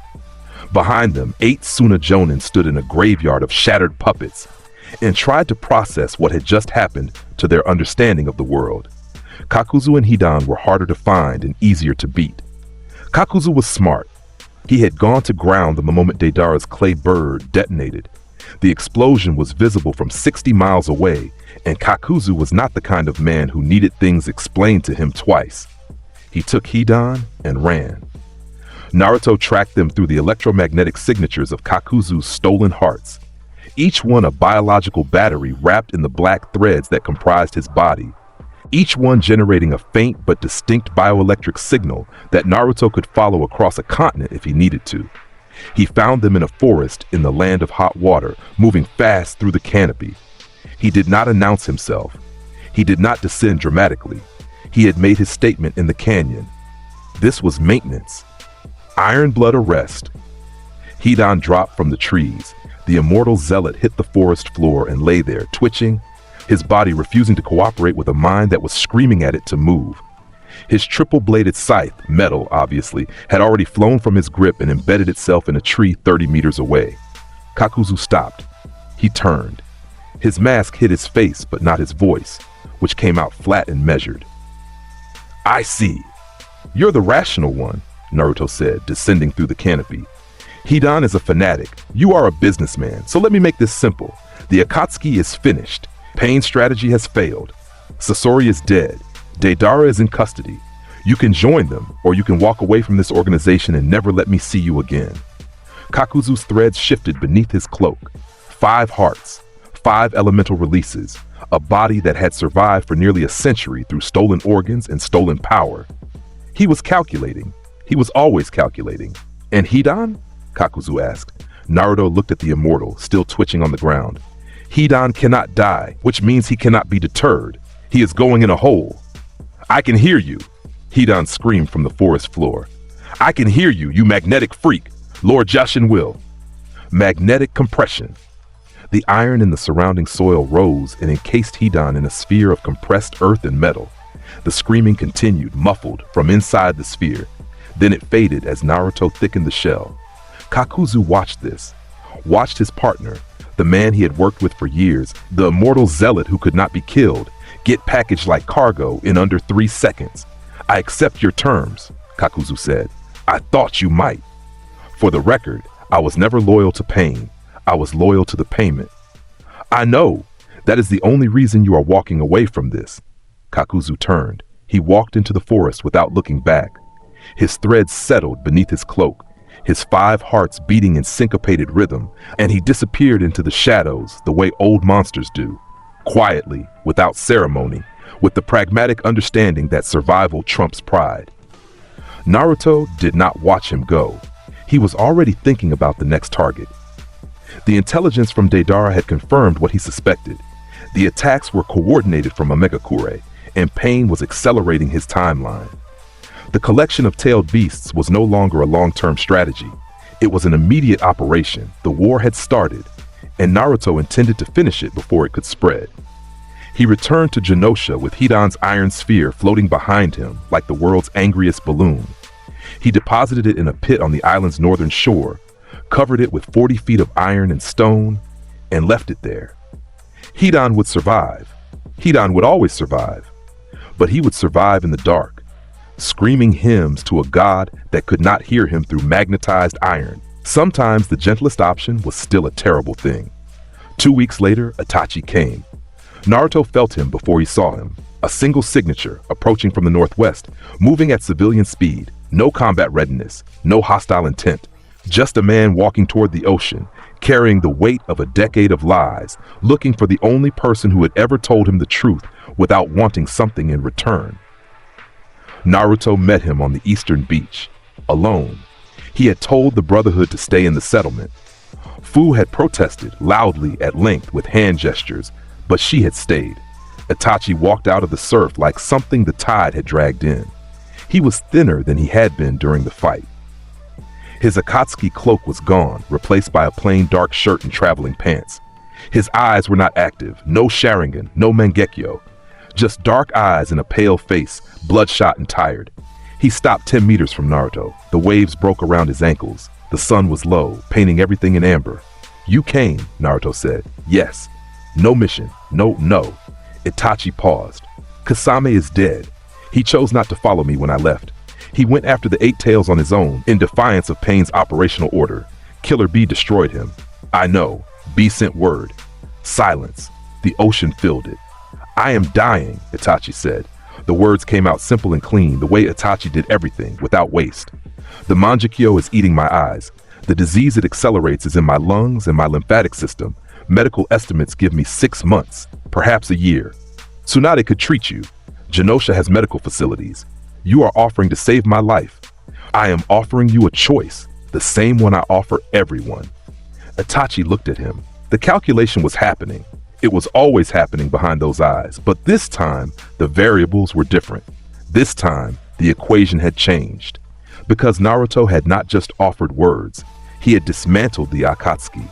Behind them, 8 Suna jonin stood in a graveyard of shattered puppets and tried to process what had just happened to their understanding of the world. Kakuzu and Hidan were harder to find and easier to beat. Kakuzu was smart. He had gone to ground the moment Deidara's clay bird detonated. The explosion was visible from 60 miles away, and Kakuzu was not the kind of man who needed things explained to him twice. He took Hidan and ran. Naruto tracked them through the electromagnetic signatures of Kakuzu's stolen hearts, each one a biological battery wrapped in the black threads that comprised his body, each one generating a faint but distinct bioelectric signal that Naruto could follow across a continent if he needed to. He found them in a forest in the land of hot water, moving fast through the canopy. He did not announce himself. He did not descend dramatically. He had made his statement in the canyon. This was maintenance. Iron blood arrest. Hidan dropped from the trees. The immortal zealot hit the forest floor and lay there, twitching, his body refusing to cooperate with a mind that was screaming at it to move. His triple-bladed scythe, metal obviously, had already flown from his grip and embedded itself in a tree 30 meters away. Kakuzu stopped. He turned. His mask hid his face, but not his voice, which came out flat and measured. "I see. You're the rational one," Naruto said, descending through the canopy. "Hidan is a fanatic. You are a businessman, so let me make this simple. The Akatsuki is finished. Pain's strategy has failed. Sasori is dead. Deidara is in custody. You can join them, or you can walk away from this organization and never let me see you again." Kakuzu's threads shifted beneath his cloak. 5 hearts, 5 elemental releases, a body that had survived for nearly a century through stolen organs and stolen power. He was calculating. He was always calculating. "And Hidan?" Kakuzu asked. Naruto looked at the immortal, still twitching on the ground. "Hidan cannot die, which means he cannot be deterred. He is going in a hole." "I can hear you," Hidan screamed from the forest floor. "I can hear you, you magnetic freak. Lord Jushin will." Magnetic compression. The iron in the surrounding soil rose and encased Hidan in a sphere of compressed earth and metal. The screaming continued, muffled, from inside the sphere. Then it faded as Naruto thickened the shell. Kakuzu watched this, watched his partner, the man he had worked with for years, the immortal zealot who could not be killed, get packaged like cargo in under 3 seconds. "I accept your terms," Kakuzu said. "I thought you might. For the record, I was never loyal to Pain. I was loyal to the payment." "I know. That is the only reason you are walking away from this." Kakuzu turned. He walked into the forest without looking back. His threads settled beneath his cloak, his 5 hearts beating in syncopated rhythm, and he disappeared into the shadows the way old monsters do, quietly, without ceremony, with the pragmatic understanding that survival trumps pride. Naruto did not watch him go. He was already thinking about the next target. The intelligence from Deidara had confirmed what he suspected. The attacks were coordinated from Omegakure, and Pain was accelerating his timeline. The collection of tailed beasts was no longer a long-term strategy. It was an immediate operation. The war had started, and Naruto intended to finish it before it could spread. He returned to Genosha with Hidan's iron sphere floating behind him like the world's angriest balloon. He deposited it in a pit on the island's northern shore, covered it with 40 feet of iron and stone, and left it there. Hidan would survive. Hidan would always survive. But he would survive in the dark, screaming hymns to a god that could not hear him through magnetized iron. Sometimes the gentlest option was still a terrible thing. 2 weeks later, Itachi came. Naruto felt him before he saw him. A single signature, approaching from the northwest, moving at civilian speed. No combat readiness, no hostile intent. Just a man walking toward the ocean, carrying the weight of a decade of lies, looking for the only person who had ever told him the truth without wanting something in return. Naruto met him on the eastern beach, alone. He had told the Brotherhood to stay in the settlement. Fu had protested loudly at length with hand gestures, but she had stayed. Itachi walked out of the surf like something the tide had dragged in. He was thinner than he had been during the fight. His Akatsuki cloak was gone, replaced by a plain dark shirt and traveling pants. His eyes were not active, no Sharingan, no Mangekyo. Just dark eyes and a pale face, bloodshot and tired. He stopped 10 meters from Naruto. The waves broke around his ankles. The sun was low, painting everything in amber. "You came," Naruto said. "Yes." "No mission. No. Itachi paused. "Kasame is dead. He chose not to follow me when I left. He went after the 8 tails on his own, in defiance of Pain's operational order. Killer Bee destroyed him." "I know. Bee sent word." Silence. The ocean filled it. "I am dying," Itachi said. The words came out simple and clean, the way Itachi did everything, without waste. "The Manjikyo is eating my eyes. The disease it accelerates is in my lungs and my lymphatic system. Medical estimates give me 6 months, perhaps a year. Tsunade could treat you. Genosha has medical facilities. You are offering to save my life. I am offering you a choice, the same one I offer everyone." Itachi looked at him. The calculation was happening. It was always happening behind those eyes, but this time, the variables were different. This time, the equation had changed. Because Naruto had not just offered words, He had dismantled the Akatsuki.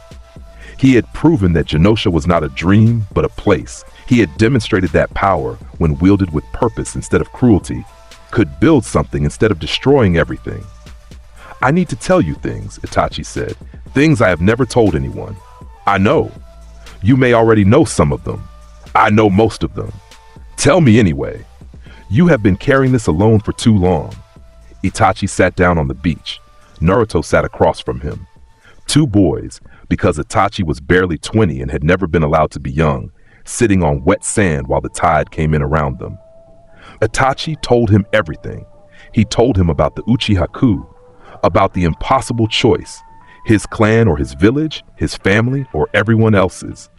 He had proven that Genosha was not a dream, but a place. He had demonstrated that power, when wielded with purpose instead of cruelty, could build something instead of destroying everything. I need to tell you things, Itachi said. Things I have never told anyone. I know. You may already know some of them. I know most of them. Tell me anyway. You have been carrying this alone for too long. Itachi sat down on the beach. Naruto sat across from him. Two boys, because Itachi was barely 20 and had never been allowed to be young, sitting on wet sand while the tide came in around them. Itachi told him everything. He told him about the Uchiha coup, about the impossible choice, his clan or his village, his family or everyone else's.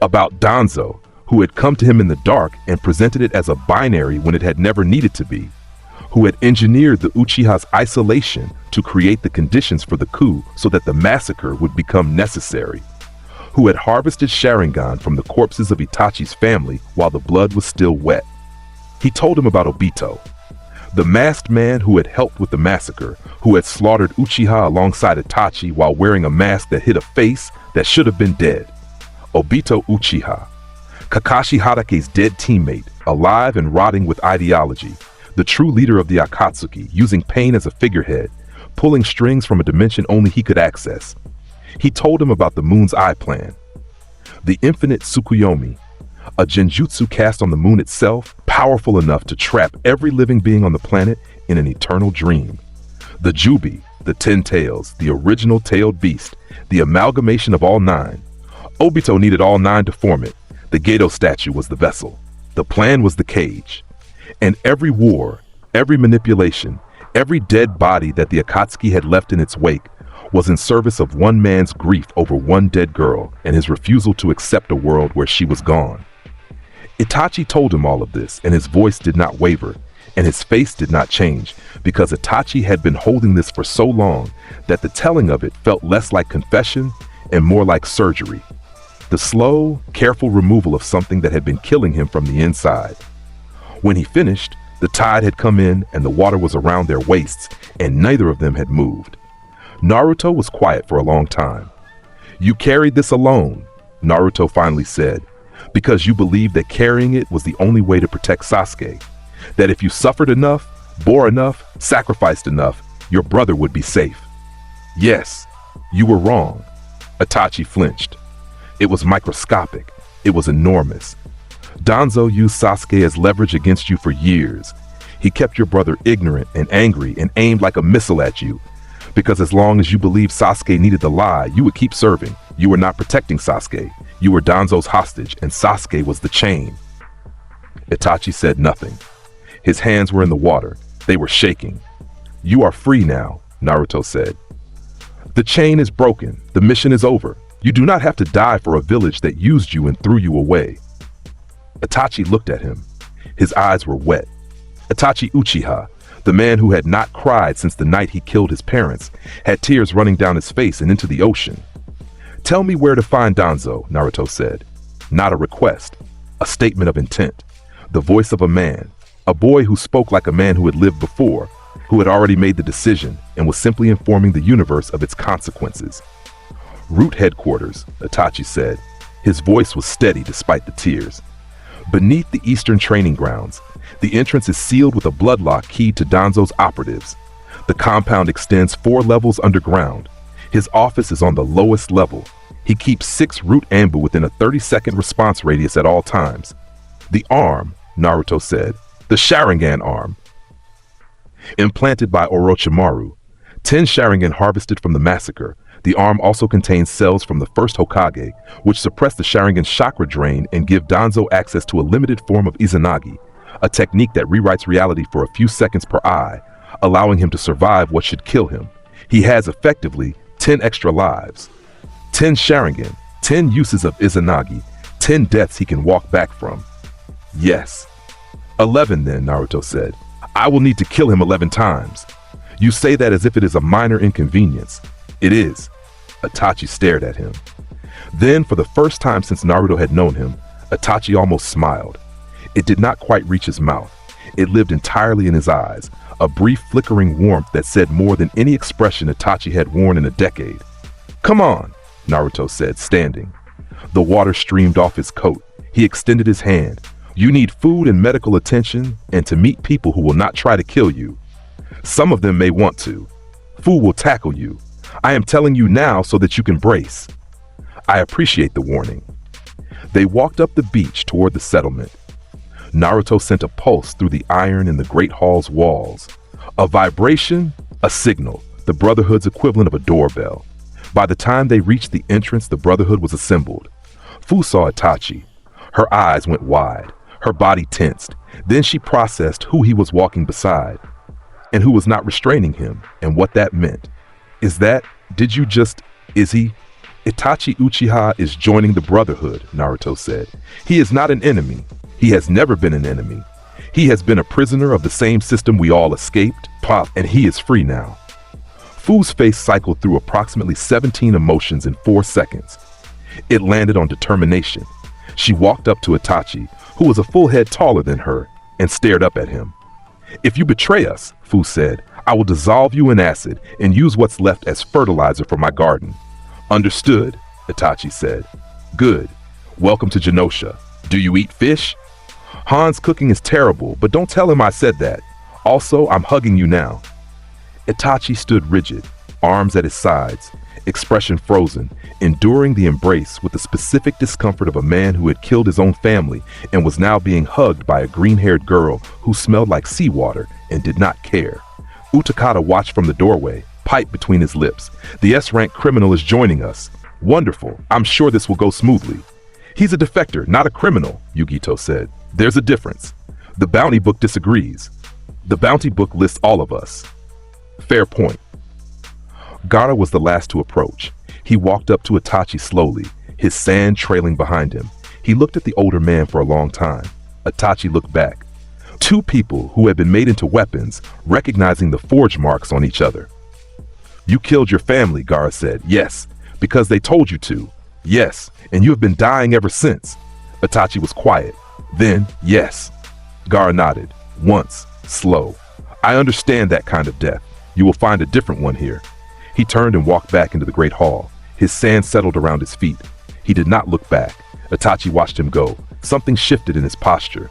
About Danzo, who had come to him in the dark and presented it as a binary when it had never needed to be, who had engineered the Uchiha's isolation to create the conditions for the coup so that the massacre would become necessary, who had harvested Sharingan from the corpses of Itachi's family while the blood was still wet. He told him about Obito, the masked man who had helped with the massacre, who had slaughtered Uchiha alongside Itachi while wearing a mask that hid a face that should have been dead. Obito Uchiha, Kakashi Harake's dead teammate, alive and rotting with ideology, the true leader of the Akatsuki, using pain as a figurehead, pulling strings from a dimension only he could access. He told him about the Moon's Eye plan, the infinite Tsukuyomi, a genjutsu cast on the moon itself, powerful enough to trap every living being on the planet in an eternal dream. The Jubi, the 10 tails, the original tailed beast, the amalgamation of all 9. Obito needed all 9 to form it. The Gedo statue was the vessel. The plan was the cage. And every war, every manipulation, every dead body that the Akatsuki had left in its wake was in service of one man's grief over one dead girl and his refusal to accept a world where she was gone. Itachi told him all of this, and his voice did not waver, and his face did not change, because Itachi had been holding this for so long that the telling of it felt less like confession and more like surgery. The slow, careful removal of something that had been killing him from the inside. When he finished, the tide had come in and the water was around their waists, and neither of them had moved. Naruto was quiet for a long time. "You carried this alone," Naruto finally said, "because you believed that carrying it was the only way to protect Sasuke. That if you suffered enough, bore enough, sacrificed enough, your brother would be safe." "Yes, you were wrong." Itachi flinched. It was microscopic. It was enormous. Danzo used Sasuke as leverage against you for years. He kept your brother ignorant and angry and aimed like a missile at you. Because as long as you believed Sasuke needed the lie, you would keep serving. You were not protecting Sasuke. You were Danzo's hostage, and Sasuke was the chain. Itachi said nothing. His hands were in the water. They were shaking. "You are free now," Naruto said. "The chain is broken. The mission is over. You do not have to die for a village that used you and threw you away." Itachi looked at him. His eyes were wet. Itachi Uchiha, the man who had not cried since the night he killed his parents, had tears running down his face and into the ocean. "Tell me where to find Danzo," Naruto said. Not a request, a statement of intent. The voice of a man, a boy who spoke like a man who had lived before, who had already made the decision and was simply informing the universe of its consequences. "Root headquarters," Itachi said. His voice was steady despite the tears. "Beneath the eastern training grounds. The entrance is sealed with a bloodlock keyed to Danzo's operatives. The compound extends 4 levels underground. His office is on the lowest level. He keeps 6 root ambu within a 30-second response radius at all times." "The arm," Naruto said. "The Sharingan arm. Implanted by Orochimaru. 10 Sharingan harvested from the massacre. The arm also contains cells from the first Hokage, which suppress the Sharingan's chakra drain and give Danzo access to a limited form of Izanagi, a technique that rewrites reality for a few seconds per eye, allowing him to survive what should kill him. He has effectively 10 extra lives. 10 Sharingan, 10 uses of Izanagi, 10 deaths he can walk back from." "Yes." 11 then," Naruto said. "I will need to kill him 11 times. You say that as if it is a minor inconvenience. It is." Itachi stared at him. Then, for the first time since Naruto had known him, Itachi almost smiled. It did not quite reach his mouth. It lived entirely in his eyes, a brief flickering warmth that said more than any expression Itachi had worn in a decade. "Come on," Naruto said, standing. The water streamed off his coat. He extended his hand. "You need food and medical attention, and to meet people who will not try to kill you. Some of them may want to. Fu will tackle you. I am telling you now so that you can brace." "I appreciate the warning." They walked up the beach toward the settlement. Naruto sent a pulse through the iron in the Great Hall's walls. A vibration, a signal, the Brotherhood's equivalent of a doorbell. By the time they reached the entrance, the Brotherhood was assembled. Fu saw Itachi. Her eyes went wide, her body tensed. Then she processed who he was walking beside, and who was not restraining him, and what that meant. Is he? Itachi Uchiha is joining the Brotherhood, Naruto said. He is not an enemy. He has never been an enemy. He has been a prisoner of the same system we all escaped, and he is free now. Fu's face cycled through approximately 17 emotions in 4 seconds. It landed on determination. She walked up to Itachi, who was a full head taller than her, and stared up at him. "If you betray us," Fu said, "I will dissolve you in acid and use what's left as fertilizer for my garden." "Understood," Itachi said. "Good. Welcome to Genosha. Do you eat fish?" "Han's cooking is terrible, but don't tell him I said that. Also, I'm hugging you now." Itachi stood rigid, arms at his sides, expression frozen, enduring the embrace with the specific discomfort of a man who had killed his own family and was now being hugged by a green-haired girl who smelled like seawater and did not care. Utakata watched from the doorway, pipe between his lips. "The S-rank criminal is joining us. Wonderful. I'm sure this will go smoothly." "He's a defector, not a criminal," Yugito said. "There's a difference. The bounty book disagrees. The bounty book lists all of us." "Fair point." Gaara was the last to approach. He walked up to Itachi slowly, his sand trailing behind him. He looked at the older man for a long time. Itachi looked back. Two people who had been made into weapons, recognizing the forge marks on each other. "You killed your family," Gaara said. "Yes, because they told you to." "Yes, and you have been dying ever since." Itachi was quiet. Then, "Yes." Gaara nodded. "Once. Slow. I understand that kind of death. You will find a different one here." He turned and walked back into the Great Hall. His sand settled around his feet. He did not look back. Itachi watched him go. Something shifted in his posture.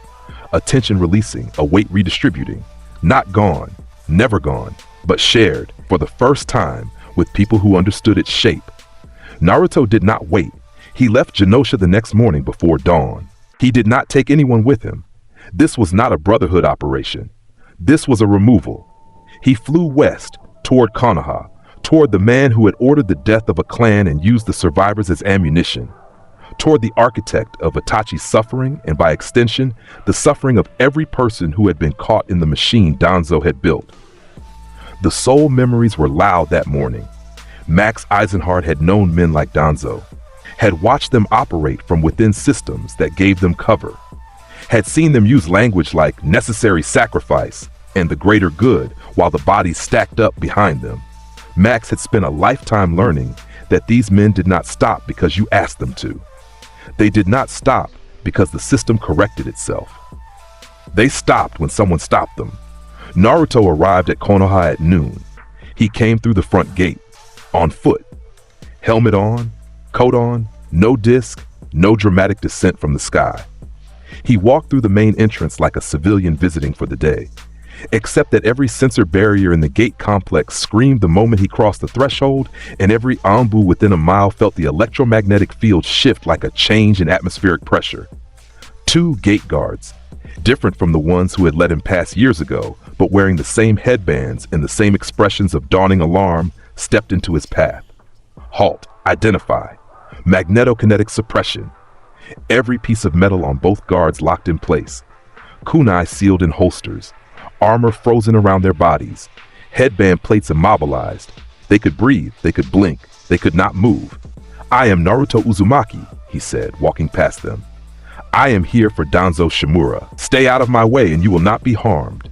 A tension releasing, a weight redistributing. Not gone, never gone, but shared, for the first time, with people who understood its shape. Naruto did not wait. He left Genosha the next morning before dawn. He did not take anyone with him. This was not a Brotherhood operation. This was a removal. He flew west, toward Konoha, toward the man who had ordered the death of a clan and used the survivors as ammunition, toward the architect of Itachi's suffering and, by extension, the suffering of every person who had been caught in the machine Danzo had built. The soul memories were loud that morning. Max Eisenhardt had known men like Danzo, had watched them operate from within systems that gave them cover, had seen them use language like necessary sacrifice and the greater good while the bodies stacked up behind them. Max had spent a lifetime learning that these men did not stop because you asked them to. They did not stop because the system corrected itself. They stopped when someone stopped them. Naruto arrived at Konoha at noon. He came through the front gate, on foot. Helmet on, coat on, no disc, no dramatic descent from the sky. He walked through the main entrance like a civilian visiting for the day, except that every sensor barrier in the gate complex screamed the moment he crossed the threshold, and every Anbu within a mile felt the electromagnetic field shift like a change in atmospheric pressure. 2 gate guards, different from the ones who had let him pass years ago, but wearing the same headbands and the same expressions of dawning alarm, stepped into his path. Halt, identify, magnetokinetic suppression. Every piece of metal on both guards locked in place. Kunai sealed in holsters. Armor frozen around their bodies. Headband plates immobilized. They could breathe, they could blink, they could not move. "I am Naruto Uzumaki," he said, walking past them. "I am here for Danzo Shimura. Stay out of my way and you will not be harmed."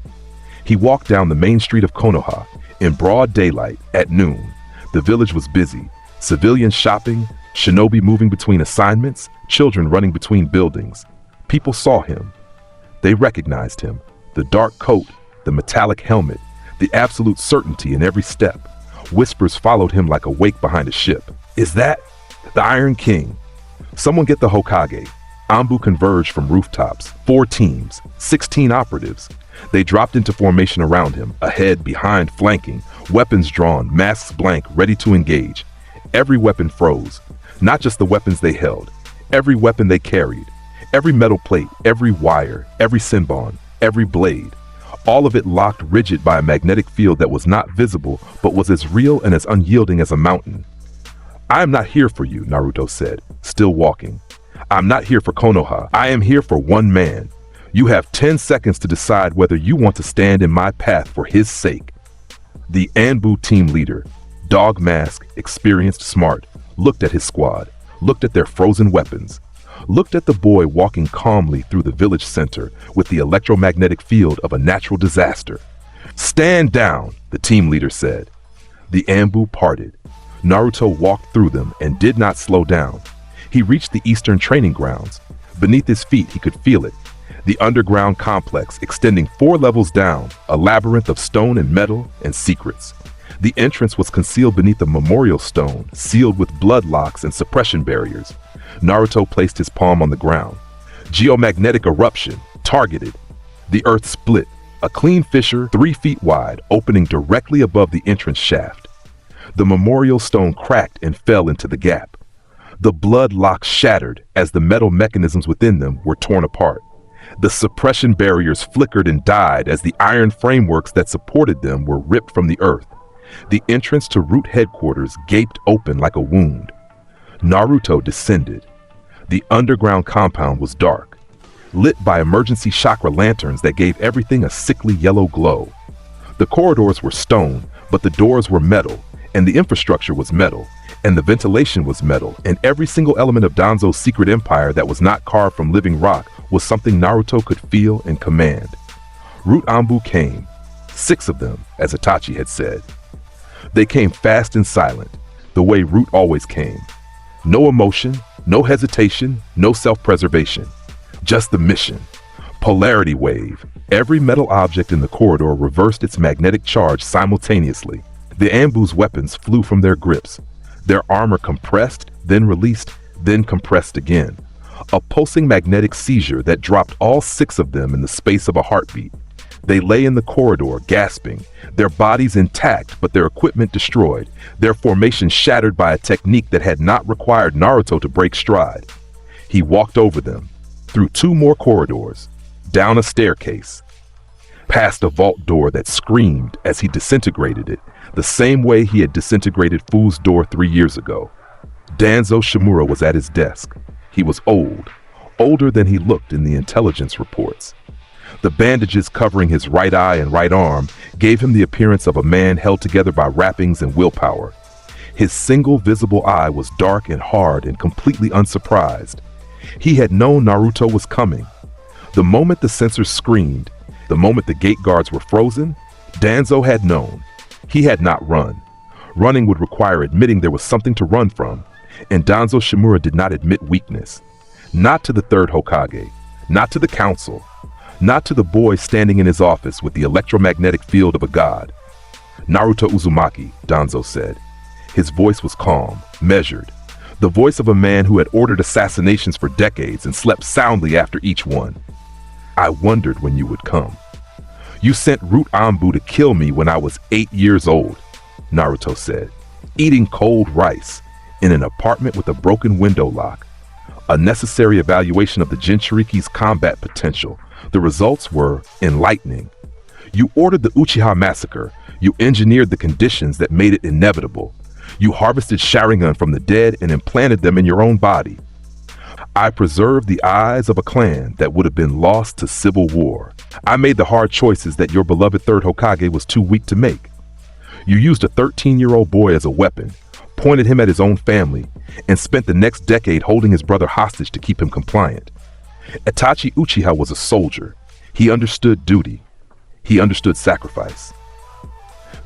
He walked down the main street of Konoha in broad daylight at noon. The village was busy. Civilians shopping, shinobi moving between assignments, children running between buildings. People saw him. They recognized him. The dark coat, the metallic helmet, the absolute certainty in every step. Whispers followed him like a wake behind a ship. Is that the Iron King? Someone get the Hokage. Anbu converged from rooftops. 4 teams, 16 operatives. They dropped into formation around him, ahead, behind, flanking, weapons drawn, masks blank, ready to engage. Every weapon froze. Not just the weapons they held, every weapon they carried. Every metal plate, every wire, every senbon, every blade. All of it locked rigid by a magnetic field that was not visible, but was as real and as unyielding as a mountain. I am not here for you, Naruto said, still walking. I'm not here for Konoha. I am here for one man. You have 10 seconds to decide whether you want to stand in my path for his sake. The Anbu team leader, dog mask, experienced, smart, looked at his squad, looked at their frozen weapons, looked at the boy walking calmly through the village center with the electromagnetic field of a natural disaster. Stand down, the team leader said. The Anbu parted. Naruto walked through them and did not slow down. He reached the eastern training grounds. Beneath his feet, he could feel it. The underground complex extending 4 levels down, a labyrinth of stone and metal and secrets. The entrance was concealed beneath a memorial stone, sealed with blood locks and suppression barriers. Naruto placed his palm on the ground. Geomagnetic eruption, targeted. The earth split, a clean fissure 3 feet wide, opening directly above the entrance shaft. The memorial stone cracked and fell into the gap. The blood locks shattered as the metal mechanisms within them were torn apart. The suppression barriers flickered and died as the iron frameworks that supported them were ripped from the earth. The entrance to Root headquarters gaped open like a wound. Naruto descended. The underground compound was dark, lit by emergency chakra lanterns that gave everything a sickly yellow glow. The corridors were stone, but the doors were metal, and the infrastructure was metal, and the ventilation was metal, and every single element of Danzo's secret empire that was not carved from living rock was something Naruto could feel and command. Root Anbu came, 6 of them, as Itachi had said. They came fast and silent, the way Root always came. No emotion, no hesitation, no self-preservation. Just the mission. Polarity wave. Every metal object in the corridor reversed its magnetic charge simultaneously. The Anbu's weapons flew from their grips. Their armor compressed, then released, then compressed again. A pulsing magnetic seizure that dropped all 6 of them in the space of a heartbeat. They lay in the corridor, gasping, their bodies intact but their equipment destroyed, their formation shattered by a technique that had not required Naruto to break stride. He walked over them, through 2 more corridors, down a staircase, past a vault door that screamed as he disintegrated it, the same way he had disintegrated Fu's door 3 years ago. Danzo Shimura was at his desk. He was old, older than he looked in the intelligence reports. The bandages covering his right eye and right arm gave him the appearance of a man held together by wrappings and willpower. His single visible eye was dark and hard and completely unsurprised. He had known Naruto was coming. The moment the sensors screamed, the moment the gate guards were frozen, Danzo had known. He had not run. Running would require admitting there was something to run from, and Danzo Shimura did not admit weakness. Not to the 3rd Hokage, not to the council, not to the boy standing in his office with the electromagnetic field of a god. Naruto Uzumaki, Danzo said. His voice was calm, measured, the voice of a man who had ordered assassinations for decades and slept soundly after each one. I wondered when you would come. You sent Root Anbu to kill me when I was 8 years old, Naruto said, eating cold rice in an apartment with a broken window lock. A necessary evaluation of the Jinchuriki's combat potential. The results were enlightening. You ordered the Uchiha massacre. You engineered the conditions that made it inevitable. You harvested Sharingan from the dead and implanted them in your own body. I preserved the eyes of a clan that would have been lost to civil war. I made the hard choices that your beloved 3rd Hokage was too weak to make. You used a 13-year-old boy as a weapon, pointed him at his own family, and spent the next decade holding his brother hostage to keep him compliant. Itachi Uchiha was a soldier. He understood duty. He understood sacrifice.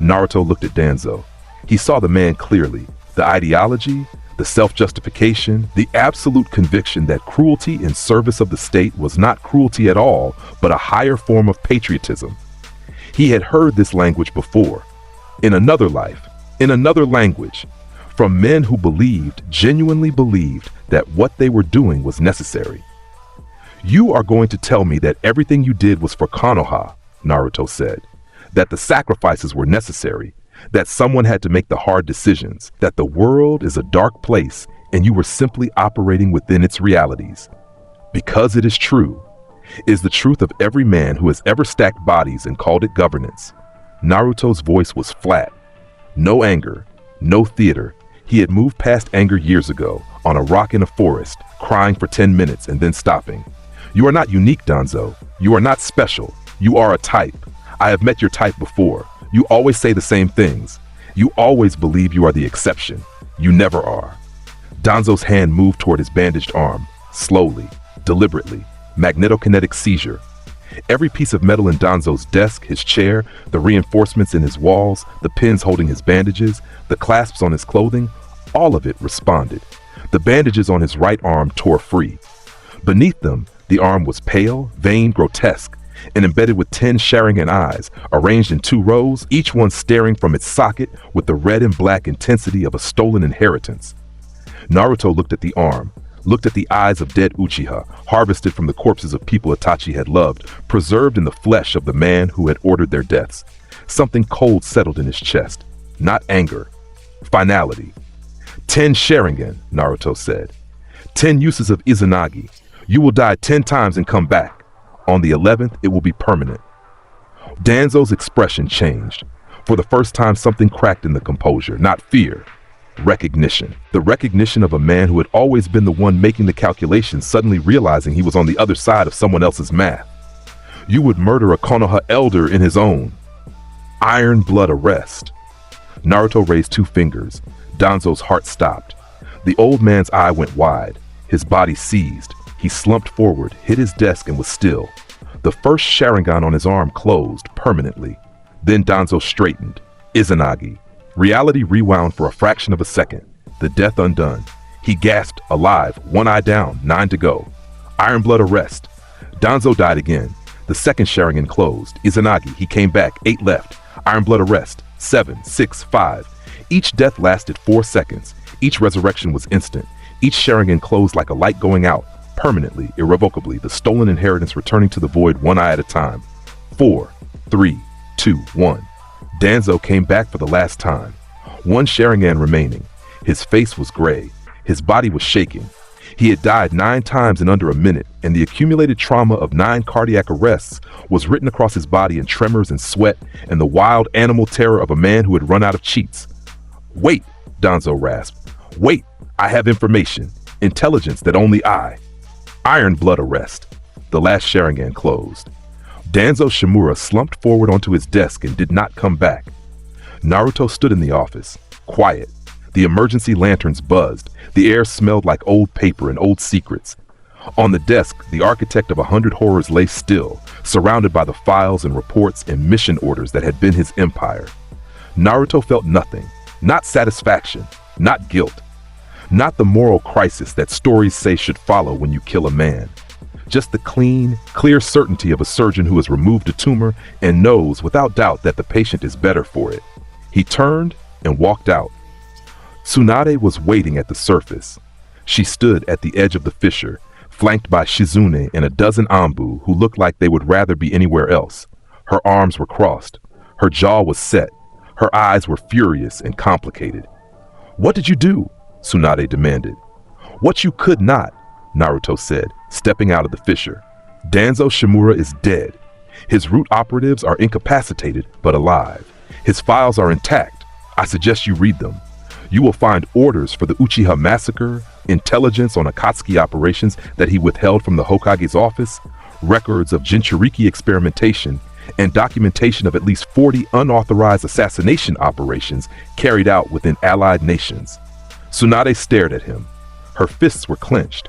Naruto looked at Danzo. He saw the man clearly, the ideology, the self-justification, the absolute conviction that cruelty in service of the state was not cruelty at all, but a higher form of patriotism. He had heard this language before, in another life, in another language, from men who genuinely believed that what they were doing was necessary. "You are going to tell me that everything you did was for Konoha," Naruto said, "that the sacrifices were necessary, that someone had to make the hard decisions, that the world is a dark place and you were simply operating within its realities. Because it is true, is the truth of every man who has ever stacked bodies and called it governance." Naruto's voice was flat. No anger, no theater. He had moved past anger years ago, on a rock in a forest, crying for 10 minutes and then stopping. "You are not unique, Danzo. You are not special. You are a type. I have met your type before. You always say the same things. You always believe you are the exception. You never are." Danzo's hand moved toward his bandaged arm, slowly, deliberately, magnetokinetic seizure. Every piece of metal in Danzo's desk, his chair, the reinforcements in his walls, the pins holding his bandages, the clasps on his clothing, all of it responded. The bandages on his right arm tore free. Beneath them, the arm was pale, veined, grotesque, and embedded with 10 Sharingan eyes, arranged in 2 rows, each one staring from its socket with the red and black intensity of a stolen inheritance. Naruto looked at the arm, looked at the eyes of dead Uchiha, harvested from the corpses of people Itachi had loved, preserved in the flesh of the man who had ordered their deaths. Something cold settled in his chest. Not anger. Finality. 10 Sharingan, Naruto said. 10 uses of Izanagi. You will die 10 times and come back. On the 11th, it will be permanent. Danzo's expression changed. For the first time, something cracked in the composure, not fear. Recognition. The recognition of a man who had always been the one making the calculations, suddenly realizing he was on the other side of someone else's math. You would murder a Konoha elder in his own. Iron blood arrest. Naruto raised 2 fingers. Danzo's heart stopped. The old man's eye went wide. His body seized. He slumped forward, hit his desk, and was still. The first Sharingan on his arm closed permanently. Then Danzo straightened. Izanagi. Reality rewound for a fraction of a second. The death undone. He gasped, alive, 1 eye down, 9 to go. Iron blood arrest. Danzo died again. The second Sharingan closed. Izanagi, he came back, 8 left. Iron blood arrest. 7, 6, 5. Each death lasted 4 seconds. Each resurrection was instant. Each Sharingan closed like a light going out. Permanently, irrevocably, the stolen inheritance returning to the void 1 eye at a time. 4, 3, 2, 1. Danzo came back for the last time. 1 Sharingan remaining. His face was gray. His body was shaking. He had died 9 times in under a minute, and the accumulated trauma of 9 cardiac arrests was written across his body in tremors and sweat and the wild animal terror of a man who had run out of cheats. "Wait," Danzo rasped. "Wait, I have information. Intelligence that only I." Iron blood arrest. The last Sharingan closed. Danzo Shimura slumped forward onto his desk and did not come back. Naruto stood in the office, quiet. The emergency lanterns buzzed. The air smelled like old paper and old secrets. On the desk, the architect of 100 horrors lay still, surrounded by the files and reports and mission orders that had been his empire. Naruto felt nothing, not satisfaction, not guilt, not the moral crisis that stories say should follow when you kill a man. Just the clean, clear certainty of a surgeon who has removed a tumor and knows without doubt that the patient is better for it. He turned and walked out. Tsunade was waiting at the surface. She stood at the edge of the fissure, flanked by Shizune and a dozen Anbu who looked like they would rather be anywhere else. Her arms were crossed. Her jaw was set. Her eyes were furious and complicated. "What did you do?" Tsunade demanded. "What you could not," Naruto said, stepping out of the fissure. "Danzo Shimura is dead. His root operatives are incapacitated but alive. His files are intact. I suggest you read them. You will find orders for the Uchiha massacre, intelligence on Akatsuki operations that he withheld from the Hokage's office, records of Jinchuriki experimentation, and documentation of at least 40 unauthorized assassination operations carried out within allied nations." Tsunade stared at him. Her fists were clenched.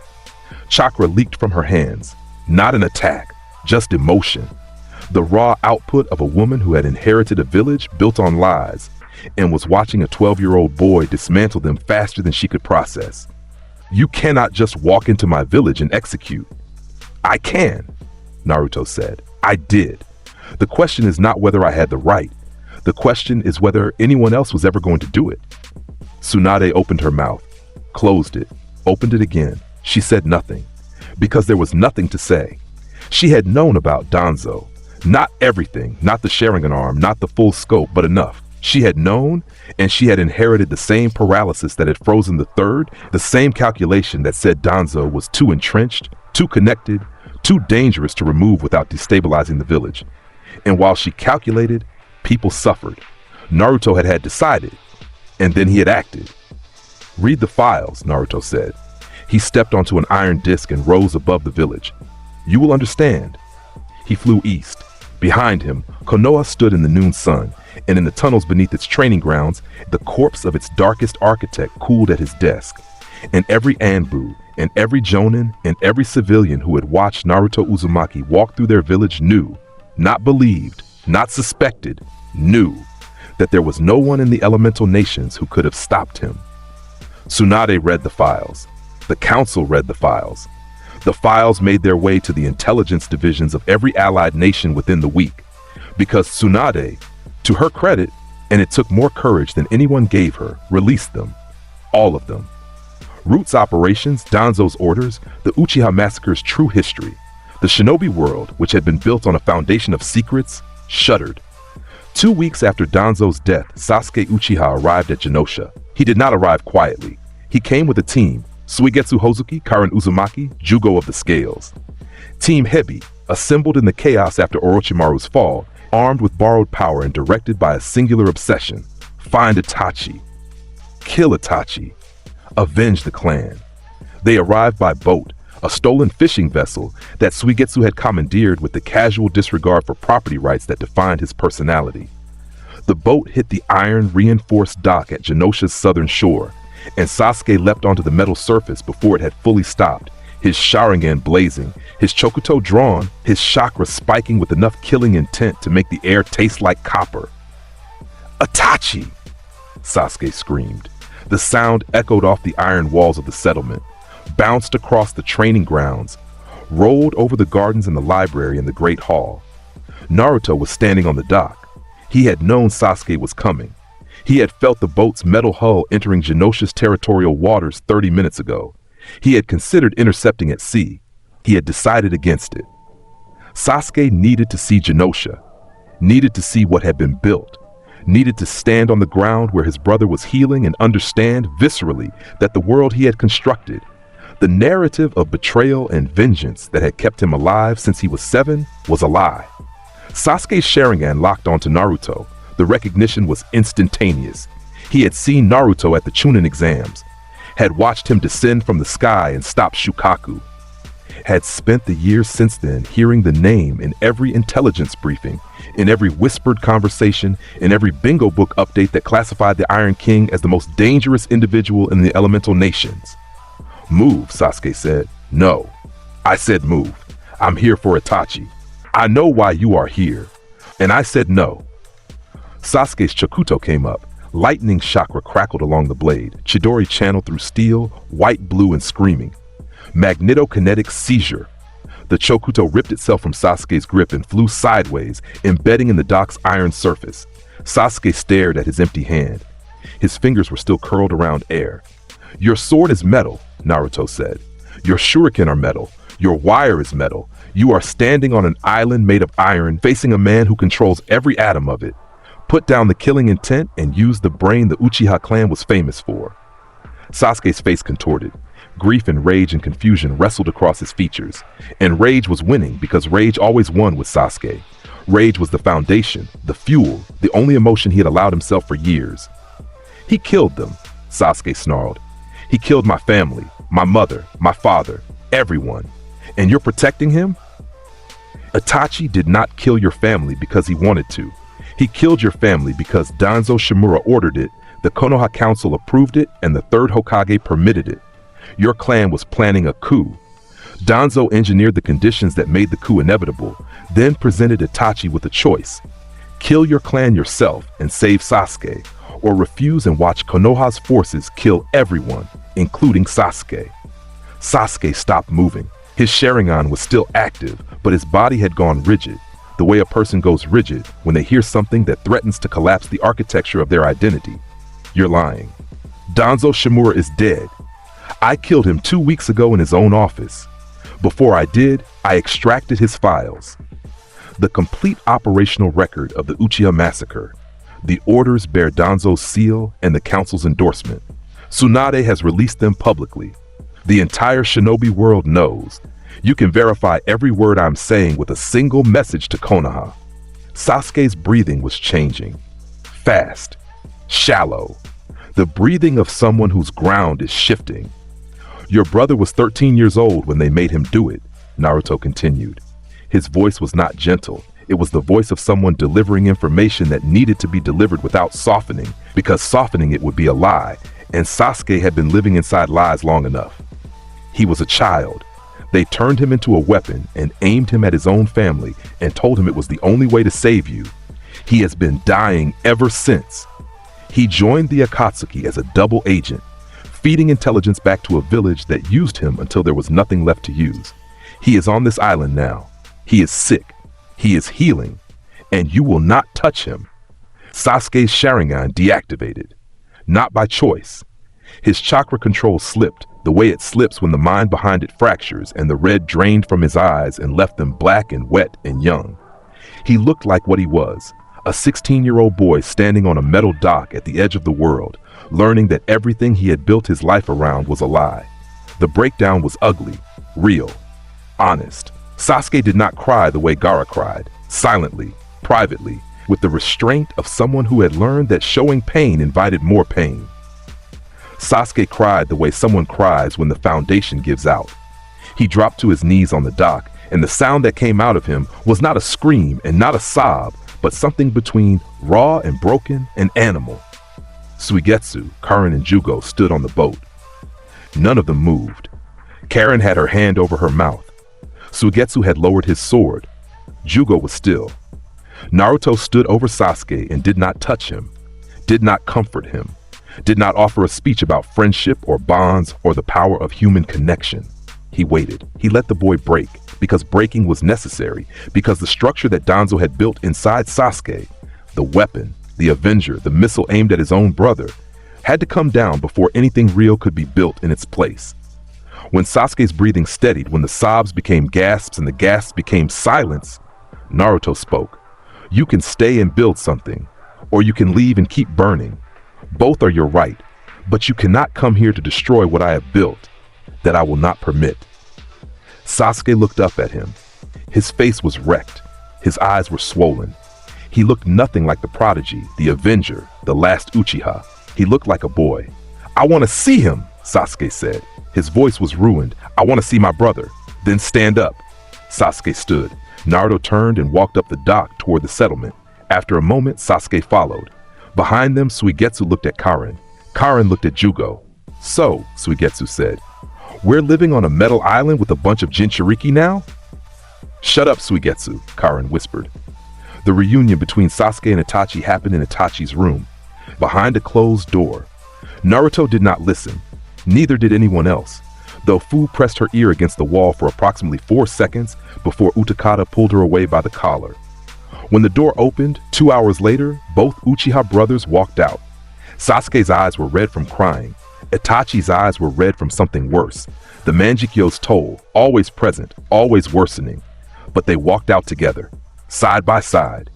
Chakra leaked from her hands. Not an attack, just emotion. The raw output of a woman who had inherited a village built on lies and was watching a 12-year-old boy dismantle them faster than she could process. "You cannot just walk into my village and execute." "I can," Naruto said. "I did. The question is not whether I had the right. The question is whether anyone else was ever going to do it. Tsunade opened her mouth, closed it, opened it again. She said nothing, because there was nothing to say. She had known about Danzo. Not everything, not the Sharingan arm, not the full scope, but enough. She had known, and she had inherited the same paralysis that had frozen the third, the same calculation that said Danzo was too entrenched, too connected, too dangerous to remove without destabilizing the village. And while she calculated, people suffered. Naruto had decided, and then he had acted. Read the files, Naruto said. He stepped onto an iron disc and rose above the village. You will understand. He flew east. Behind him, Konoha stood in the noon sun, and in the tunnels beneath its training grounds, the corpse of its darkest architect cooled at his desk. And every Anbu, and every Jonin, and every civilian who had watched Naruto Uzumaki walk through their village knew, not believed, not suspected, knew that there was no one in the elemental nations who could have stopped him. Tsunade read the files. The council read the files. The files made their way to the intelligence divisions of every allied nation within the week, because Tsunade, to her credit, and it took more courage than anyone gave her, released them. All of them. Root's operations, Danzo's orders, the Uchiha Massacre's true history, the shinobi world, which had been built on a foundation of secrets, shuddered. 2 weeks after Danzo's death, Sasuke Uchiha arrived at Genosha. He did not arrive quietly. He came with a team, Suigetsu Hozuki, Karen Uzumaki, Jugo of the Scales. Team Hebi, assembled in the chaos after Orochimaru's fall, armed with borrowed power and directed by a singular obsession: find Itachi, kill Itachi, avenge the clan. They arrived by boat, a stolen fishing vessel that Suigetsu had commandeered with the casual disregard for property rights that defined his personality. The boat hit the iron reinforced dock at Genosha's southern shore, and Sasuke leapt onto the metal surface before it had fully stopped, his Sharingan blazing, his Chokuto drawn, his chakra spiking with enough killing intent to make the air taste like copper. Itachi! Sasuke screamed. The sound echoed off the iron walls of the settlement, bounced across the training grounds, rolled over the gardens and the library and the Great Hall. Naruto was standing on the dock. He had known Sasuke was coming. He had felt the boat's metal hull entering Genosha's territorial waters 30 minutes ago. He had considered intercepting at sea. He had decided against it. Sasuke needed to see Genosha, needed to see what had been built, needed to stand on the ground where his brother was healing and understand viscerally that the world he had constructed, the narrative of betrayal and vengeance that had kept him alive since he was 7, was a lie. Sasuke's Sharingan locked onto Naruto. The recognition was instantaneous. He had seen Naruto at the Chunin exams, had watched him descend from the sky and stop Shukaku, had spent the years since then hearing the name in every intelligence briefing, in every whispered conversation, in every bingo book update that classified the Iron King as the most dangerous individual in the elemental nations. Move, Sasuke said. No. I said move. I'm here for Itachi. I know why you are here. And I said no. Sasuke's Chokuto came up. Lightning chakra crackled along the blade. Chidori channeled through steel, white, blue, and screaming. Magneto kinetic seizure. The Chokuto ripped itself from Sasuke's grip and flew sideways, embedding in the dock's iron surface. Sasuke stared at his empty hand. His fingers were still curled around air. Your sword is metal, Naruto said. Your shuriken are metal. Your wire is metal. You are standing on an island made of iron, facing a man who controls every atom of it. Put down the killing intent and use the brain the Uchiha clan was famous for. Sasuke's face contorted. Grief and rage and confusion wrestled across his features. And rage was winning because rage always won with Sasuke. Rage was the foundation, the fuel, the only emotion he had allowed himself for years. He killed them, Sasuke snarled. He killed my family, my mother, my father, everyone. And you're protecting him? Itachi did not kill your family because he wanted to. He killed your family because Danzo Shimura ordered it, the Konoha Council approved it, and the third Hokage permitted it. Your clan was planning a coup. Danzo engineered the conditions that made the coup inevitable, then presented Itachi with a choice. Kill your clan yourself and save Sasuke, or refuse and watch Konoha's forces kill everyone, including Sasuke. Sasuke stopped moving. His Sharingan was still active, but his body had gone rigid. the way a person goes rigid when they hear something that threatens to collapse the architecture of their identity. You're lying. Danzo Shimura is dead. I killed him 2 weeks ago in his own office. Before I did, I extracted his files. The complete operational record of the Uchiha massacre. The orders bear Danzo's seal and the council's endorsement. Tsunade has released them publicly. The entire shinobi world knows. You can verify every word I'm saying with a single message to Konoha. Sasuke's breathing was changing. Fast. Shallow. The breathing of someone whose ground is shifting. Your brother was 13 years old when they made him do it, Naruto continued. His voice was not gentle. It was the voice of someone delivering information that needed to be delivered without softening, because softening it would be a lie, and Sasuke had been living inside lies long enough. He was a child. They turned him into a weapon and aimed him at his own family and told him it was the only way to save you. He has been dying ever since. He joined the Akatsuki as a double agent, feeding intelligence back to a village that used him until there was nothing left to use. He is on this island now. He is sick. He is healing. And you will not touch him. Sasuke's Sharingan deactivated. Not by choice. His chakra control slipped, the way it slips when the mind behind it fractures and the red drained from his eyes and left them black and wet and young. He looked like what he was, a 16-year-old boy standing on a metal dock at the edge of the world, learning that everything he had built his life around was a lie. The breakdown was ugly, real, honest. Sasuke did not cry the way Gaara cried, silently, privately, with the restraint of someone who had learned that showing pain invited more pain. Sasuke cried the way someone cries when the foundation gives out. He dropped to his knees on the dock, and the sound that came out of him was not a scream and not a sob, but something between raw and broken and animal. Suigetsu, Karin, and Jugo stood on the boat. None of them moved. Karin had her hand over her mouth. Suigetsu had lowered his sword. Jugo was still. Naruto stood over Sasuke and did not touch him, did not comfort him, did not offer a speech about friendship or bonds or the power of human connection. He waited. He let the boy break, because breaking was necessary, because the structure that Danzo had built inside Sasuke, the weapon, the avenger, the missile aimed at his own brother, had to come down before anything real could be built in its place. When Sasuke's breathing steadied, when the sobs became gasps and the gasps became silence, Naruto spoke. You can stay and build something, or you can leave and keep burning. Both are your right, but you cannot come here to destroy what I have built, that I will not permit. Sasuke looked up at him. His face was wrecked. His eyes were swollen. He looked nothing like the prodigy, the avenger, the last Uchiha. He looked like a boy. I want to see him, Sasuke said. His voice was ruined. I want to see my brother. Then stand up. Sasuke stood. Naruto turned and walked up the dock toward the settlement. After a moment, Sasuke followed. Behind them, Suigetsu looked at Karin. Karin looked at Jugo. So, Suigetsu said, we're living on a metal island with a bunch of Jinchuriki now? Shut up, Suigetsu, Karin whispered. The reunion between Sasuke and Itachi happened in Itachi's room, behind a closed door. Naruto did not listen. Neither did anyone else, though Fu pressed her ear against the wall for approximately 4 seconds before Utakata pulled her away by the collar. When the door opened, 2 hours later, both Uchiha brothers walked out. Sasuke's eyes were red from crying. Itachi's eyes were red from something worse. The Manjikyo's toll, always present, always worsening. But they walked out together, side by side.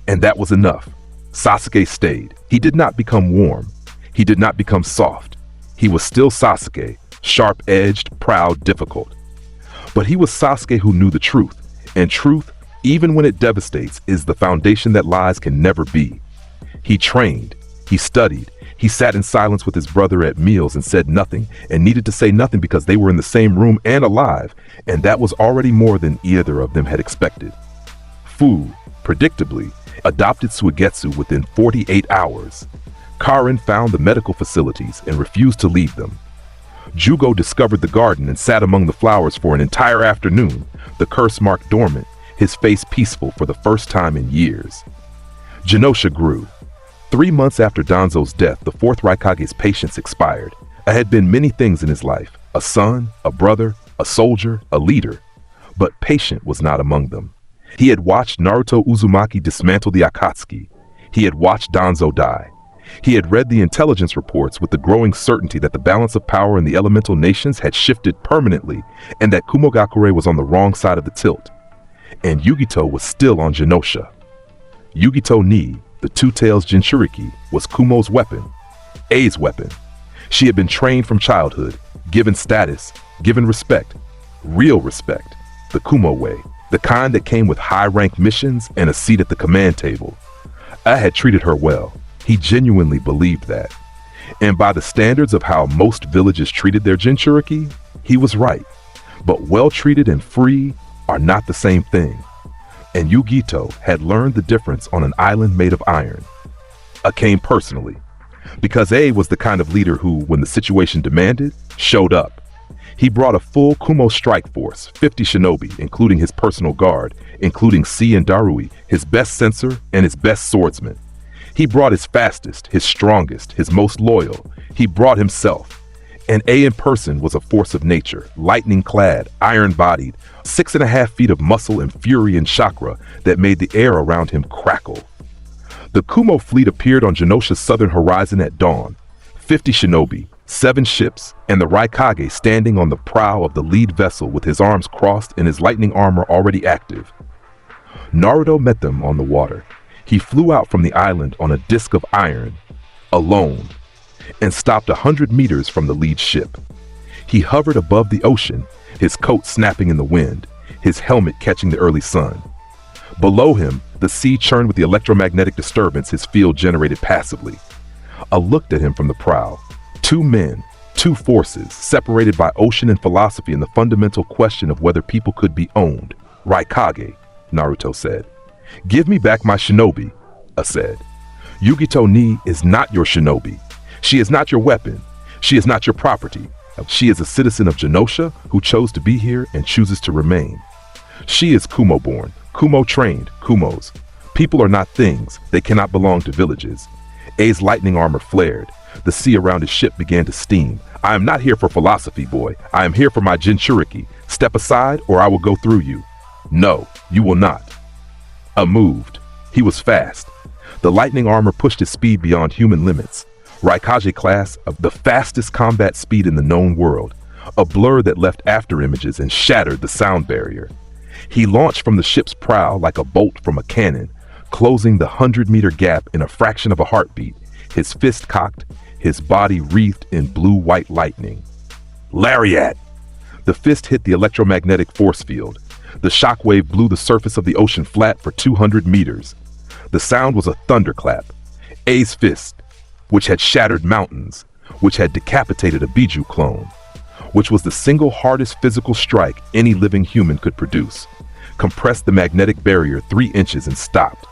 And that was enough. Sasuke stayed. He did not become warm. He did not become soft. He was still Sasuke, sharp-edged, proud, difficult. But he was Sasuke who knew the truth, and truth, even when it devastates, is the foundation that lies can never be. He trained, he studied, he sat in silence with his brother at meals and said nothing, and needed to say nothing because they were in the same room and alive, and that was already more than either of them had expected. Fu, predictably, adopted Suigetsu within 48 hours. Karin found the medical facilities and refused to leave them. Jugo discovered the garden and sat among the flowers for an entire afternoon, the curse mark dormant, his face peaceful for the first time in years. Genosha grew. 3 months after Danzo's death, the 4th Raikage's patience expired. There had been many things in his life, a son, a brother, a soldier, a leader, but patient was not among them. He had watched Naruto Uzumaki dismantle the Akatsuki. He had watched Danzo die. He had read the intelligence reports with the growing certainty that the balance of power in the elemental nations had shifted permanently and that Kumogakure was on the wrong side of the tilt. And Yugito was still on Genosha. Yugito Ni, the two-tails Jinchuriki, was Kumo's weapon, A's weapon. She had been trained from childhood, given status, given respect, real respect, the Kumo way, the kind that came with high-rank missions and a seat at the command table. I had treated her well. He genuinely believed that. And by the standards of how most villages treated their Jinchuriki, he was right. But well-treated and free are not the same thing. And Yugito had learned the difference on an island made of iron. I came personally, because A was the kind of leader who, when the situation demanded, showed up. He brought a full Kumo strike force, 50 shinobi, including his personal guard, including C and Darui, his best censor and his best swordsman. He brought his fastest, his strongest, his most loyal. He brought himself. And A in person was a force of nature, lightning-clad, iron-bodied, 6.5 feet of muscle and fury and chakra that made the air around him crackle. The Kumo fleet appeared on Genosha's southern horizon at dawn. 50 shinobi, 7 ships, and the Raikage standing on the prow of the lead vessel with his arms crossed and his lightning armor already active. Naruto met them on the water. He flew out from the island on a disc of iron, alone, and stopped 100 meters from the lead ship. He hovered above the ocean, his coat snapping in the wind, his helmet catching the early sun. Below him, the sea churned with the electromagnetic disturbance his field generated passively. I looked at him from the prow. 2 men, 2 forces, separated by ocean and philosophy in the fundamental question of whether people could be owned. Raikage, Naruto said. Give me back my shinobi, I said. Yugito Ni is not your shinobi. She is not your weapon. She is not your property. She is a citizen of Genosha who chose to be here and chooses to remain. She is Kumo-born, Kumo-trained, Kumos. People are not things. They cannot belong to villages. A's lightning armor flared. The sea around his ship began to steam. I am not here for philosophy, boy. I am here for my Jinchuriki. Step aside or I will go through you. No, you will not. I moved. He was fast. The lightning armor pushed his speed beyond human limits. Raikage class of the fastest combat speed in the known world, a blur that left after images and shattered the sound barrier. He launched from the ship's prow like a bolt from a cannon, closing the 100-meter gap in a fraction of a heartbeat, his fist cocked, his body wreathed in blue-white lightning. Lariat! The fist hit the electromagnetic force field. The shockwave blew the surface of the ocean flat for 200 meters. The sound was a thunderclap. A's fist, which had shattered mountains, which had decapitated a Biju clone, which was the single hardest physical strike any living human could produce, compressed the magnetic barrier 3 inches and stopped.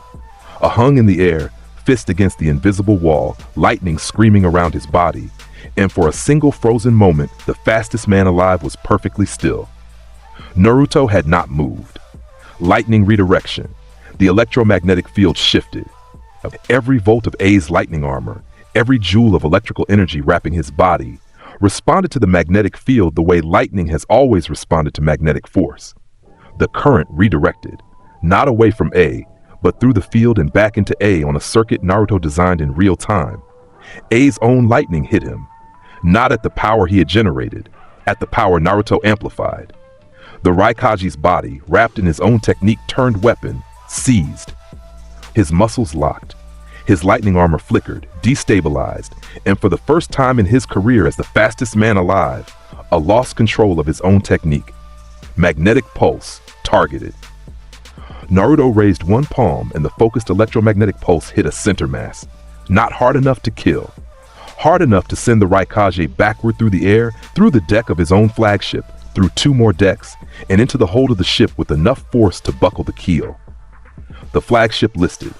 A hung in the air, fist against the invisible wall, lightning screaming around his body, and for a single frozen moment, the fastest man alive was perfectly still. Naruto had not moved. Lightning redirection. The electromagnetic field shifted. Every volt of A's lightning armor, every joule of electrical energy wrapping his body, responded to the magnetic field the way lightning has always responded to magnetic force. The current redirected, not away from A, but through the field and back into A on a circuit Naruto designed in real time. A's own lightning hit him, not at the power he had generated, at the power Naruto amplified. The Raikage's body, wrapped in his own technique-turned weapon, seized. His muscles locked. His lightning armor flickered, destabilized, and for the first time in his career as the fastest man alive, I lost control of his own technique. Magnetic pulse, targeted. Naruto raised one palm and the focused electromagnetic pulse hit a center mass. Not hard enough to kill. Hard enough to send the Raikage backward through the air, through the deck of his own flagship, through 2 more decks, and into the hold of the ship with enough force to buckle the keel. The flagship listed.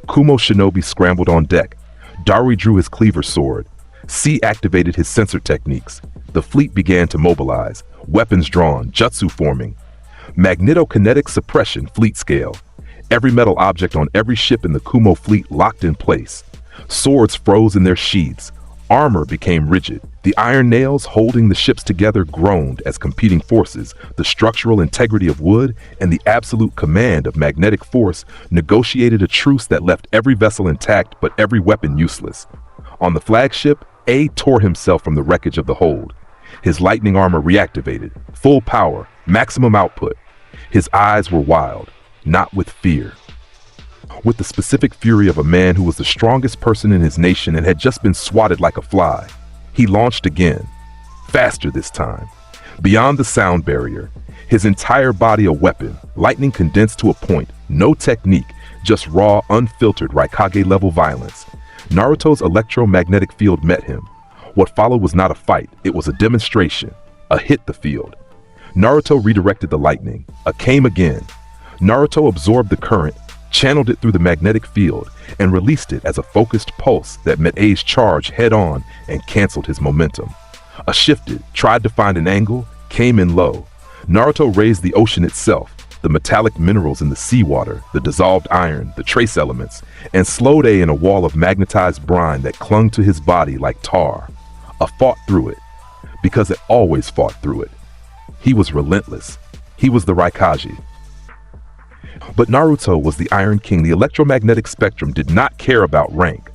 Kumo shinobi scrambled on deck. Darui drew his cleaver sword. C activated his sensor techniques. The fleet began to mobilize. Weapons drawn, jutsu forming. Magnetokinetic suppression fleet scale. Every metal object on every ship in the Kumo fleet locked in place. Swords froze in their sheaths. armor became rigid. The iron nails holding the ships together groaned as competing forces, the structural integrity of wood and the absolute command of magnetic force, negotiated a truce that left every vessel intact but every weapon useless. On the flagship, A tore himself from the wreckage of the hold. His lightning armor reactivated, full power, maximum output. His eyes were wild, not with fear. With the specific fury of a man who was the strongest person in his nation and had just been swatted like a fly, he launched again, faster this time. Beyond the sound barrier, his entire body a weapon, lightning condensed to a point, no technique, just raw, unfiltered Reincarnation-level violence. Naruto's electromagnetic field met him. What followed was not a fight, it was a demonstration, a hit the field. Naruto redirected the lightning, a came again. Naruto absorbed the current, channeled it through the magnetic field, and released it as a focused pulse that met A's charge head-on and canceled his momentum. A shifted, tried to find an angle, came in low. Naruto raised the ocean itself, the metallic minerals in the seawater, the dissolved iron, the trace elements, and slowed A in a wall of magnetized brine that clung to his body like tar. A fought through it, because it always fought through it. He was relentless. He was the Raikage. But Naruto was the Iron King. The electromagnetic spectrum did not care about rank.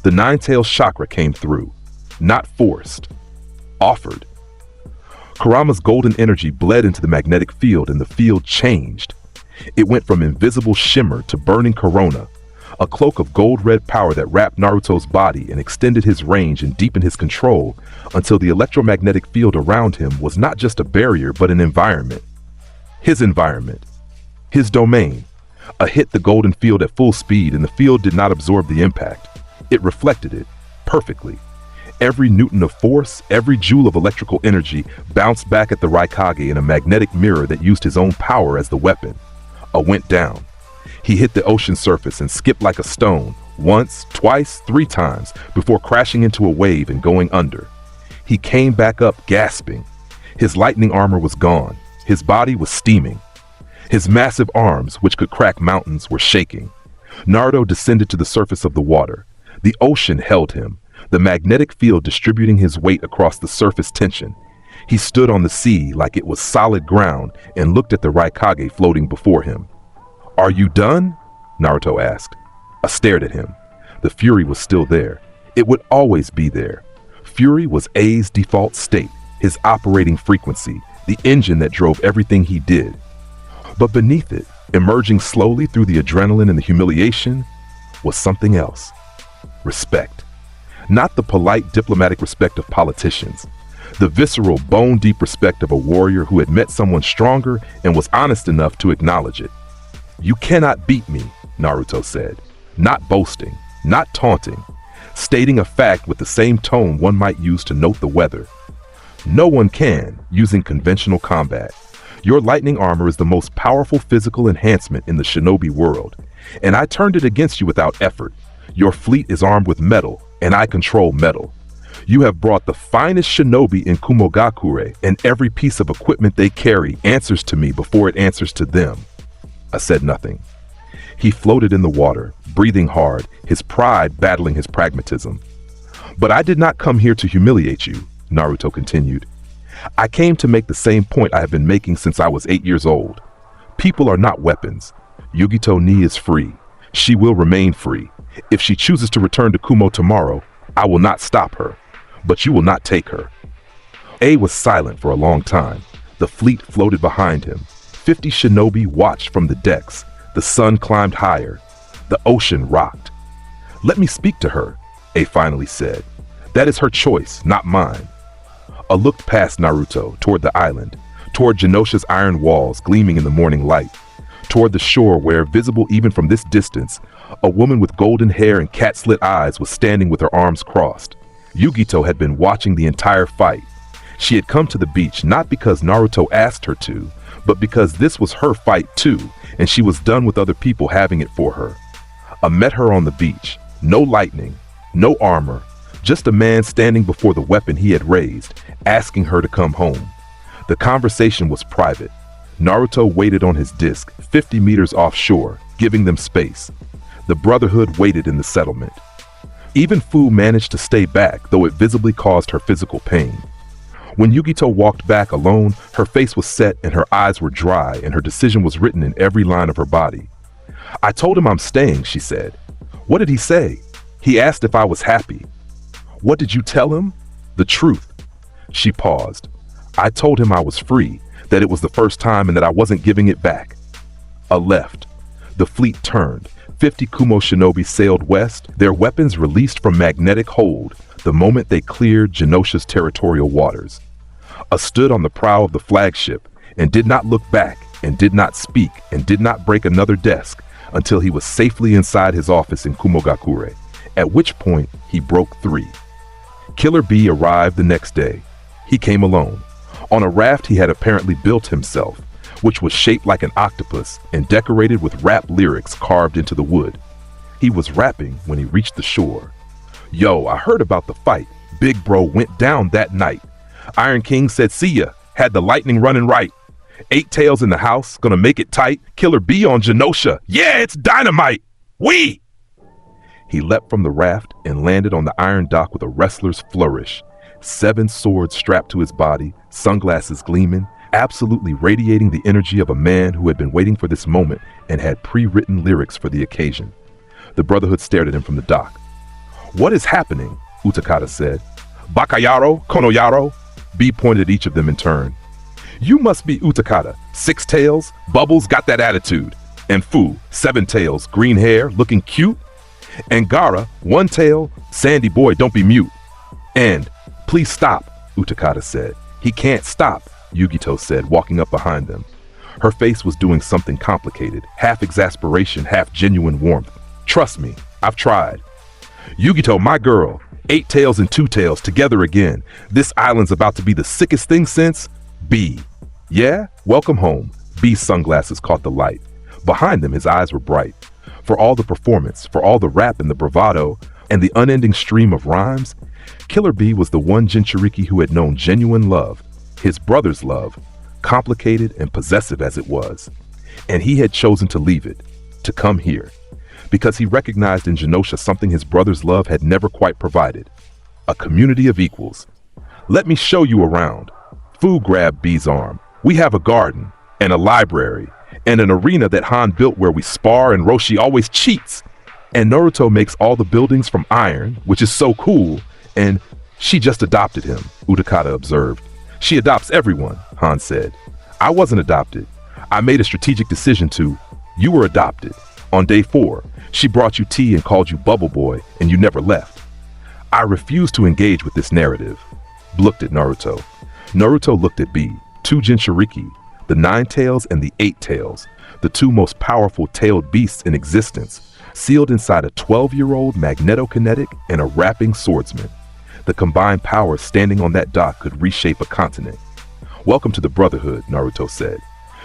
The nine-tailed chakra came through, not forced, offered. Kurama's golden energy bled into the magnetic field and the field changed. It went from invisible shimmer to burning corona, a cloak of gold-red power that wrapped Naruto's body and extended his range and deepened his control until the electromagnetic field around him was not just a barrier but an environment. His environment. His domain. A hit the golden field at full speed and the field did not absorb the impact. It reflected it perfectly. Every newton of force, every joule of electrical energy bounced back at the Raikage in a magnetic mirror that used his own power as the weapon. A went down. He hit the ocean surface and skipped like a stone, once, twice, 3 times, before crashing into a wave and going under. He came back up gasping. His lightning armor was gone. His body was steaming. His massive arms, which could crack mountains, were shaking. Naruto descended to the surface of the water. The ocean held him, the magnetic field distributing his weight across the surface tension. He stood on the sea like it was solid ground and looked at the Raikage floating before him. "Are you done?" Naruto asked. I stared at him. The fury was still there. It would always be there. Fury was A's default state, his operating frequency, the engine that drove everything he did. But beneath it, emerging slowly through the adrenaline and the humiliation, was something else. Respect. Not the polite diplomatic respect of politicians. The visceral, bone-deep respect of a warrior who had met someone stronger and was honest enough to acknowledge it. "You cannot beat me," Naruto said. Not boasting, not taunting, stating a fact with the same tone one might use to note the weather. No one can, using conventional combat. Your lightning armor is the most powerful physical enhancement in the shinobi world, and I turned it against you without effort. Your fleet is armed with metal, and I control metal. You have brought the finest shinobi in Kumogakure, and every piece of equipment they carry answers to me before it answers to them. I said nothing. He floated in the water, breathing hard, his pride battling his pragmatism. "But I did not come here to humiliate you," Naruto continued. "I came to make the same point I have been making since I was 8 years old. People are not weapons. Yugito Ni is free. She will remain free. If she chooses to return to Kumo tomorrow, I will not stop her. But you will not take her." A was silent for a long time. The fleet floated behind him. 50 shinobi watched from the decks. The sun climbed higher. The ocean rocked. "Let me speak to her," A finally said. "That is her choice, not mine." A looked past Naruto, toward the island, toward Genosha's iron walls gleaming in the morning light, toward the shore where, visible even from this distance, a woman with golden hair and cat-slit eyes was standing with her arms crossed. Yugito had been watching the entire fight. She had come to the beach not because Naruto asked her to, but because this was her fight too, and she was done with other people having it for her. I met her on the beach. No lightning, no armor, just a man standing before the weapon he had raised, asking her to come home. The conversation was private. Naruto waited on his disc, 50 meters offshore, giving them space. The Brotherhood waited in the settlement. Even Fu managed to stay back, though it visibly caused her physical pain. When Yugito walked back alone, her face was set and her eyes were dry, and her decision was written in every line of her body. "I told him I'm staying," she said. "What did he say?" "He asked if I was happy." "What did you tell him?" "The truth." She paused. "I told him I was free, that it was the first time and that I wasn't giving it back." A left. The fleet turned. 50 Kumo shinobi sailed west, their weapons released from magnetic hold the moment they cleared Genosha's territorial waters. A stood on the prow of the flagship and did not look back and did not speak and did not break another desk until he was safely inside his office in Kumogakure, at which point he broke 3. Killer B arrived the next day. He came alone, on a raft he had apparently built himself, which was shaped like an octopus and decorated with rap lyrics carved into the wood. He was rapping when he reached the shore. "Yo, I heard about the fight. Big bro went down that night. Iron King said see ya, had the lightning running right. 8 tails in the house, gonna make it tight. Killer B on Genosha. Yeah, it's dynamite. Wee!" He leapt from the raft and landed on the iron dock with a wrestler's flourish. 7 swords strapped to his body, sunglasses gleaming, absolutely radiating the energy of a man who had been waiting for this moment and had pre-written lyrics for the occasion. The Brotherhood stared at him from the dock. "What is happening?" Utakata said. "Bakayaro, Konoyaro." B pointed at each of them in turn. "You must be Utakata. 6 tails, Bubbles got that attitude. And Fu, 7 tails, green hair, looking cute. And Gara, 1 tail, Sandy boy, don't be mute. And, please stop," Utakata said. "He can't stop," Yugito said, walking up behind them. Her face was doing something complicated, half exasperation, half genuine warmth. "Trust me, I've tried." "Yugito, my girl, 8 tails and 2 tails together again. This island's about to be the sickest thing since..." B. "Yeah? Welcome home." B's sunglasses caught the light. Behind them, his eyes were bright. For all the performance, for all the rap and the bravado, and the unending stream of rhymes, Killer B was the one Jinchuriki who had known genuine love, his brother's love, complicated and possessive as it was. And he had chosen to leave it, to come here, because he recognized in Genosha something his brother's love had never quite provided: a community of equals. "Let me show you around." Fu grabbed B's arm. "We have a garden, and a library, and an arena that Han built where we spar and Roshi always cheats. And Naruto makes all the buildings from iron, which is so cool, and she just adopted him," Utakata observed. "She adopts everyone," Han said. "I wasn't adopted. I made a strategic decision to. You were adopted. On day 4, she brought you tea and called you Bubble Boy, and you never left." I refused to engage with this narrative. Looked at Naruto. Naruto looked at B, 2 Jinchuriki, the 9 tails and the 8 tails, the 2 most powerful tailed beasts in existence, sealed inside a 12-year-old magnetokinetic and a rapping swordsman. The combined power standing on that dock could reshape a continent. "Welcome to the Brotherhood," Naruto said.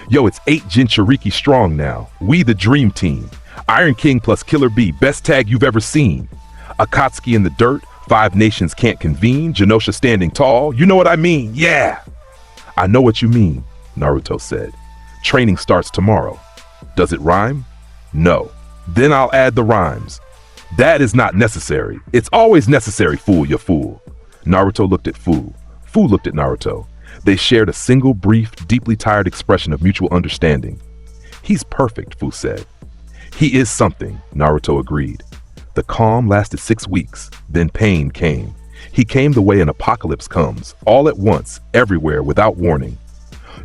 "Yo, it's 8 Jinchuriki strong now. We the dream team. Iron King plus Killer B, best tag you've ever seen. Akatsuki in the dirt, 5 nations can't convene, Genosha standing tall, you know what I mean, yeah!" "I know what you mean," Naruto said. "Training starts tomorrow." "Does it rhyme?" "No." "Then I'll add the rhymes." "That is not necessary. It's always necessary, fool, you fool." Naruto looked at Fu. Fu looked at Naruto. They shared a single brief, deeply tired expression of mutual understanding. "He's perfect," Fu said. "He is something," Naruto agreed. The calm lasted 6 weeks, then pain came. He came the way an apocalypse comes, all at once, everywhere, without warning.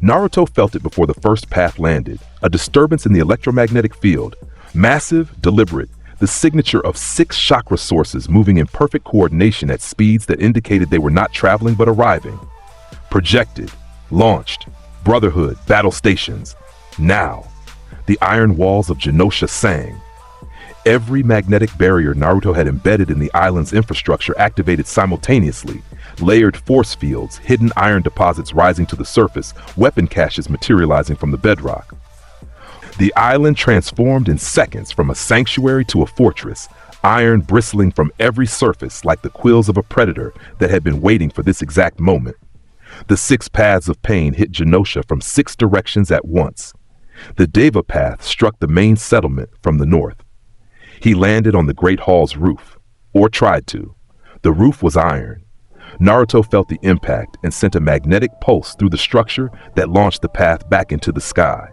Naruto felt it before the first path landed, a disturbance in the electromagnetic field, massive, deliberate, the signature of 6 chakra sources moving in perfect coordination at speeds that indicated they were not traveling but arriving. Projected, launched, Brotherhood, battle stations. Now, the iron walls of Genosha sang. Every magnetic barrier Naruto had embedded in the island's infrastructure activated simultaneously. Layered force fields, hidden iron deposits rising to the surface, weapon caches materializing from the bedrock. The island transformed in seconds from a sanctuary to a fortress, iron bristling from every surface like the quills of a predator that had been waiting for this exact moment. The 6 paths of pain hit Genosha from 6 directions at once. The Deva path struck the main settlement from the north. He landed on the Great Hall's roof. or tried to. The roof was iron. Naruto felt the impact and sent a magnetic pulse through the structure that launched the path back into the sky.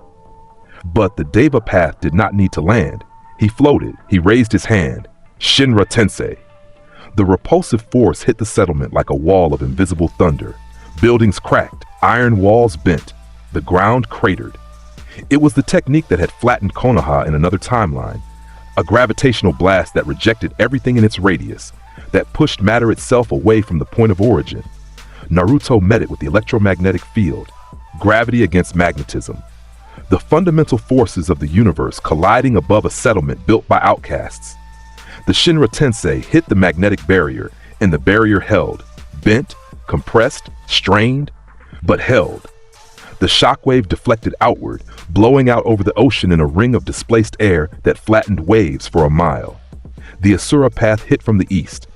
But the Deva path did not need to land. He floated. He raised his hand. Shinra Tensei. The repulsive force hit the settlement like a wall of invisible thunder. Buildings cracked. Iron walls bent. The ground cratered. It was the technique that had flattened Konoha in another timeline. A gravitational blast that rejected everything in its radius, that pushed matter itself away from the point of origin. Naruto met it with the electromagnetic field, gravity against magnetism. The fundamental forces of the universe colliding above a settlement built by outcasts. The Shinra Tensei hit the magnetic barrier, and the barrier held, bent, compressed, strained, but held. The shockwave deflected outward, blowing out over the ocean in a ring of displaced air that flattened waves for a mile. The Asura path hit from the east.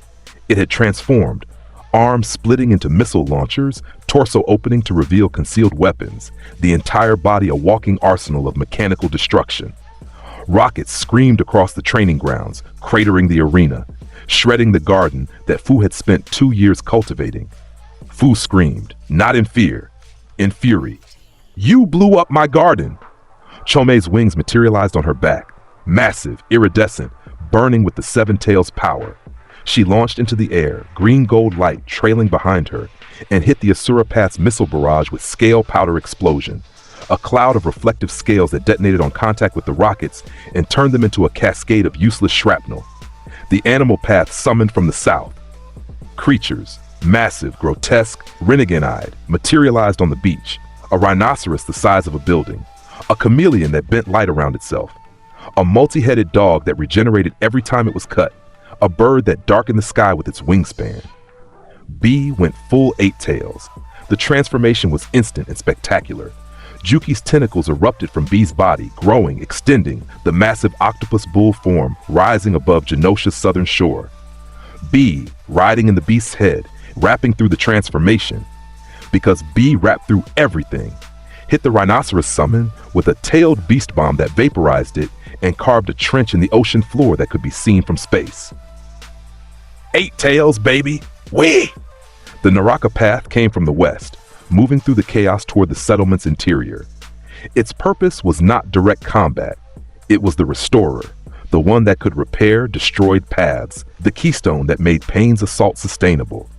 It had transformed, arms splitting into missile launchers, torso opening to reveal concealed weapons, the entire body a walking arsenal of mechanical destruction. Rockets screamed across the training grounds, cratering the arena, shredding the garden that Fu had spent 2 years cultivating. Fu screamed, not in fear, in fury. "You blew up my garden!" Chome's wings materialized on her back, massive, iridescent, burning with the Seven Tails' power. She launched into the air, green-gold light trailing behind her, and hit the Asura Path's missile barrage with scale powder explosion, a cloud of reflective scales that detonated on contact with the rockets and turned them into a cascade of useless shrapnel. The animal path summoned from the south. Creatures, massive, grotesque, Rinnegan-eyed, materialized on the beach. A rhinoceros the size of a building, a chameleon that bent light around itself, a multi-headed dog that regenerated every time it was cut, a bird that darkened the sky with its wingspan. B went full 8 tails. The transformation was instant and spectacular. Juki's tentacles erupted from B's body, growing, extending, the massive octopus bull form rising above Genosha's southern shore. B, riding in the beast's head, wrapping through the transformation. Because B wrapped through everything, hit the rhinoceros summon with a tailed beast bomb that vaporized it and carved a trench in the ocean floor that could be seen from space. 8 tails, baby! Wee! The Naraka path came from the west, moving through the chaos toward the settlement's interior. Its purpose was not direct combat. It was the restorer, the one that could repair destroyed paths, the keystone that made Pain's assault sustainable.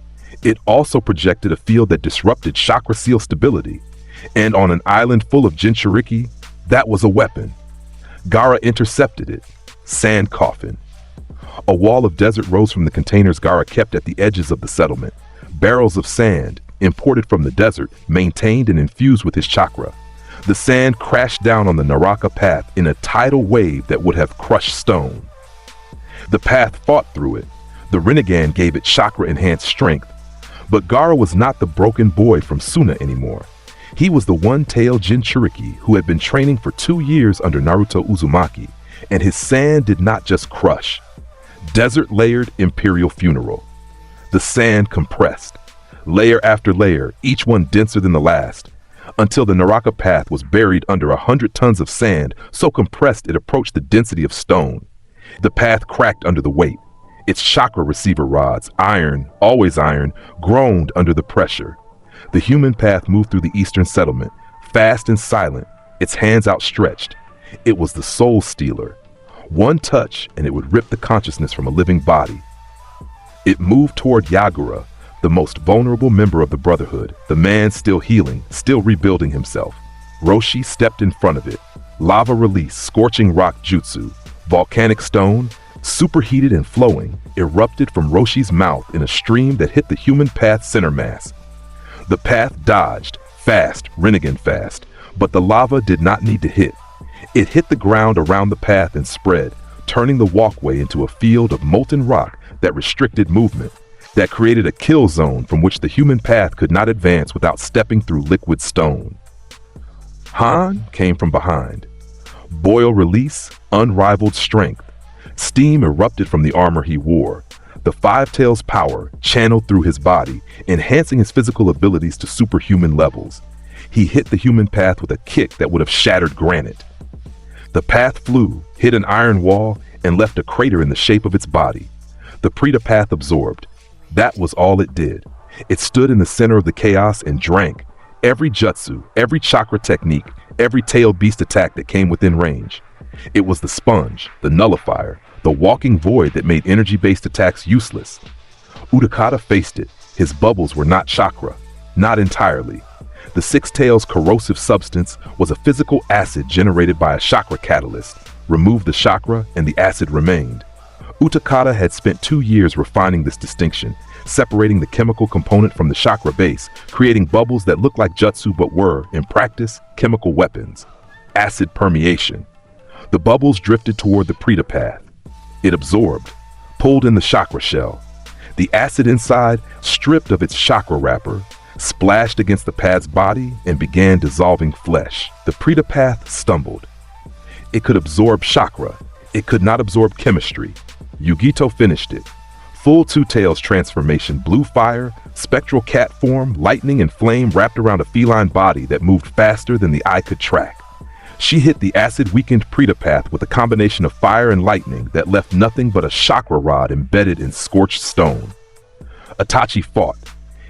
It also projected a field that disrupted chakra seal stability, and on an island full of Jinchuriki, that was a weapon. Gaara intercepted it. Sand coffin. A wall of desert rose from the containers Gaara kept at the edges of the settlement. Barrels of sand, imported from the desert, maintained and infused with his chakra. The sand crashed down on the Naraka path in a tidal wave that would have crushed stone. The path fought through it. The Rinnegan gave it chakra-enhanced strength. But Gaara was not the broken boy from Suna anymore. He was the one-tailed Jinchuriki who had been training for 2 years under Naruto Uzumaki, and his sand did not just crush. Desert-layered imperial funeral. The sand compressed, layer after layer, each one denser than the last, until the Naraka path was buried under 100 tons of sand, so compressed it approached the density of stone. The path cracked under the weight. Its chakra receiver rods, iron, always iron, groaned under the pressure. The human path moved through the eastern settlement, fast and silent, its hands outstretched. It was the soul stealer. One touch and it would rip the consciousness from a living body. It moved toward Yagura, the most vulnerable member of the Brotherhood, the man still healing, still rebuilding himself. Roshi stepped in front of it. Lava release, scorching rock jutsu, volcanic stone, superheated and flowing, erupted from Roshi's mouth in a stream that hit the human path's center mass. The path dodged, fast, Rinnegan fast, but the lava did not need to hit. It hit the ground around the path and spread, turning the walkway into a field of molten rock that restricted movement, that created a kill zone from which the human path could not advance without stepping through liquid stone. Han came from behind. Boil release, unrivaled strength. Steam erupted from the armor he wore. The Five Tails' power channeled through his body, enhancing his physical abilities to superhuman levels. He hit the human path with a kick that would have shattered granite. The path flew, hit an iron wall, and left a crater in the shape of its body. The Preta path absorbed. That was all it did. It stood in the center of the chaos and drank every jutsu, every chakra technique, every tailed beast attack that came within range. It was the sponge, the nullifier, the walking void that made energy-based attacks useless. Utakata faced it. His bubbles were not chakra, not entirely. The Six Tails' corrosive substance was a physical acid generated by a chakra catalyst. Remove the chakra and the acid remained. Utakata had spent 2 years refining this distinction, separating the chemical component from the chakra base, creating bubbles that looked like jutsu but were, in practice, chemical weapons. Acid permeation. The bubbles drifted toward the Preta path. It absorbed, pulled in the chakra shell. The acid inside, stripped of its chakra wrapper, splashed against the path's body and began dissolving flesh. The Preta path stumbled. It could absorb chakra. It could not absorb chemistry. Yugito finished it. Full Two Tails transformation, blue fire, spectral cat form, lightning and flame wrapped around a feline body that moved faster than the eye could track. She hit the acid-weakened Preta path with a combination of fire and lightning that left nothing but a chakra rod embedded in scorched stone. Itachi fought.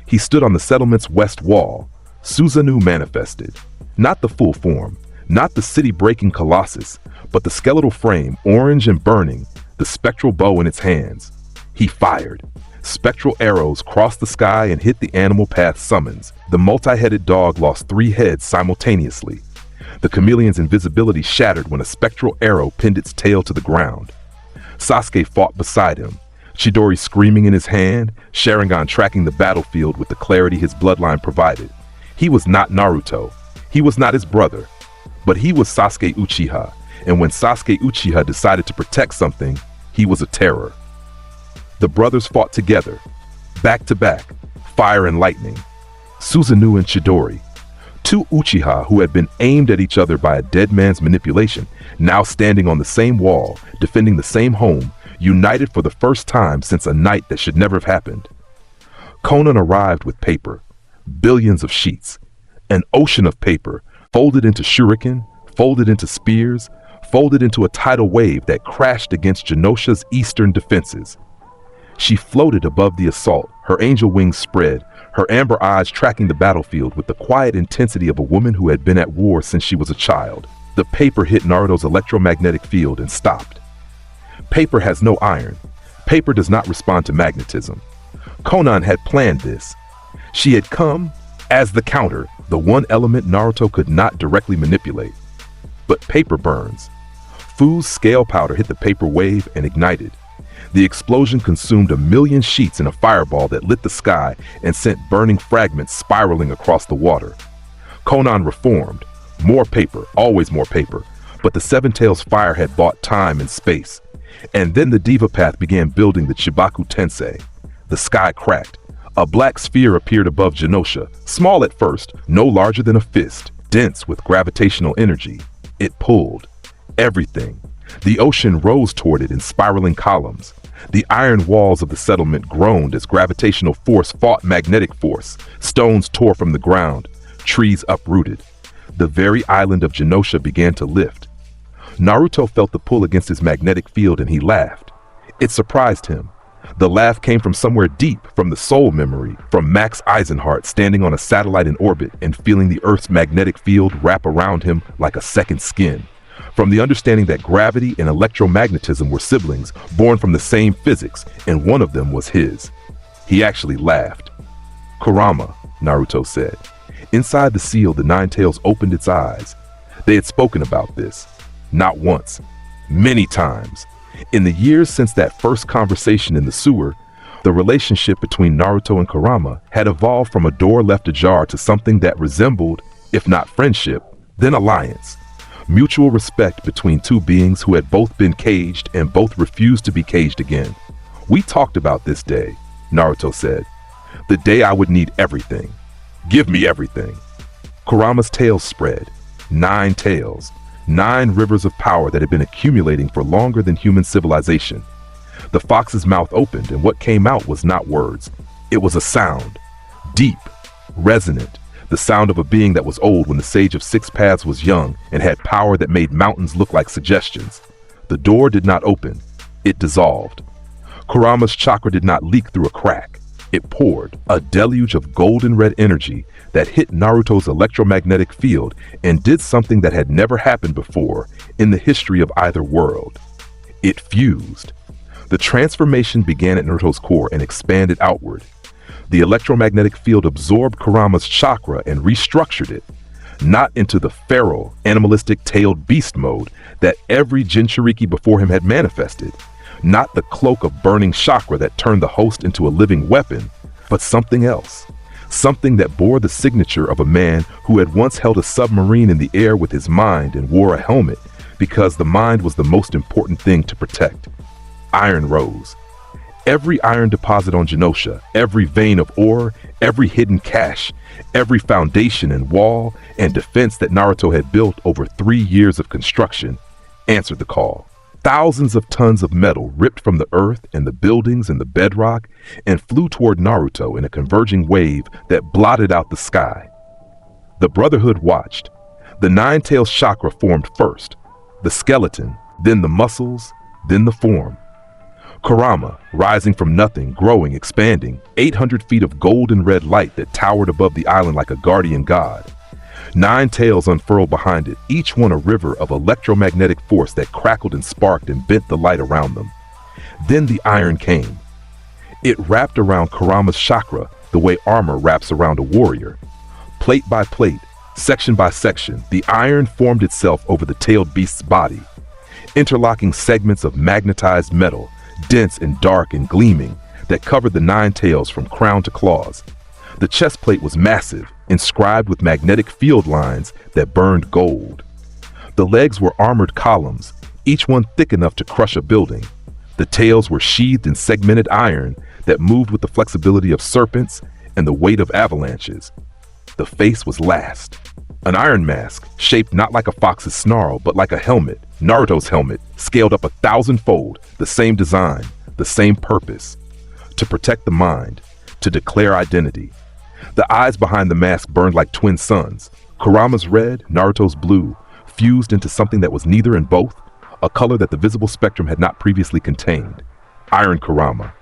He stood on the settlement's west wall. Susanoo manifested. Not the full form, not the city-breaking colossus, but the skeletal frame, orange and burning, the spectral bow in its hands. He fired. Spectral arrows crossed the sky and hit the animal path summons. The multi-headed dog lost 3 heads simultaneously. The chameleon's invisibility shattered when a spectral arrow pinned its tail to the ground. Sasuke fought beside him, Chidori screaming in his hand, Sharingan tracking the battlefield with the clarity his bloodline provided. He was not Naruto. He was not his brother. But he was Sasuke Uchiha, and when Sasuke Uchiha decided to protect something, he was a terror. The brothers fought together, back to back, fire and lightning. Susanoo and Chidori, 2 Uchiha who had been aimed at each other by a dead man's manipulation, now standing on the same wall, defending the same home, united for the first time since a night that should never have happened. Conan arrived with paper, billions of sheets, an ocean of paper, folded into shuriken, folded into spears, folded into a tidal wave that crashed against Genosha's eastern defenses. She floated above the assault, her angel wings spread, her amber eyes tracking the battlefield with the quiet intensity of a woman who had been at war since she was a child. The paper hit Naruto's electromagnetic field and stopped. Paper has no iron. Paper does not respond to magnetism. Conan had planned this. She had come as the counter, the one element Naruto could not directly manipulate. But paper burns. Fu's scale powder hit the paper wave and ignited. The explosion consumed 1,000,000 sheets in a fireball that lit the sky and sent burning fragments spiraling across the water. Conan reformed. More paper, always more paper. But the Seven Tails fire had bought time and space. And then the Diva Path began building the Chibaku Tensei. The sky cracked. A black sphere appeared above Genosha, small at first, no larger than a fist, dense with gravitational energy. It pulled. Everything. The ocean rose toward it in spiraling columns. The iron walls of the settlement groaned as gravitational force fought magnetic force. Stones tore from the ground. Trees uprooted. The very island of Genosha began to lift. Naruto felt the pull against his magnetic field and he laughed. It surprised him. The laugh came from somewhere deep, from the soul memory, from Max Eisenhardt standing on a satellite in orbit and feeling the Earth's magnetic field wrap around him like a second skin. From the understanding that gravity and electromagnetism were siblings, born from the same physics, and one of them was his. He actually laughed. "Kurama," Naruto said. Inside the seal, the Nine Tails opened its eyes. They had spoken about this. Not once. Many times. In the years since that first conversation in the sewer, the relationship between Naruto and Kurama had evolved from a door left ajar to something that resembled, if not friendship, then alliance. Mutual respect between two beings who had both been caged and both refused to be caged again. "We talked about this day," Naruto said. "The day I would need everything. Give me everything." Kurama's tail spread. 9 tails. 9 rivers of power that had been accumulating for longer than human civilization. The fox's mouth opened, and what came out was not words. It was a sound. Deep. Resonant. The sound of a being that was old when the Sage of Six Paths was young and had power that made mountains look like suggestions. The door did not open. It dissolved. Kurama's chakra did not leak through a crack. It poured, a deluge of golden red energy that hit Naruto's electromagnetic field and did something that had never happened before in the history of either world. It fused. The transformation began at Naruto's core and expanded outward. The electromagnetic field absorbed Kurama's chakra and restructured it, not into the feral, animalistic tailed beast mode that every Jinchuriki before him had manifested, not the cloak of burning chakra that turned the host into a living weapon, but something else. Something that bore the signature of a man who had once held a submarine in the air with his mind and wore a helmet because the mind was the most important thing to protect. Iron rose. Every iron deposit on Genosha, every vein of ore, every hidden cache, every foundation and wall and defense that Naruto had built over 3 years of construction answered the call. Thousands of tons of metal ripped from the earth and the buildings and the bedrock and flew toward Naruto in a converging wave that blotted out the sky. The Brotherhood watched. The nine-tailed chakra formed first, the skeleton, then the muscles, then the form. Kurama, rising from nothing, growing, expanding, 800 feet of golden red light that towered above the island like a guardian god. 9 tails unfurled behind it, each one a river of electromagnetic force that crackled and sparked and bent the light around them. Then the iron came. It wrapped around Kurama's chakra the way armor wraps around a warrior. Plate by plate, section by section, the iron formed itself over the tailed beast's body. Interlocking segments of magnetized metal, dense and dark and gleaming, that covered the 9 tails from crown to claws. The chest plate was massive, inscribed with magnetic field lines that burned gold. The legs were armored columns, each one thick enough to crush a building. The tails were sheathed in segmented iron that moved with the flexibility of serpents and the weight of avalanches. The face was last. An iron mask, shaped not like a fox's snarl, but like a helmet, Naruto's helmet, scaled up 1,000-fold, the same design, the same purpose. To protect the mind, to declare identity. The eyes behind the mask burned like twin suns. Kurama's red, Naruto's blue, fused into something that was neither and both, a color that the visible spectrum had not previously contained. Iron Kurama,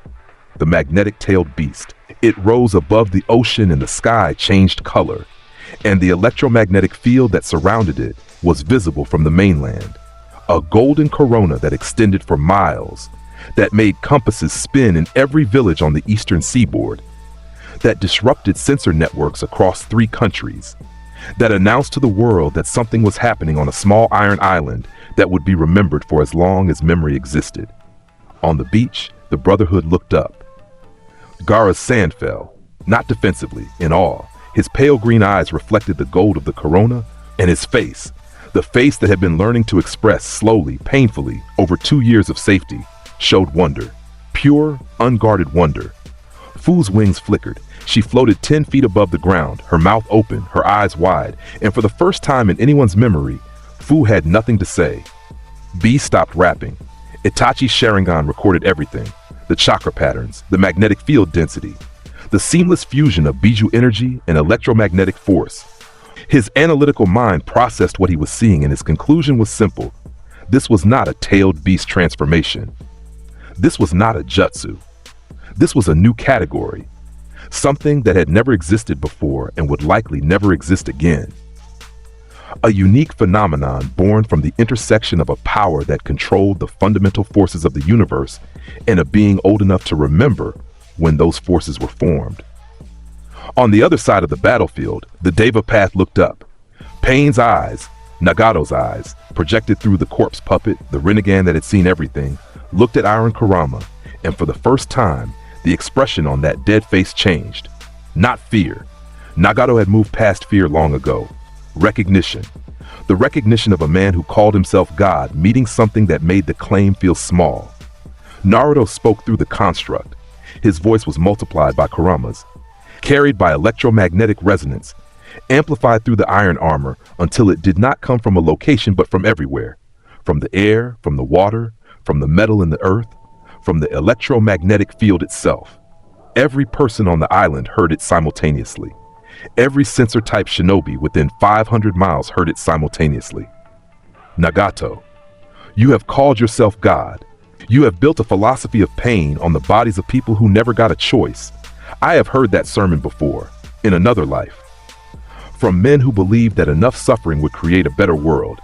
the magnetic-tailed beast. It rose above the ocean and the sky changed color, and the electromagnetic field that surrounded it was visible from the mainland. A golden corona that extended for miles, that made compasses spin in every village on the eastern seaboard, that disrupted sensor networks across 3 countries, that announced to the world that something was happening on a small iron island that would be remembered for as long as memory existed. On the beach, the Brotherhood looked up. Gaara's sand fell, not defensively, in awe. His pale green eyes reflected the gold of the corona, and his face, the face that had been learning to express slowly, painfully, over 2 years of safety, showed wonder. Pure, unguarded wonder. Fu's wings flickered. She floated 10 feet above the ground, her mouth open, her eyes wide, and for the first time in anyone's memory, Fu had nothing to say. B stopped rapping. Itachi's Sharingan recorded everything. The chakra patterns, the magnetic field density, the seamless fusion of Biju energy and electromagnetic force. His analytical mind processed what he was seeing, and his conclusion was simple. This was not a tailed beast transformation. This was not a jutsu. This was a new category. Something that had never existed before and would likely never exist again. A unique phenomenon born from the intersection of a power that controlled the fundamental forces of the universe and a being old enough to remember when those forces were formed. On the other side of the battlefield, the Deva Path looked up. Pain's eyes, Nagato's eyes, projected through the corpse puppet, the Rinnegan that had seen everything, looked at Iron Kurama, and for the first time, the expression on that dead face changed. Not fear. Nagato had moved past fear long ago. Recognition. The recognition of a man who called himself God meeting something that made the claim feel small. Naruto spoke through the construct. His voice was multiplied by Kurama's, carried by electromagnetic resonance, amplified through the iron armor until it did not come from a location but from everywhere. From the air, from the water, from the metal in the earth, from the electromagnetic field itself. Every person on the island heard it simultaneously. Every sensor-type shinobi within 500 miles heard it simultaneously. Nagato, you have called yourself God. You have built a philosophy of pain on the bodies of people who never got a choice. I have heard that sermon before, in another life, from men who believed that enough suffering would create a better world.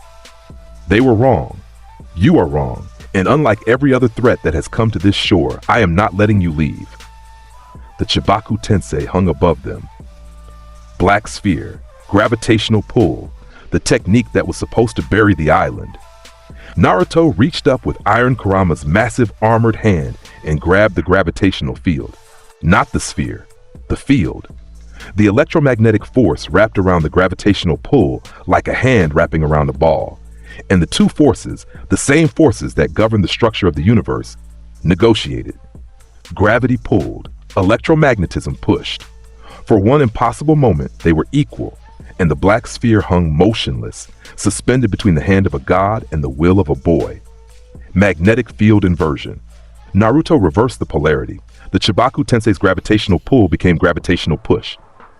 They were wrong. You are wrong. And unlike every other threat that has come to this shore, I am not letting you leave. The Chibaku Tensei hung above them. Black sphere, gravitational pull, the technique that was supposed to bury the island. Naruto reached up with Iron Kurama's massive armored hand and grabbed the gravitational field. Not the sphere, the field. The electromagnetic force wrapped around the gravitational pull like a hand wrapping around a ball. And the two forces, the same forces that govern the structure of the universe, negotiated. Gravity pulled, electromagnetism pushed. For one impossible moment, they were equal, and the black sphere hung motionless, suspended between the hand of a god and the will of a boy. Magnetic field inversion. Naruto reversed the polarity. The Chibaku Tensei's gravitational pull became gravitational push.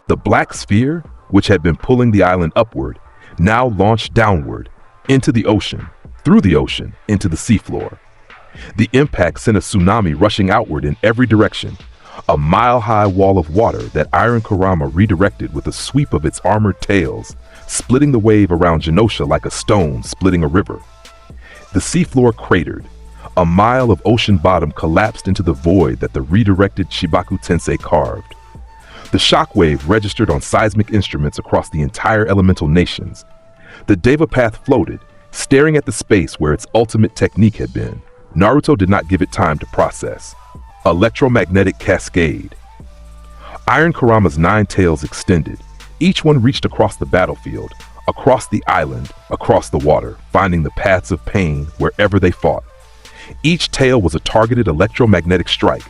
The black sphere, which had been pulling the island upward, now launched downward, into the ocean, through the ocean, into the seafloor. The impact sent a tsunami rushing outward in every direction, a mile-high wall of water that Iron Kurama redirected with a sweep of its armored tails, splitting the wave around Genosha like a stone splitting a river. The seafloor cratered. A mile of ocean bottom collapsed into the void that the redirected Chibaku Tensei carved. The shockwave registered on seismic instruments across the entire elemental nations. The Deva Path floated, staring at the space where its ultimate technique had been. Naruto did not give it time to process. Electromagnetic cascade. Iron Kurama's 9 tails extended. Each one reached across the battlefield, across the island, across the water, finding the paths of pain wherever they fought. Each tail was a targeted electromagnetic strike,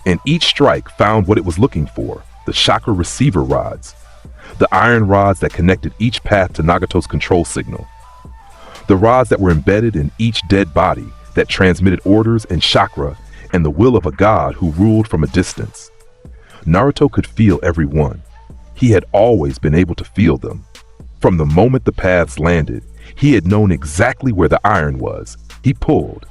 and each strike found what it was looking for, the chakra receiver rods. The iron rods that connected each path to Nagato's control signal. The rods that were embedded in each dead body that transmitted orders and chakra and the will of a god who ruled from a distance. Naruto could feel every one. He had always been able to feel them. From the moment the paths landed, he had known exactly where the iron was. He pulled.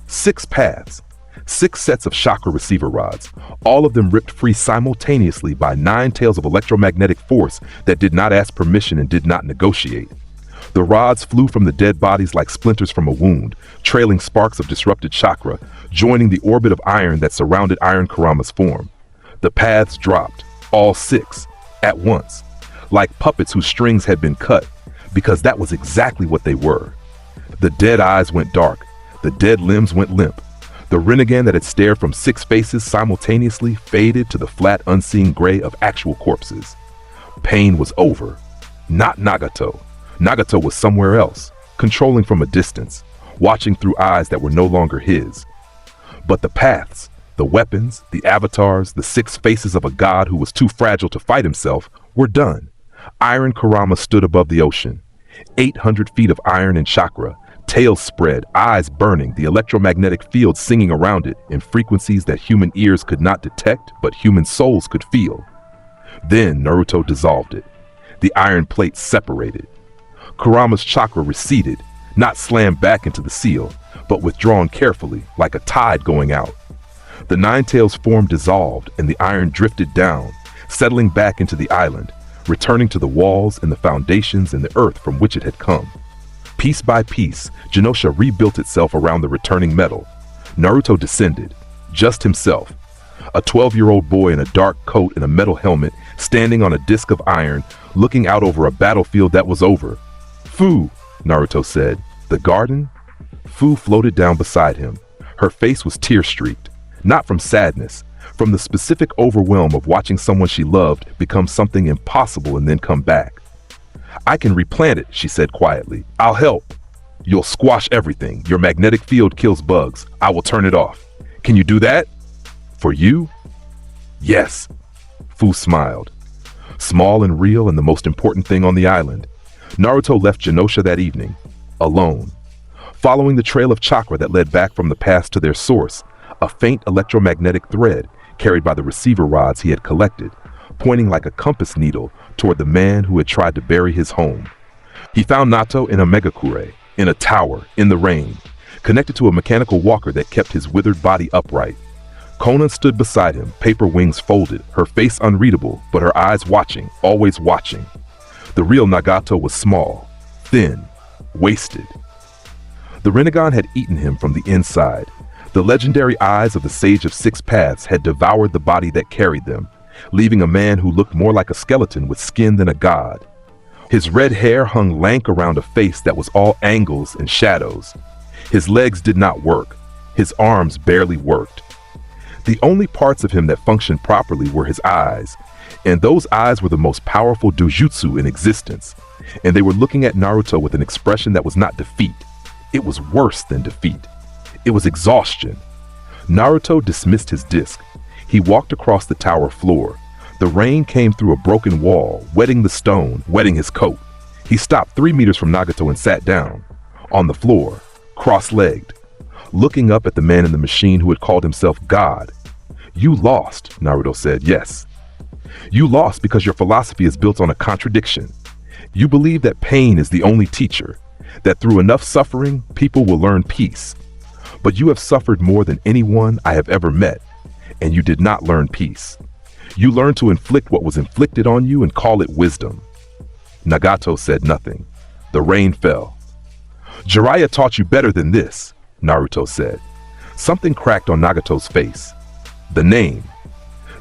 6 paths, 6 sets of chakra receiver rods, all of them ripped free simultaneously by 9 tails of electromagnetic force that did not ask permission and did not negotiate. The rods flew from the dead bodies like splinters from a wound, trailing sparks of disrupted chakra, joining the orbit of iron that surrounded Iron Kurama's form. The paths dropped, all 6, at once, like puppets whose strings had been cut, because that was exactly what they were. The dead eyes went dark, the dead limbs went limp. The Rinnegan that had stared from 6 faces simultaneously faded to the flat, unseen gray of actual corpses. Pain was over. Not Nagato. Nagato was somewhere else, controlling from a distance, watching through eyes that were no longer his. But the paths, the weapons, the avatars, the 6 faces of a god who was too fragile to fight himself, were done. Iron Kurama stood above the ocean. 800 feet of iron and chakra, tails spread, eyes burning, the electromagnetic field singing around it in frequencies that human ears could not detect, but human souls could feel. Then Naruto dissolved it. The iron plates separated. Kurama's chakra receded, not slammed back into the seal, but withdrawn carefully, like a tide going out. The 9 tails form dissolved, and the iron drifted down, settling back into the island, returning to the walls and the foundations and the earth from which it had come. Piece by piece, Genosha rebuilt itself around the returning metal. Naruto descended, just himself. A 12-year-old boy in a dark coat and a metal helmet, standing on a disc of iron, looking out over a battlefield that was over. "Fu," Naruto said. "The garden?" Fu floated down beside him. Her face was tear-streaked, not from sadness, from the specific overwhelm of watching someone she loved become something impossible and then come back. "I can replant it," she said quietly. "I'll help." "You'll squash everything. Your magnetic field kills bugs. I will turn it off. Can you do that? For you?" "Yes." Fu smiled. Small and real and the most important thing on the island. Naruto left Genosha that evening, alone. Following the trail of chakra that led back from the past to their source, a faint electromagnetic thread carried by the receiver rods he had collected, pointing like a compass needle toward the man who had tried to bury his home. He found Nato in a megakure, in a tower, in the rain. connected to a mechanical walker that kept his withered body upright. Conan stood beside him, paper wings folded, her face unreadable, but her eyes watching, always watching. The real Nagato was small, thin, wasted. The Rinnegan had eaten him from the inside. The legendary eyes of the Sage of Six Paths had devoured the body that carried them, leaving a man who looked more like a skeleton with skin than a god. His red hair hung lank around a face that was all angles and shadows. His legs did not work. His arms barely worked. The only parts of him that functioned properly were his eyes, and those eyes were the most powerful dojutsu in existence, and they were looking at Naruto with an expression that was not defeat. It was worse than defeat. It was exhaustion. Naruto dismissed his disc. He walked across the tower floor. The rain came through a broken wall, wetting the stone, wetting his coat. He stopped 3 meters from Nagato and sat down, on the floor, cross-legged, looking up at the man in the machine who had called himself God. "You lost," Naruto said. "Yes. You lost because your philosophy is built on a contradiction. You believe that pain is the only teacher, that through enough suffering, people will learn peace. But you have suffered more than anyone I have ever met, and you did not learn peace. You learned to inflict what was inflicted on you and call it wisdom." Nagato said nothing. The rain fell. "Jiraiya taught you better than this," Naruto said. Something cracked on Nagato's face. The name.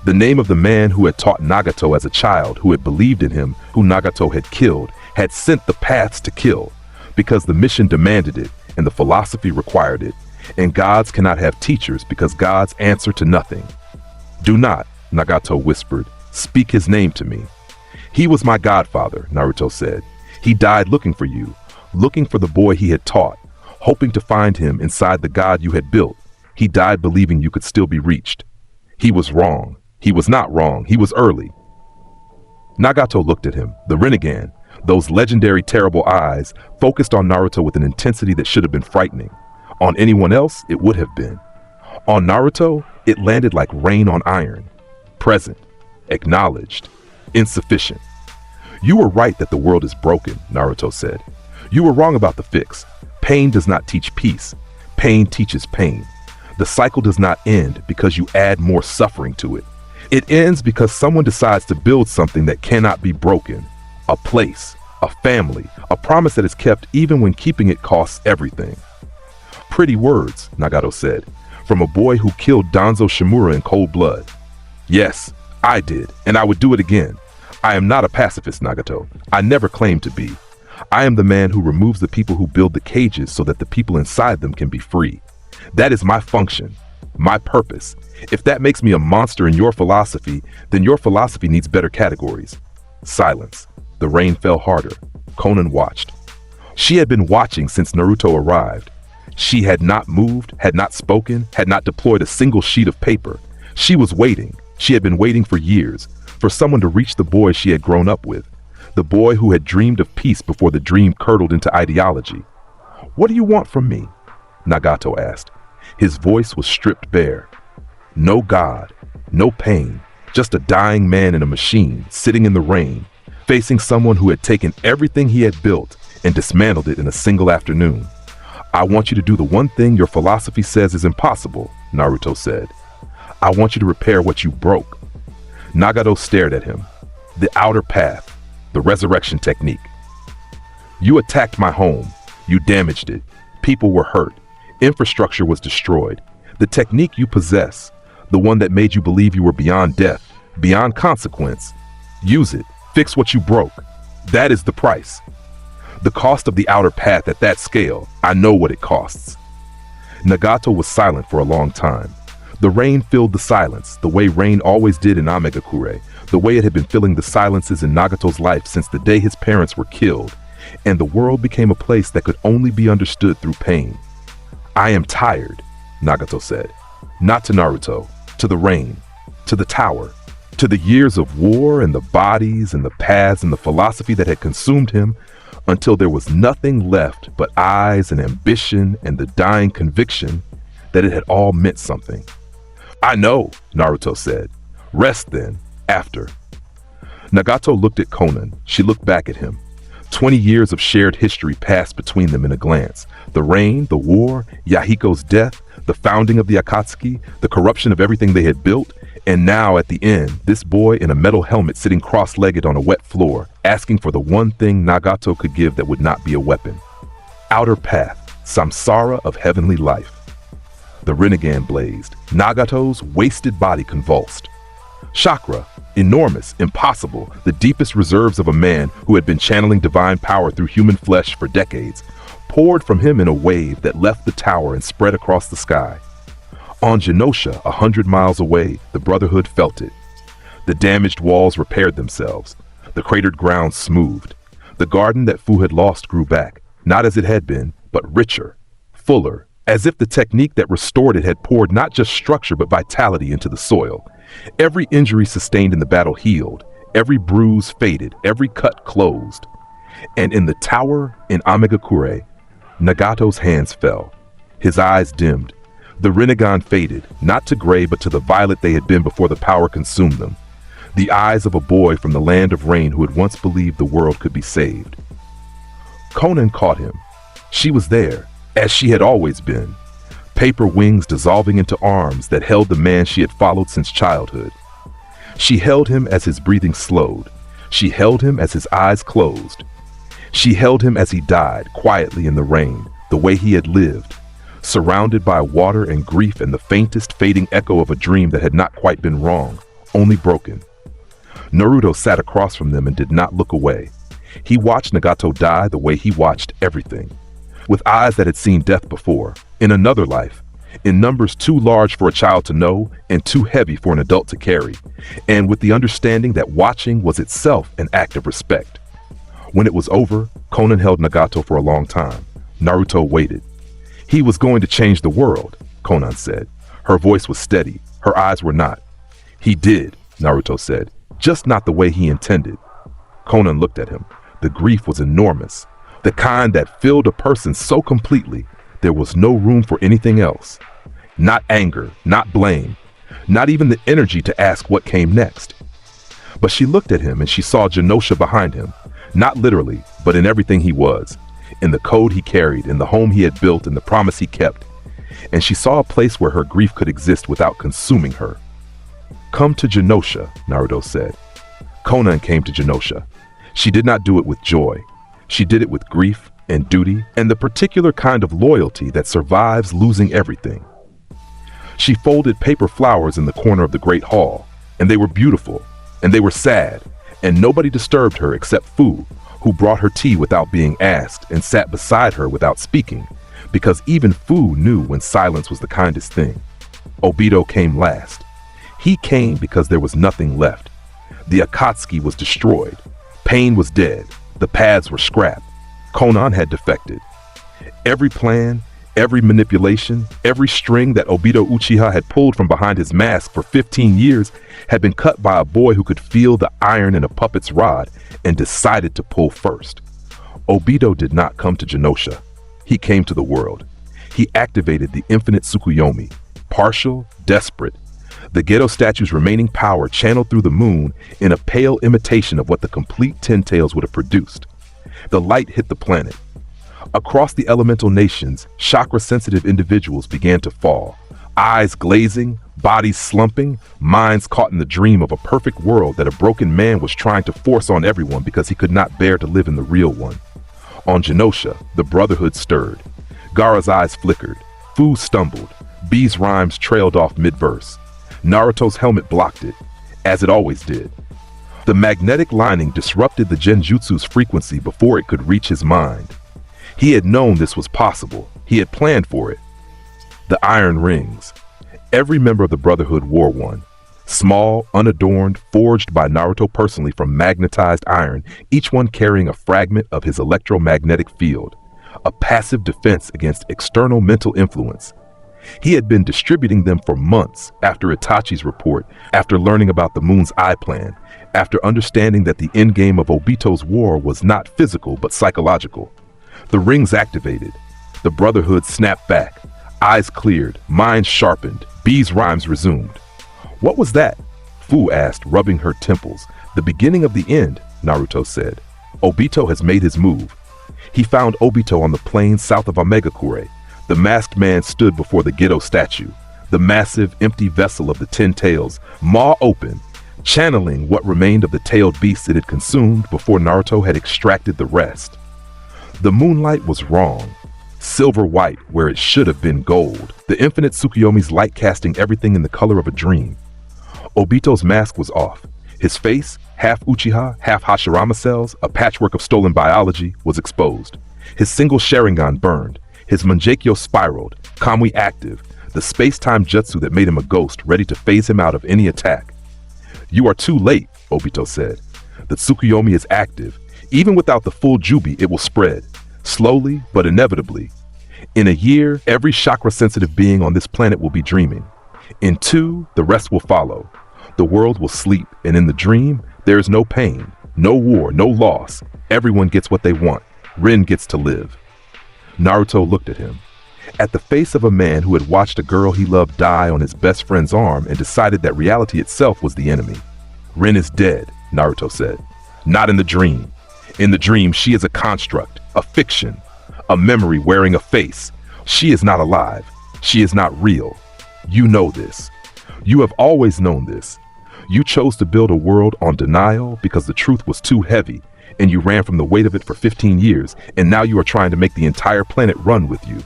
The name of the man who had taught Nagato as a child, who had believed in him, who Nagato had killed, had sent the paths to kill, because the mission demanded it and the philosophy required it, and gods cannot have teachers because gods answer to nothing. "Do not," Nagato whispered, "speak his name to me." "He was my godfather," Naruto said. "He died looking for you, looking for the boy he had taught, hoping to find him inside the god you had built. He died believing you could still be reached. He was wrong. He was not wrong. He was early." Nagato looked at him. The Rinnegan, those legendary terrible eyes, focused on Naruto with an intensity that should have been frightening. On anyone else, it would have been. On Naruto, it landed like rain on iron. Present, acknowledged, insufficient. "You were right that the world is broken," Naruto said. "You were wrong about the fix. Pain does not teach peace. Pain teaches pain. The cycle does not end because you add more suffering to it. It ends because someone decides to build something that cannot be broken. A place, a family, a promise that is kept even when keeping it costs everything." "Pretty words," Nagato said, "from a boy who killed Danzo Shimura in cold blood." "Yes, I did, and I would do it again. I am not a pacifist, Nagato. I never claimed to be. I am the man who removes the people who build the cages so that the people inside them can be free. That is my function, my purpose. If that makes me a monster in your philosophy, then your philosophy needs better categories." Silence. The rain fell harder. Conan watched. She had been watching since Naruto arrived. She had not moved, had not spoken, had not deployed a single sheet of paper. She was waiting. She had been waiting for years, for someone to reach the boy she had grown up with, the boy who had dreamed of peace before the dream curdled into ideology. "What do you want from me?" Nagato asked. His voice was stripped bare. No God, no pain, just a dying man in a machine, sitting in the rain, facing someone who had taken everything he had built and dismantled it in a single afternoon. "I want you to do the one thing your philosophy says is impossible," Naruto said. "I want you to repair what you broke." Nagato stared at him. "The outer path, the resurrection technique. You attacked my home. You damaged it. People were hurt. Infrastructure was destroyed. The technique you possess, the one that made you believe you were beyond death, beyond consequence. Use it. Fix what you broke. That is the price. The cost of the outer path at that scale, I know what it costs." Nagato was silent for a long time. The rain filled the silence, the way rain always did in Amegakure, the way it had been filling the silences in Nagato's life since the day his parents were killed, and the world became a place that could only be understood through pain. "I am tired," Nagato said. Not to Naruto, to the rain, to the tower, to the years of war and the bodies and the paths and the philosophy that had consumed him until there was nothing left but eyes and ambition and the dying conviction that it had all meant something. "I know," Naruto said. "Rest then, after." Nagato looked at Conan. She looked back at him. 20 years of shared history passed between them in a glance. The rain, the war, Yahiko's death, the founding of the Akatsuki, the corruption of everything they had built, and now at the end, this boy in a metal helmet sitting cross-legged on a wet floor, asking for the one thing Nagato could give that would not be a weapon. Outer path, samsara of heavenly life. The Rinnegan blazed. Nagato's wasted body convulsed. Chakra, enormous, impossible, the deepest reserves of a man who had been channeling divine power through human flesh for decades, poured from him in a wave that left the tower and spread across the sky. On Genosha, 100 miles away, the Brotherhood felt it. The damaged walls repaired themselves. The cratered ground smoothed. The garden that Fu had lost grew back, not as it had been, but richer, fuller, as if the technique that restored it had poured not just structure but vitality into the soil. Every injury sustained in the battle healed, every bruise faded, every cut closed. And in the tower in Amegakure, Nagato's hands fell. His eyes dimmed. The Rinnegan faded, not to gray but to the violet they had been before the power consumed them. The eyes of a boy from the land of rain who had once believed the world could be saved. Conan caught him. She was there, as she had always been. Paper wings dissolving into arms that held the man she had followed since childhood. She held him as his breathing slowed. She held him as his eyes closed. She held him as he died, quietly in the rain, the way he had lived, surrounded by water and grief and the faintest fading echo of a dream that had not quite been wrong, only broken. Naruto sat across from them and did not look away. He watched Nagato die the way he watched everything, with eyes that had seen death before, in another life, in numbers too large for a child to know and too heavy for an adult to carry, and with the understanding that watching was itself an act of respect. When it was over, Conan held Nagato for a long time. Naruto waited. He was going to change the world, Conan said. Her voice was steady. Her eyes were not. He did, Naruto said, just not the way he intended. Conan looked at him. The grief was enormous, the kind that filled a person so completely there was no room for anything else. Not anger, not blame, not even the energy to ask what came next. But she looked at him and she saw Genosha behind him, not literally, but in everything he was, in the code he carried, in the home he had built, in the promise he kept. And she saw a place where her grief could exist without consuming her. Come to Genosha, Naruto said. Conan came to Genosha. She did not do it with joy. She did it with grief and duty and the particular kind of loyalty that survives losing everything. She folded paper flowers in the corner of the great hall, and they were beautiful, and they were sad, and nobody disturbed her except Fu, who brought her tea without being asked and sat beside her without speaking, because even Fu knew when silence was the kindest thing. Obito came last. He came because there was nothing left. The Akatsuki was destroyed. Pain was dead. The paths were scrapped. Conan had defected. Every plan, every manipulation, every string that Obito Uchiha had pulled from behind his mask for 15 years had been cut by a boy who could feel the iron in a puppet's rod and decided to pull first. Obito did not come to Genosha. He came to the world. He activated the infinite Tsukuyomi, partial, desperate, the Gedo statue's remaining power channeled through the moon in a pale imitation of what the complete Ten Tails would have produced. The light hit the planet. Across the elemental nations, chakra-sensitive individuals began to fall, eyes glazing, bodies slumping, minds caught in the dream of a perfect world that a broken man was trying to force on everyone because he could not bear to live in the real one. On Genosha, the Brotherhood stirred. Gaara's eyes flickered. Fu stumbled. B's rhymes trailed off mid-verse. Naruto's helmet blocked it, as it always did. The magnetic lining disrupted the genjutsu's frequency before it could reach his mind. He had known this was possible. He had planned for it. The iron rings. Every member of the Brotherhood wore one. Small, unadorned, forged by Naruto personally from magnetized iron, each one carrying a fragment of his electromagnetic field, a passive defense against external mental influence. He had been distributing them for months after Itachi's report, after learning about the Moon's Eye plan, after understanding that the endgame of Obito's war was not physical but psychological. The rings activated. The Brotherhood snapped back. Eyes cleared, minds sharpened, B's rhymes resumed. What was that? Fu asked, rubbing her temples. The beginning of the end, Naruto said. Obito has made his move. He found Obito on the plain south of Omegakure. The masked man stood before the Gedo statue, the massive, empty vessel of the 10 tails, maw open, channeling what remained of the tailed beast it had consumed before Naruto had extracted the rest. The moonlight was wrong. Silver white where it should have been gold. The infinite Tsukuyomi's light casting everything in the color of a dream. Obito's mask was off. His face, half Uchiha, half Hashirama cells, a patchwork of stolen biology, was exposed. His single Sharingan burned. His Mangekyo spiraled, Kamui active, the space-time jutsu that made him a ghost ready to phase him out of any attack. "You are too late," Obito said. "The Tsukuyomi is active. Even without the full Jubi, it will spread. Slowly, but inevitably. In a year, every chakra-sensitive being on this planet will be dreaming. In 2, the rest will follow. The world will sleep, and in the dream, there is no pain, no war, no loss. Everyone gets what they want. Rin gets to live." Naruto looked at him. At the face of a man who had watched a girl he loved die on his best friend's arm and decided that reality itself was the enemy. "Rin is dead," Naruto said. "Not in the dream. In the dream, she is a construct, a fiction, a memory wearing a face. She is not alive. She is not real. You know this. You have always known this. You chose to build a world on denial because the truth was too heavy, and you ran from the weight of it for 15 years, and now you are trying to make the entire planet run with you."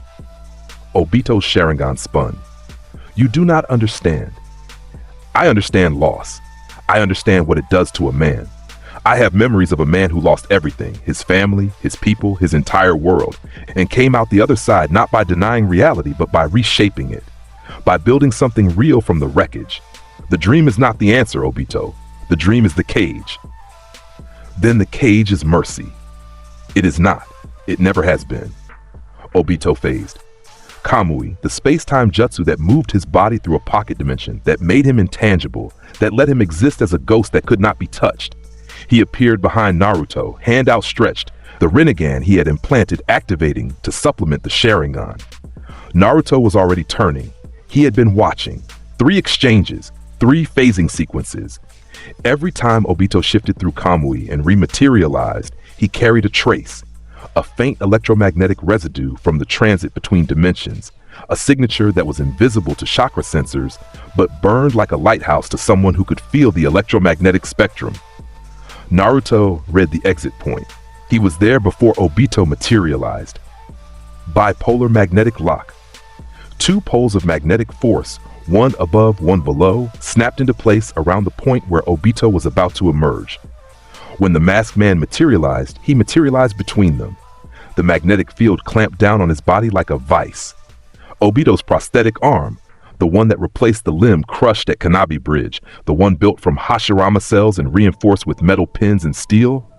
Obito's Sharingan spun. "You do not understand. I understand loss. I understand what it does to a man. I have memories of a man who lost everything, his family, his people, his entire world, and came out the other side not by denying reality, but by reshaping it, by building something real from the wreckage. The dream is not the answer, Obito. The dream is the cage." "Then the cage is mercy." "It is not. It never has been." Obito phased. Kamui, the space-time jutsu that moved his body through a pocket dimension, that made him intangible, that let him exist as a ghost that could not be touched. He appeared behind Naruto, hand outstretched, the Rinnegan he had implanted activating to supplement the Sharingan. Naruto was already turning. He had been watching. 3 exchanges, 3 phasing sequences. Every time Obito shifted through Kamui and rematerialized, he carried a trace, a faint electromagnetic residue from the transit between dimensions, a signature that was invisible to chakra sensors, but burned like a lighthouse to someone who could feel the electromagnetic spectrum. Naruto read the exit point. He was there before Obito materialized. Bipolar magnetic lock. 2 poles of magnetic force, one above, one below, snapped into place around the point where Obito was about to emerge. When the masked man materialized, he materialized between them. The magnetic field clamped down on his body like a vice. Obito's prosthetic arm, the one that replaced the limb crushed at Kanabi Bridge, the one built from Hashirama cells and reinforced with metal pins and steel,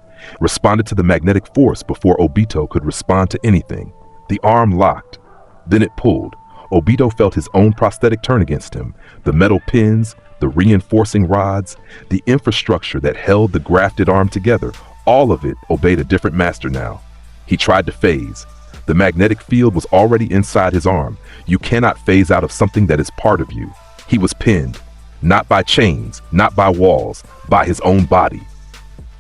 responded to the magnetic force before Obito could respond to anything. The arm locked. Then it pulled. Obito felt his own prosthetic turn against him. The metal pins, the reinforcing rods, the infrastructure that held the grafted arm together, all of it obeyed a different master now. He tried to phase. The magnetic field was already inside his arm. You cannot phase out of something that is part of you. He was pinned, not by chains, not by walls, by his own body.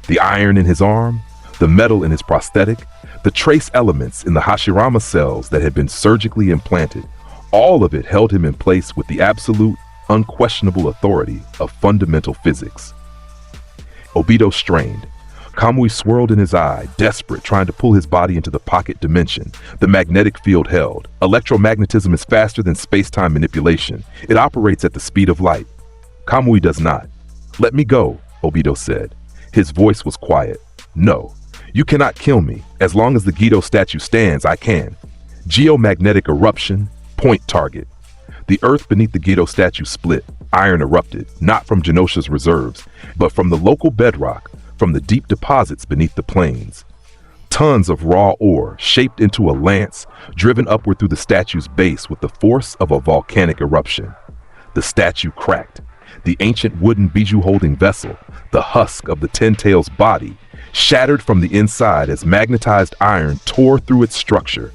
The iron in his arm, the metal in his prosthetic, the trace elements in the Hashirama cells that had been surgically implanted, all of it held him in place with the absolute, unquestionable authority of fundamental physics. Obito strained. Kamui swirled in his eye, desperate, trying to pull his body into the pocket dimension. The magnetic field held. Electromagnetism is faster than space-time manipulation. It operates at the speed of light. Kamui does not. "Let me go," Obito said. His voice was quiet. "No, you cannot kill me. As long as the Gedo statue stands, I can." Geomagnetic eruption, point target. The earth beneath the Gedo statue split. Iron erupted, not from Genosha's reserves, but from the local bedrock, from the deep deposits beneath the plains. Tons of raw ore, shaped into a lance, driven upward through the statue's base with the force of a volcanic eruption. The statue cracked. The ancient wooden bijou-holding vessel, the husk of the Ten Tails body, shattered from the inside as magnetized iron tore through its structure.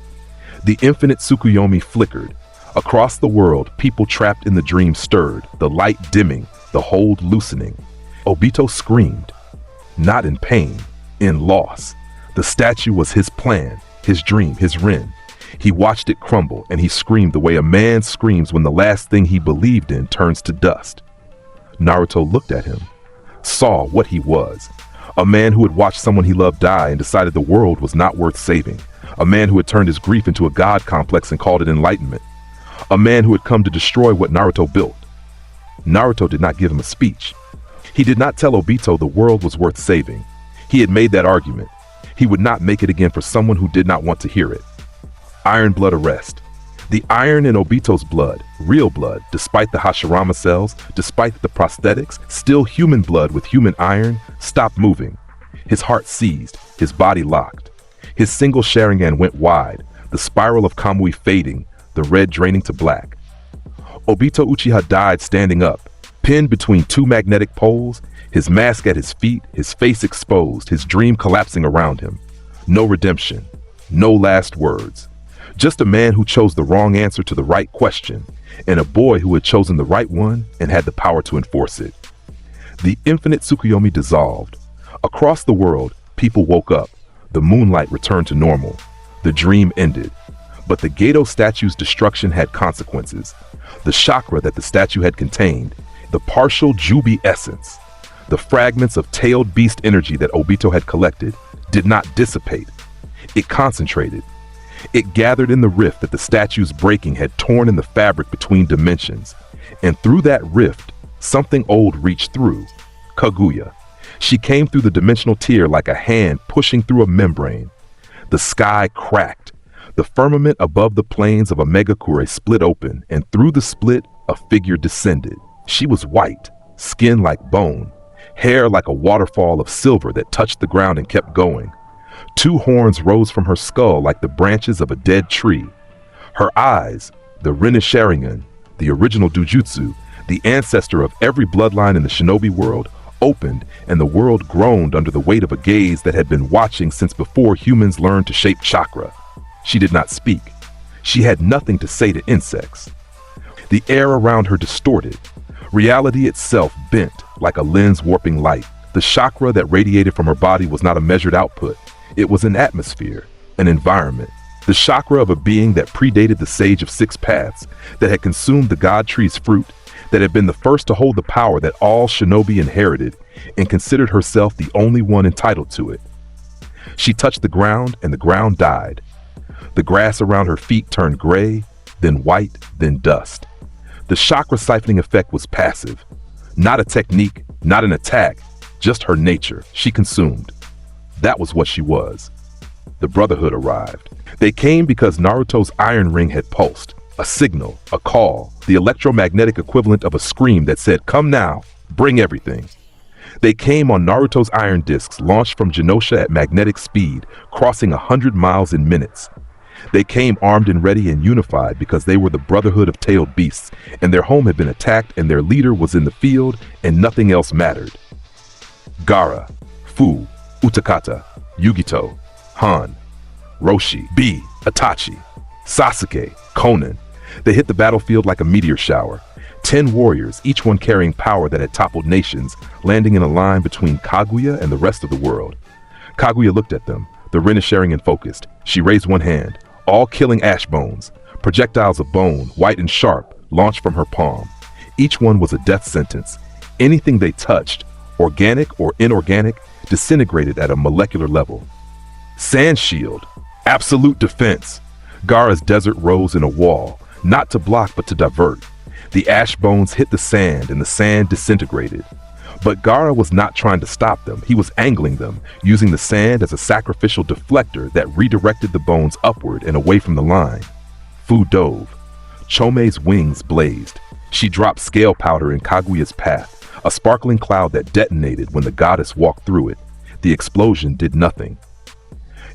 The infinite Tsukuyomi flickered. Across the world, people trapped in the dream stirred, the light dimming, the hold loosening. Obito screamed. Not in pain, in loss. The statue was his plan, his dream, his Ren. He watched it crumble, and he screamed the way a man screams when the last thing he believed in turns to dust. Naruto looked at him, saw what he was. A man who had watched someone he loved die and decided the world was not worth saving. A man who had turned his grief into a god complex and called it enlightenment. A man who had come to destroy what Naruto built. Naruto did not give him a speech. He did not tell Obito the world was worth saving. He had made that argument. He would not make it again for someone who did not want to hear it. Iron blood arrest. The iron in Obito's blood, real blood, despite the Hashirama cells, despite the prosthetics, still human blood with human iron, stopped moving. His heart seized, his body locked. His single Sharingan went wide, the spiral of Kamui fading, the red draining to black. Obito Uchiha died standing up, pinned between two magnetic poles, his mask at his feet, his face exposed, his dream collapsing around him. No redemption, no last words. Just a man who chose the wrong answer to the right question, and a boy who had chosen the right one and had the power to enforce it. The infinite Tsukuyomi dissolved. Across the world, people woke up. The moonlight returned to normal. The dream ended. But the Gedo statue's destruction had consequences. The chakra that the statue had contained, the partial Jubi essence, the fragments of tailed beast energy that Obito had collected, did not dissipate. It concentrated. It gathered in the rift that the statue's breaking had torn in the fabric between dimensions. And through that rift, something old reached through. Kaguya. She came through the dimensional tier like a hand pushing through a membrane. The sky cracked. The firmament above the plains of Omegakure split open, and through the split, a figure descended. She was white, skin like bone, hair like a waterfall of silver that touched the ground and kept going. Two horns rose from her skull like the branches of a dead tree. Her eyes, the Rin Sharingan, the original Dujutsu, the ancestor of every bloodline in the shinobi world, opened, and the world groaned under the weight of a gaze that had been watching since before humans learned to shape chakra. She did not speak. She had nothing to say to insects. The air around her distorted. Reality itself bent like a lens warping light. The chakra that radiated from her body was not a measured output. It was an atmosphere, an environment. The chakra of a being that predated the Sage of Six Paths, that had consumed the God Tree's fruit, that had been the first to hold the power that all shinobi inherited, and considered herself the only one entitled to it. She touched the ground, and the ground died. The grass around her feet turned gray, then white, then dust. The chakra siphoning effect was passive. Not a technique, not an attack, just her nature. She consumed. That was what she was. The Brotherhood arrived. They came because Naruto's iron ring had pulsed. A signal, a call, the electromagnetic equivalent of a scream that said, "Come now, bring everything." They came on Naruto's iron discs, launched from Genosha at magnetic speed, crossing 100 miles in minutes. They came armed and ready and unified because they were the Brotherhood of Tailed Beasts, and their home had been attacked and their leader was in the field and nothing else mattered. Gaara, Fu, Utakata, Yugito, Han, Roshi, B, Itachi, Sasuke, Konan. They hit the battlefield like a meteor shower. 10 warriors, each one carrying power that had toppled nations, landing in a line between Kaguya and the rest of the world. Kaguya looked at them, the Rin Sharingan focused. She raised one hand, all killing ash bones. Projectiles of bone, white and sharp, launched from her palm. Each one was a death sentence. Anything they touched, organic or inorganic, disintegrated at a molecular level. Sand shield, absolute defense. Gaara's desert rose in a wall, not to block but to divert. The ash bones hit the sand and the sand disintegrated. But Gaara was not trying to stop them. He was angling them, using the sand as a sacrificial deflector that redirected the bones upward and away from the line. Fu dove. Chome's wings blazed. She dropped scale powder in Kaguya's path, a sparkling cloud that detonated when the goddess walked through it. The explosion did nothing.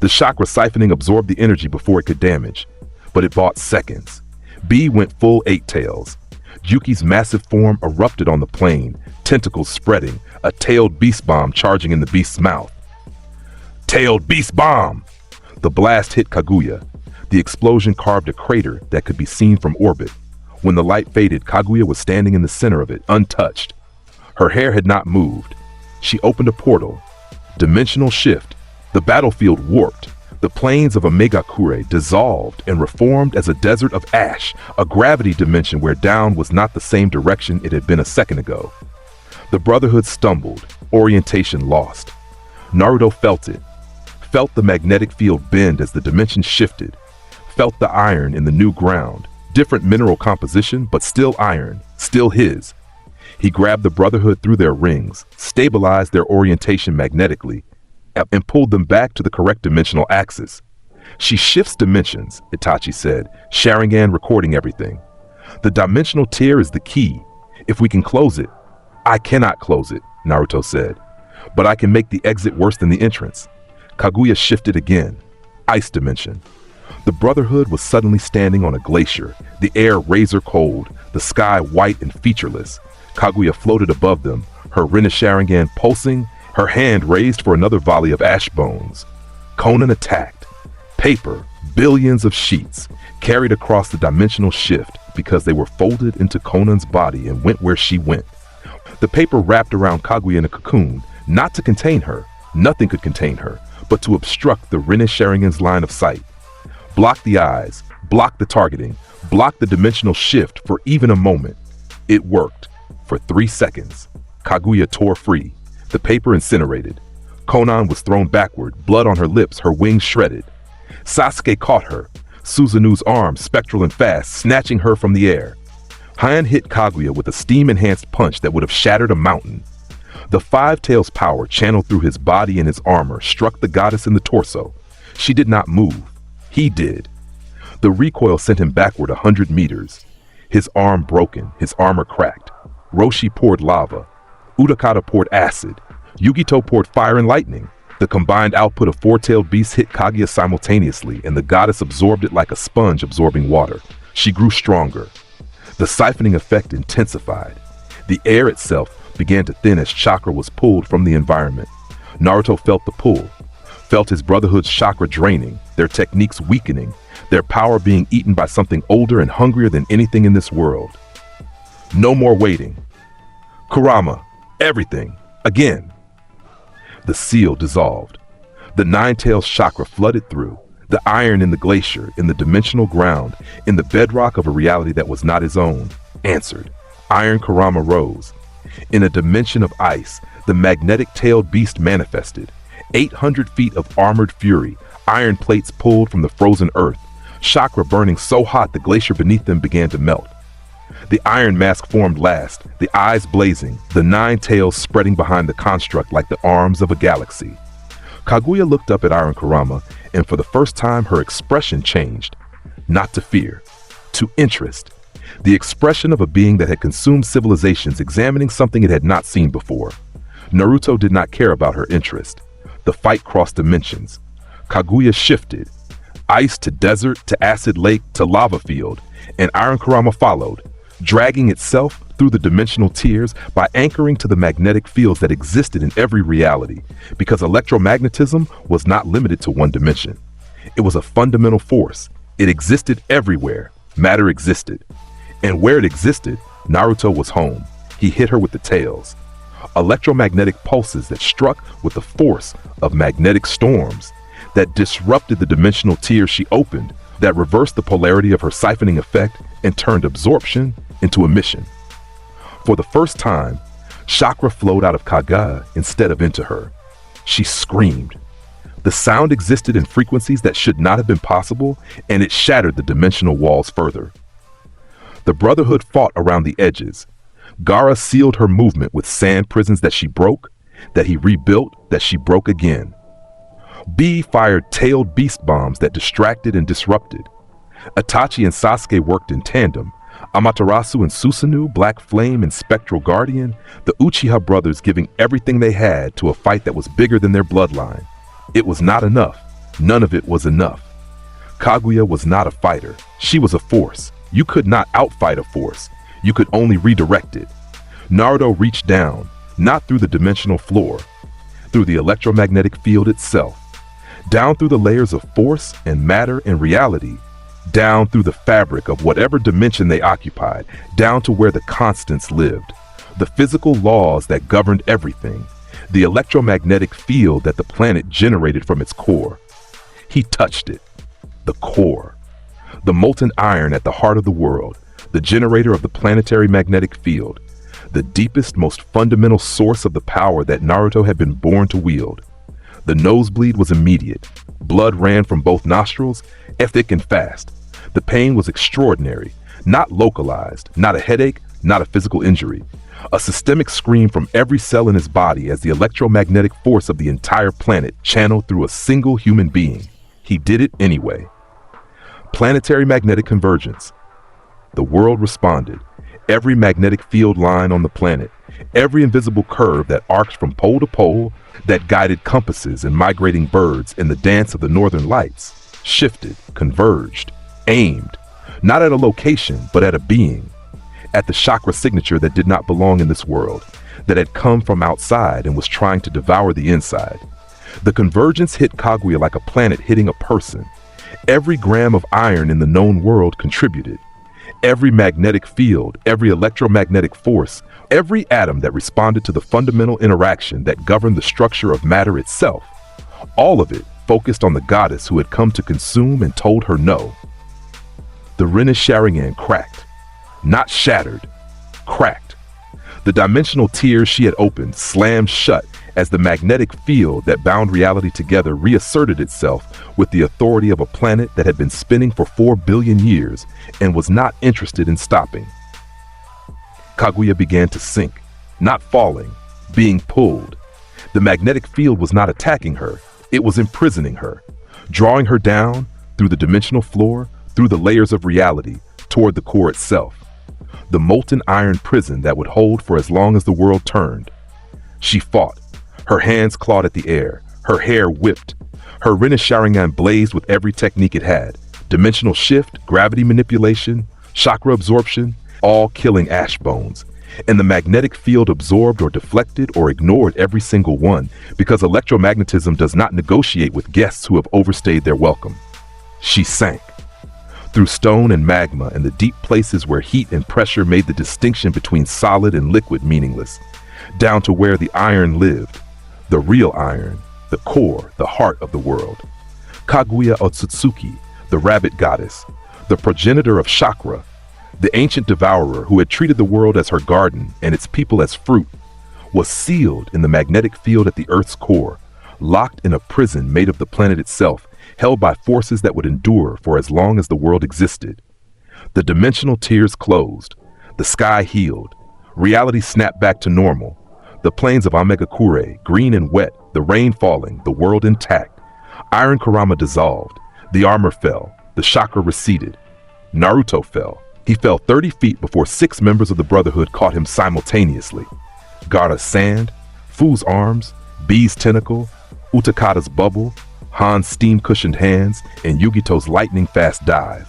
The chakra siphoning absorbed the energy before it could damage, but it bought seconds. B went full 8 tails. Yuki's massive form erupted on the plain, tentacles spreading, a tailed beast bomb charging in the beast's mouth. Tailed beast bomb! The blast hit Kaguya. The explosion carved a crater that could be seen from orbit. When the light faded, Kaguya was standing in the center of it, untouched. Her hair had not moved. She opened a portal. Dimensional shift. The battlefield warped. The plains of Omegakure dissolved and reformed as a desert of ash, a gravity dimension where down was not the same direction it had been a second ago. The Brotherhood stumbled, orientation lost. Naruto felt it. Felt the magnetic field bend as the dimension shifted. Felt the iron in the new ground. Different mineral composition, but still iron, still his. He grabbed the Brotherhood through their rings, stabilized their orientation magnetically, and pulled them back to the correct dimensional axis. She shifts dimensions, Itachi said, Sharingan recording everything. The dimensional tier is the key. If we can close it. I cannot close it, Naruto said, but I can make the exit worse than the entrance. Kaguya shifted again. Ice dimension. The Brotherhood was suddenly standing on a glacier, the air razor cold, the sky white and featureless. Kaguya floated above them, her Sharingan pulsing, her hand raised for another volley of ash bones. Conan attacked. Paper, billions of sheets, carried across the dimensional shift because they were folded into Conan's body and went where she went. The paper wrapped around Kaguya in a cocoon, not to contain her, nothing could contain her, but to obstruct the Sharingan's line of sight. Block the eyes, block the targeting, block the dimensional shift for even a moment. It worked. For 3 seconds. Kaguya tore free. The paper incinerated. Conan was thrown backward, blood on her lips, her wings shredded. Sasuke caught her, Suzanu's arm spectral and fast, snatching her from the air. Heian hit Kaguya with a steam-enhanced punch that would have shattered a mountain. The Five Tails power channeled through his body and his armor struck the goddess in the torso. She did not move. He did. The recoil sent him backward 100 meters. His arm broken, his armor cracked. Roshi poured lava. Utakata poured acid. Yugito poured fire and lightning. The combined output of four-tailed beasts hit Kaguya simultaneously, and the goddess absorbed it like a sponge absorbing water. She grew stronger. The siphoning effect intensified. The air itself began to thin as chakra was pulled from the environment. Naruto felt the pull, felt his Brotherhood's chakra draining, their techniques weakening, their power being eaten by something older and hungrier than anything in this world. No more waiting. Kurama, everything, again. The seal dissolved. The Nine-Tails chakra flooded through. The iron in the glacier, in the dimensional ground, in the bedrock of a reality that was not his own, answered. Iron Kurama rose. In a dimension of ice, the magnetic-tailed beast manifested. 800 feet of armored fury, iron plates pulled from the frozen earth, chakra burning so hot the glacier beneath them began to melt. The iron mask formed last, the eyes blazing, the 9 tails spreading behind the construct like the arms of a galaxy. Kaguya looked up at Iron Kurama, and for the first time her expression changed. Not to fear, to interest. The expression of a being that had consumed civilizations examining something it had not seen before. Naruto did not care about her interest. The fight crossed dimensions. Kaguya shifted. Ice to desert, to acid lake, to lava field, and Iron Kurama followed, dragging itself through the dimensional tiers by anchoring to the magnetic fields that existed in every reality, because electromagnetism was not limited to one dimension. It was a fundamental force. It existed everywhere. Matter existed. And where it existed, Naruto was home. He hit her with the tails. Electromagnetic pulses that struck with the force of magnetic storms, that disrupted the dimensional tiers she opened, that reversed the polarity of her siphoning effect and turned absorption into emission. For the first time, chakra flowed out of Kaguya instead of into her. She screamed. The sound existed in frequencies that should not have been possible, and it shattered the dimensional walls further. The Brotherhood fought around the edges. Gaara sealed her movement with sand prisons that she broke, that he rebuilt, that she broke again. B fired tailed beast bombs that distracted and disrupted. Itachi and Sasuke worked in tandem. Amaterasu and Susanoo, Black Flame and Spectral Guardian, the Uchiha brothers giving everything they had to a fight that was bigger than their bloodline. It was not enough. None of it was enough. Kaguya was not a fighter. She was a force. You could not outfight a force. You could only redirect it. Naruto reached down, not through the dimensional floor, through the electromagnetic field itself, down through the layers of force and matter and reality, down through the fabric of whatever dimension they occupied, down to where the constants lived, the physical laws that governed everything, the electromagnetic field that the planet generated from its core. He touched it. The core. The molten iron at the heart of the world, the generator of the planetary magnetic field, the deepest, most fundamental source of the power that Naruto had been born to wield. The nosebleed was immediate. Blood ran from both nostrils, thick and fast. The pain was extraordinary, not localized, not a headache, not a physical injury. A systemic scream from every cell in his body as the electromagnetic force of the entire planet channeled through a single human being. He did it anyway. Planetary magnetic convergence. The world responded. Every magnetic field line on the planet, every invisible curve that arced from pole to pole, that guided compasses and migrating birds in the dance of the northern lights, shifted, converged, aimed, not at a location, but at a being, at the chakra signature that did not belong in this world, that had come from outside and was trying to devour the inside. The convergence hit Kaguya like a planet hitting a person. Every gram of iron in the known world contributed. Every magnetic field, every electromagnetic force, every atom that responded to the fundamental interaction that governed the structure of matter itself, all of it focused on the goddess who had come to consume and told her no. The Reincarnation cracked. Not shattered, cracked. The dimensional tears she had opened slammed shut as the magnetic field that bound reality together reasserted itself with the authority of a planet that had been spinning for 4 billion years and was not interested in stopping. Kaguya began to sink, not falling, being pulled. The magnetic field was not attacking her, it was imprisoning her, drawing her down through the dimensional floor, through the layers of reality, toward the core itself. The molten iron prison that would hold for as long as the world turned. She fought. Her hands clawed at the air, her hair whipped. Her Reincarnation blazed with every technique it had. Dimensional shift, gravity manipulation, chakra absorption, all killing ash bones. And the magnetic field absorbed or deflected or ignored every single one, because electromagnetism does not negotiate with guests who have overstayed their welcome. She sank. Through stone and magma and the deep places where heat and pressure made the distinction between solid and liquid meaningless, down to where the iron lived, the real iron, the core, the heart of the world. Kaguya Otsutsuki, the rabbit goddess, the progenitor of chakra, the ancient devourer who had treated the world as her garden and its people as fruit, was sealed in the magnetic field at the Earth's core, locked in a prison made of the planet itself, held by forces that would endure for as long as the world existed. The dimensional tears closed, the sky healed, reality snapped back to normal, the plains of Amegakure, green and wet, the rain falling, the world intact. Iron Kurama dissolved, the armor fell, the chakra receded. Naruto fell. He fell 30 feet before 6 members of the Brotherhood caught him simultaneously. Gaara's sand, Fu's arms, B's tentacle, Utakata's bubble, Han's steam-cushioned hands, and Yugito's lightning-fast dive.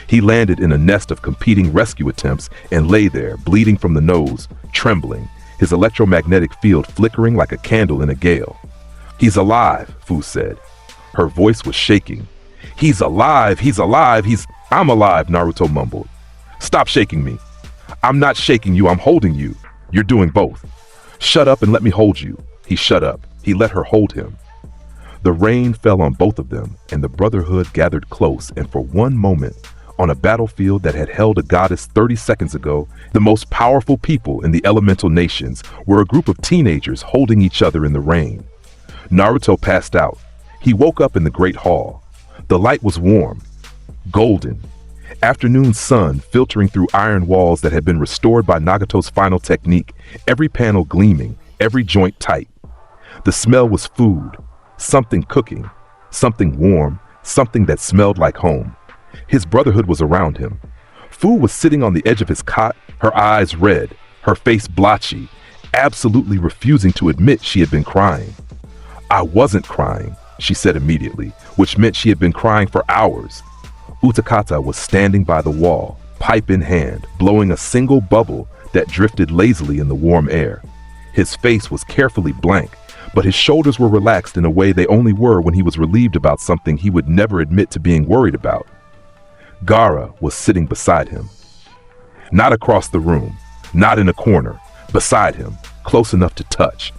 He landed in a nest of competing rescue attempts and lay there, bleeding from the nose, trembling, his electromagnetic field flickering like a candle in a gale. "He's alive," Fu said. Her voice was shaking. "He's alive, he's alive, I'm alive," Naruto mumbled. "Stop shaking me." "I'm not shaking you, I'm holding you." "You're doing both." "Shut up and let me hold you." He shut up. He let her hold him. The rain fell on both of them, and the Brotherhood gathered close, and for one moment, on a battlefield that had held a goddess 30 seconds ago, the most powerful people in the elemental nations were a group of teenagers holding each other in the rain. Naruto passed out. He woke up in the Great Hall. The light was warm, golden. Afternoon sun filtering through iron walls that had been restored by Nagato's final technique, every panel gleaming, every joint tight. The smell was food, something cooking, something warm, something that smelled like home. His Brotherhood was around him. Fu was sitting on the edge of his cot, her eyes red, her face blotchy, absolutely refusing to admit she had been crying. "I wasn't crying," she said immediately, which meant she had been crying for hours. Utakata was standing by the wall, pipe in hand, blowing a single bubble that drifted lazily in the warm air. His face was carefully blank, but his shoulders were relaxed in a way they only were when he was relieved about something he would never admit to being worried about. Gaara was sitting beside him. Not across the room, not in a corner, beside him, close enough to touch.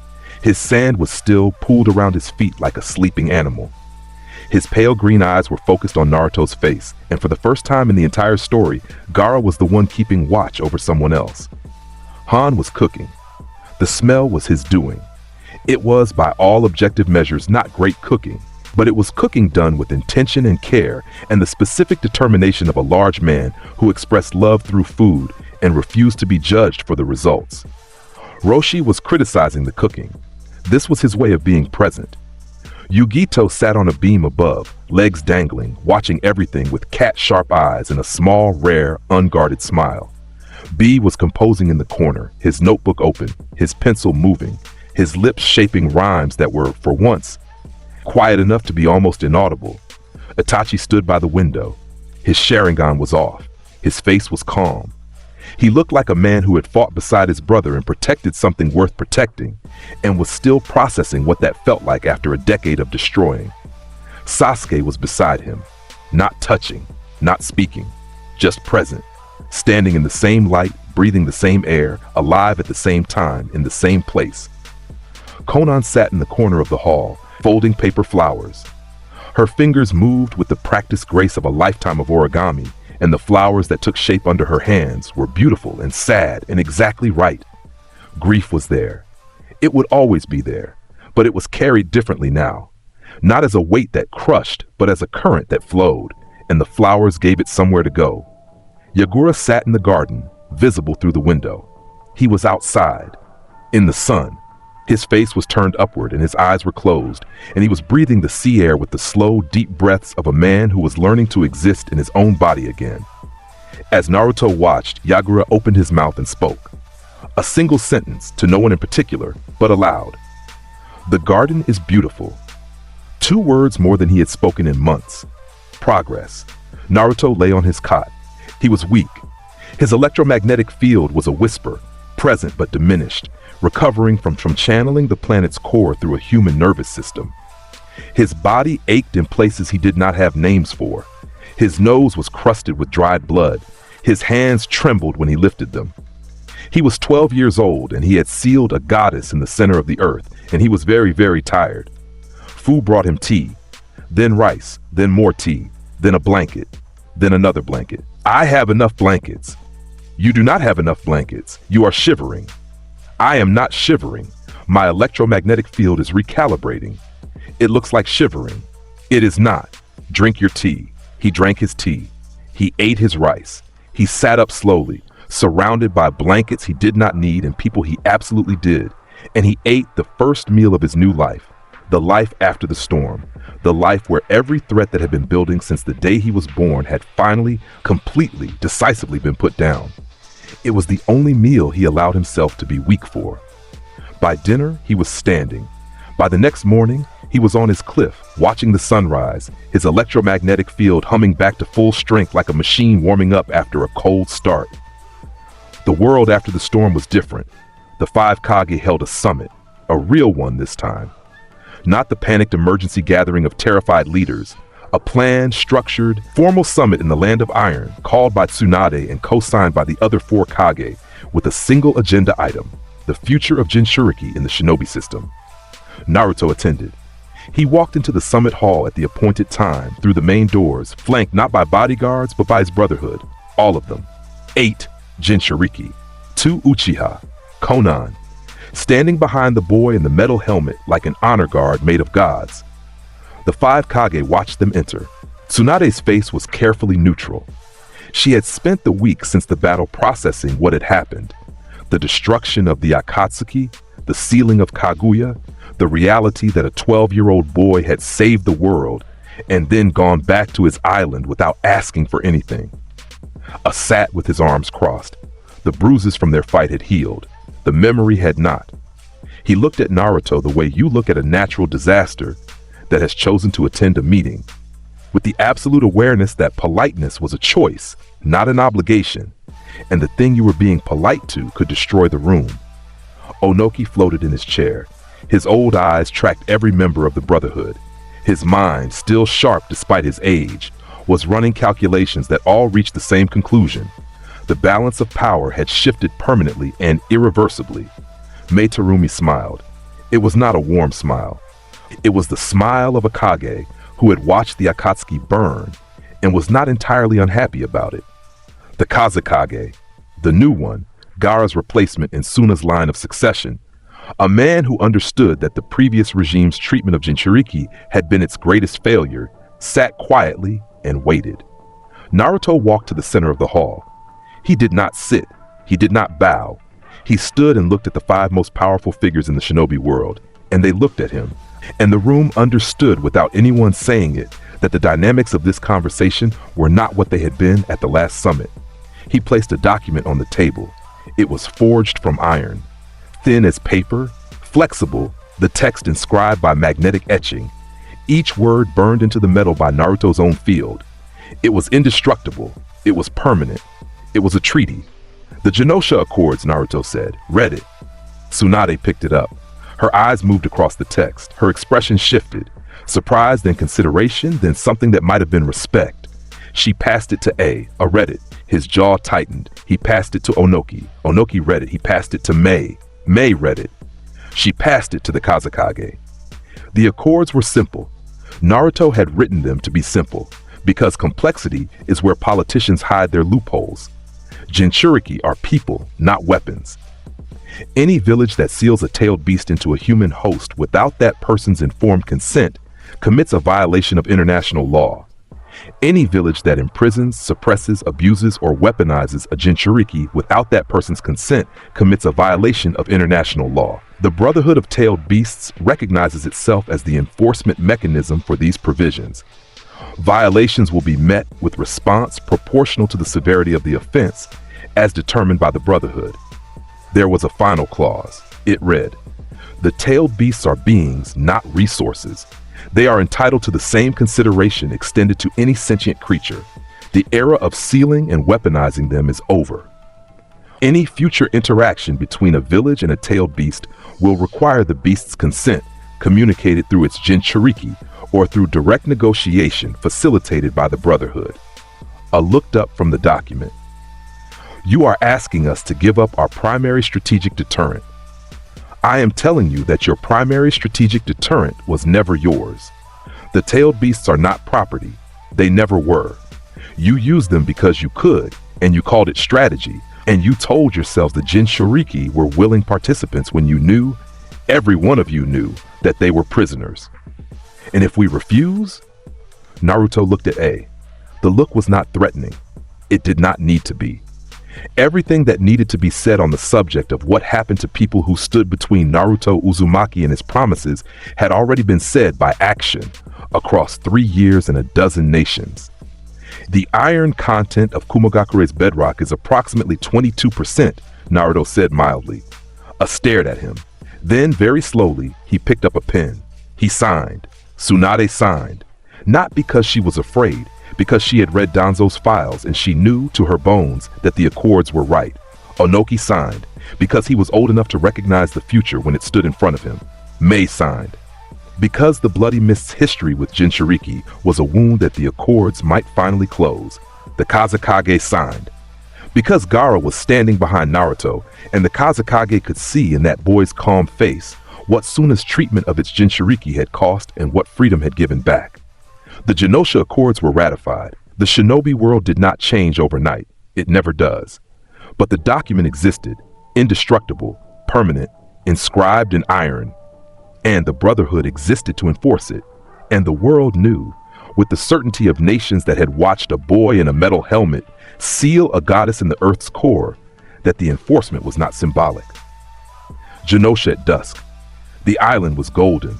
His sand was still pooled around his feet like a sleeping animal. His pale green eyes were focused on Naruto's face, and for the first time in the entire story, Gaara was the one keeping watch over someone else. Han was cooking. The smell was his doing. It was, by all objective measures, not great cooking, but it was cooking done with intention and care and the specific determination of a large man who expressed love through food and refused to be judged for the results. Roshi was criticizing the cooking. This was his way of being present. Yugito sat on a beam above, legs dangling, watching everything with cat-sharp eyes and a small, rare, unguarded smile. B was composing in the corner, his notebook open, his pencil moving, his lips shaping rhymes that were, for once, quiet enough to be almost inaudible. Itachi stood by the window. His Sharingan was off. His face was calm. He looked like a man who had fought beside his brother and protected something worth protecting, and was still processing what that felt like after a decade of destroying. Sasuke was beside him, not touching, not speaking, just present, standing in the same light, breathing the same air, alive at the same time, in the same place. Konan sat in the corner of the hall, folding paper flowers. Her fingers moved with the practiced grace of a lifetime of origami, and the flowers that took shape under her hands were beautiful and sad and exactly right. Grief was there. It would always be there, but it was carried differently now. Not as a weight that crushed, but as a current that flowed, and the flowers gave it somewhere to go. Yagura sat in the garden, visible through the window. He was outside, in the sun. His face was turned upward and his eyes were closed, and he was breathing the sea air with the slow, deep breaths of a man who was learning to exist in his own body again. As Naruto watched, Yagura opened his mouth and spoke. A single sentence, to no one in particular, but aloud. "The garden is beautiful." 2 words more than he had spoken in months. Progress. Naruto lay on his cot. He was weak. His electromagnetic field was a whisper, present but diminished, recovering from channeling the planet's core through a human nervous system. His body ached in places he did not have names for. His nose was crusted with dried blood. His hands trembled when he lifted them. He was 12 years old, and he had sealed a goddess in the center of the earth, and he was very, very tired. Fu brought him tea, then rice, then more tea, then a blanket, then another blanket. "I have enough blankets." "You do not have enough blankets. You are shivering." "I am not shivering. My electromagnetic field is recalibrating. It looks like shivering." "It is not. Drink your tea." He drank his tea. He ate his rice. He sat up slowly, surrounded by blankets he did not need and people he absolutely did. And he ate the first meal of his new life, the life after the storm, the life where every threat that had been building since the day he was born had finally, completely, decisively been put down. It was the only meal he allowed himself to be weak for. By dinner, he was standing. By the next morning, he was on his cliff, watching the sunrise, his electromagnetic field humming back to full strength like a machine warming up after a cold start. The world after the storm was different. The 5 Kage held a summit, a real one this time. Not the panicked emergency gathering of terrified leaders, a planned, structured, formal summit in the Land of Iron, called by Tsunade and co-signed by the other 4 Kage, with a single agenda item, the future of Jinchuriki in the shinobi system. Naruto attended. He walked into the summit hall at the appointed time, through the main doors, flanked not by bodyguards, but by his brotherhood, all of them. 8 Jinchuriki, 2 Uchiha, Konan, standing behind the boy in the metal helmet like an honor guard made of gods. The 5 Kage watched them enter. Tsunade's face was carefully neutral. She had spent the week since the battle processing what had happened. The destruction of the Akatsuki, the sealing of Kaguya, the reality that a 12-year-old boy had saved the world and then gone back to his island without asking for anything. Sat with his arms crossed. The bruises from their fight had healed. The memory had not. He looked at Naruto the way you look at a natural disaster that has chosen to attend a meeting, with the absolute awareness that politeness was a choice, not an obligation, and the thing you were being polite to could destroy the room. Onoki floated in his chair. His old eyes tracked every member of the Brotherhood. His mind, still sharp despite his age, was running calculations that all reached the same conclusion. The balance of power had shifted permanently and irreversibly. Mei Terumi smiled. It was not a warm smile. It was the smile of a Kage who had watched the Akatsuki burn and was not entirely unhappy about it. The Kazekage, the new one, Gaara's replacement in Suna's line of succession, a man who understood that the previous regime's treatment of Jinchuriki had been its greatest failure, sat quietly and waited. Naruto walked to the center of the hall. He did not sit. He did not bow. He stood and looked at the 5 most powerful figures in the shinobi world, and they looked at him. And the room understood without anyone saying it that the dynamics of this conversation were not what they had been at the last summit. He placed a document on the table. It was forged from iron. Thin as paper, flexible, the text inscribed by magnetic etching. Each word burned into the metal by Naruto's own field. It was indestructible. It was permanent. It was a treaty. The Genosha Accords, Naruto said. Read it. Tsunade picked it up. Her eyes moved across the text. Her expression shifted. Surprise, then consideration, then something that might have been respect. She passed it to A read it. His jaw tightened. He passed it to Onoki. Onoki read it. He passed it to Mei. Mei read it. She passed it to the Kazekage. The accords were simple. Naruto had written them to be simple, because complexity is where politicians hide their loopholes. Jinchuriki are people, not weapons. Any village that seals a tailed beast into a human host without that person's informed consent commits a violation of international law. Any village that imprisons, suppresses, abuses, or weaponizes a Jinchuriki without that person's consent commits a violation of international law. The Brotherhood of Tailed Beasts recognizes itself as the enforcement mechanism for these provisions. Violations will be met with response proportional to the severity of the offense, as determined by the Brotherhood. There was a final clause. It read, "The tailed beasts are beings, not resources. They are entitled to the same consideration extended to any sentient creature. The era of sealing and weaponizing them is over. Any future interaction between a village and a tailed beast will require the beast's consent, communicated through its Jinchuriki, or through direct negotiation facilitated by the Brotherhood." I looked up from the document. "You are asking us to give up our primary strategic deterrent. I am telling you that your primary strategic deterrent was never yours. The tailed beasts are not property. They never were. You used them because you could, and you called it strategy, and you told yourselves the Jinchuriki were willing participants when you knew, every one of you knew, that they were prisoners. And if we refuse?" Naruto looked at A. The look was not threatening. It did not need to be. Everything that needed to be said on the subject of what happened to people who stood between Naruto Uzumaki and his promises had already been said by action across 3 years and a dozen nations. The iron content of Kumogakure's bedrock is approximately 22%, Naruto said mildly. I stared at him. Then, very slowly, he picked up a pen. He signed. Tsunade signed. Not because she was afraid, because she had read Danzo's files and she knew to her bones that the accords were right. Onoki signed, because he was old enough to recognize the future when it stood in front of him. Mei signed, because the Bloody Mist's history with Jinchuriki was a wound that the accords might finally close. The Kazekage signed, because Gaara was standing behind Naruto and the Kazekage could see in that boy's calm face what Suna's treatment of its Jinchuriki had cost and what freedom had given back. The Genosha Accords were ratified. The shinobi world did not change overnight. It never does. But the document existed, indestructible, permanent, inscribed in iron. And the Brotherhood existed to enforce it. And the world knew, with the certainty of nations that had watched a boy in a metal helmet seal a goddess in the earth's core, that the enforcement was not symbolic. Genosha at dusk. The island was golden.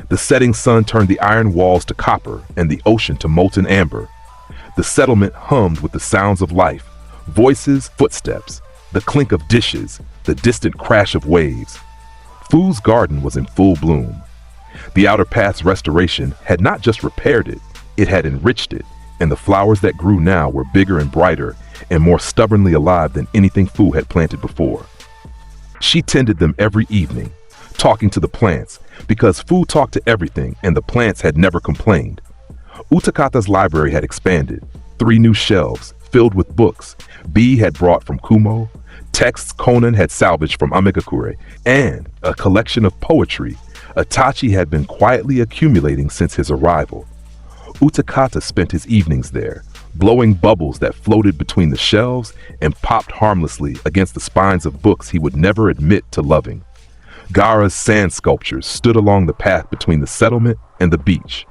The setting sun turned the iron walls to copper and the ocean to molten amber. The settlement hummed with the sounds of life, voices, footsteps, the clink of dishes, the distant crash of waves. Fu's garden was in full bloom. The Outer Path's restoration had not just repaired it, it had enriched it, and the flowers that grew now were bigger and brighter and more stubbornly alive than anything Fu had planted before. She tended them every evening, talking to the plants, because Fu talked to everything and the plants had never complained. Utakata's library had expanded, 3 new shelves filled with books B had brought from Kumo, texts Conan had salvaged from Amigakure, and a collection of poetry Itachi had been quietly accumulating since his arrival. Utakata spent his evenings there, blowing bubbles that floated between the shelves and popped harmlessly against the spines of books he would never admit to loving. Gaara's sand sculptures stood along the path between the settlement and the beach.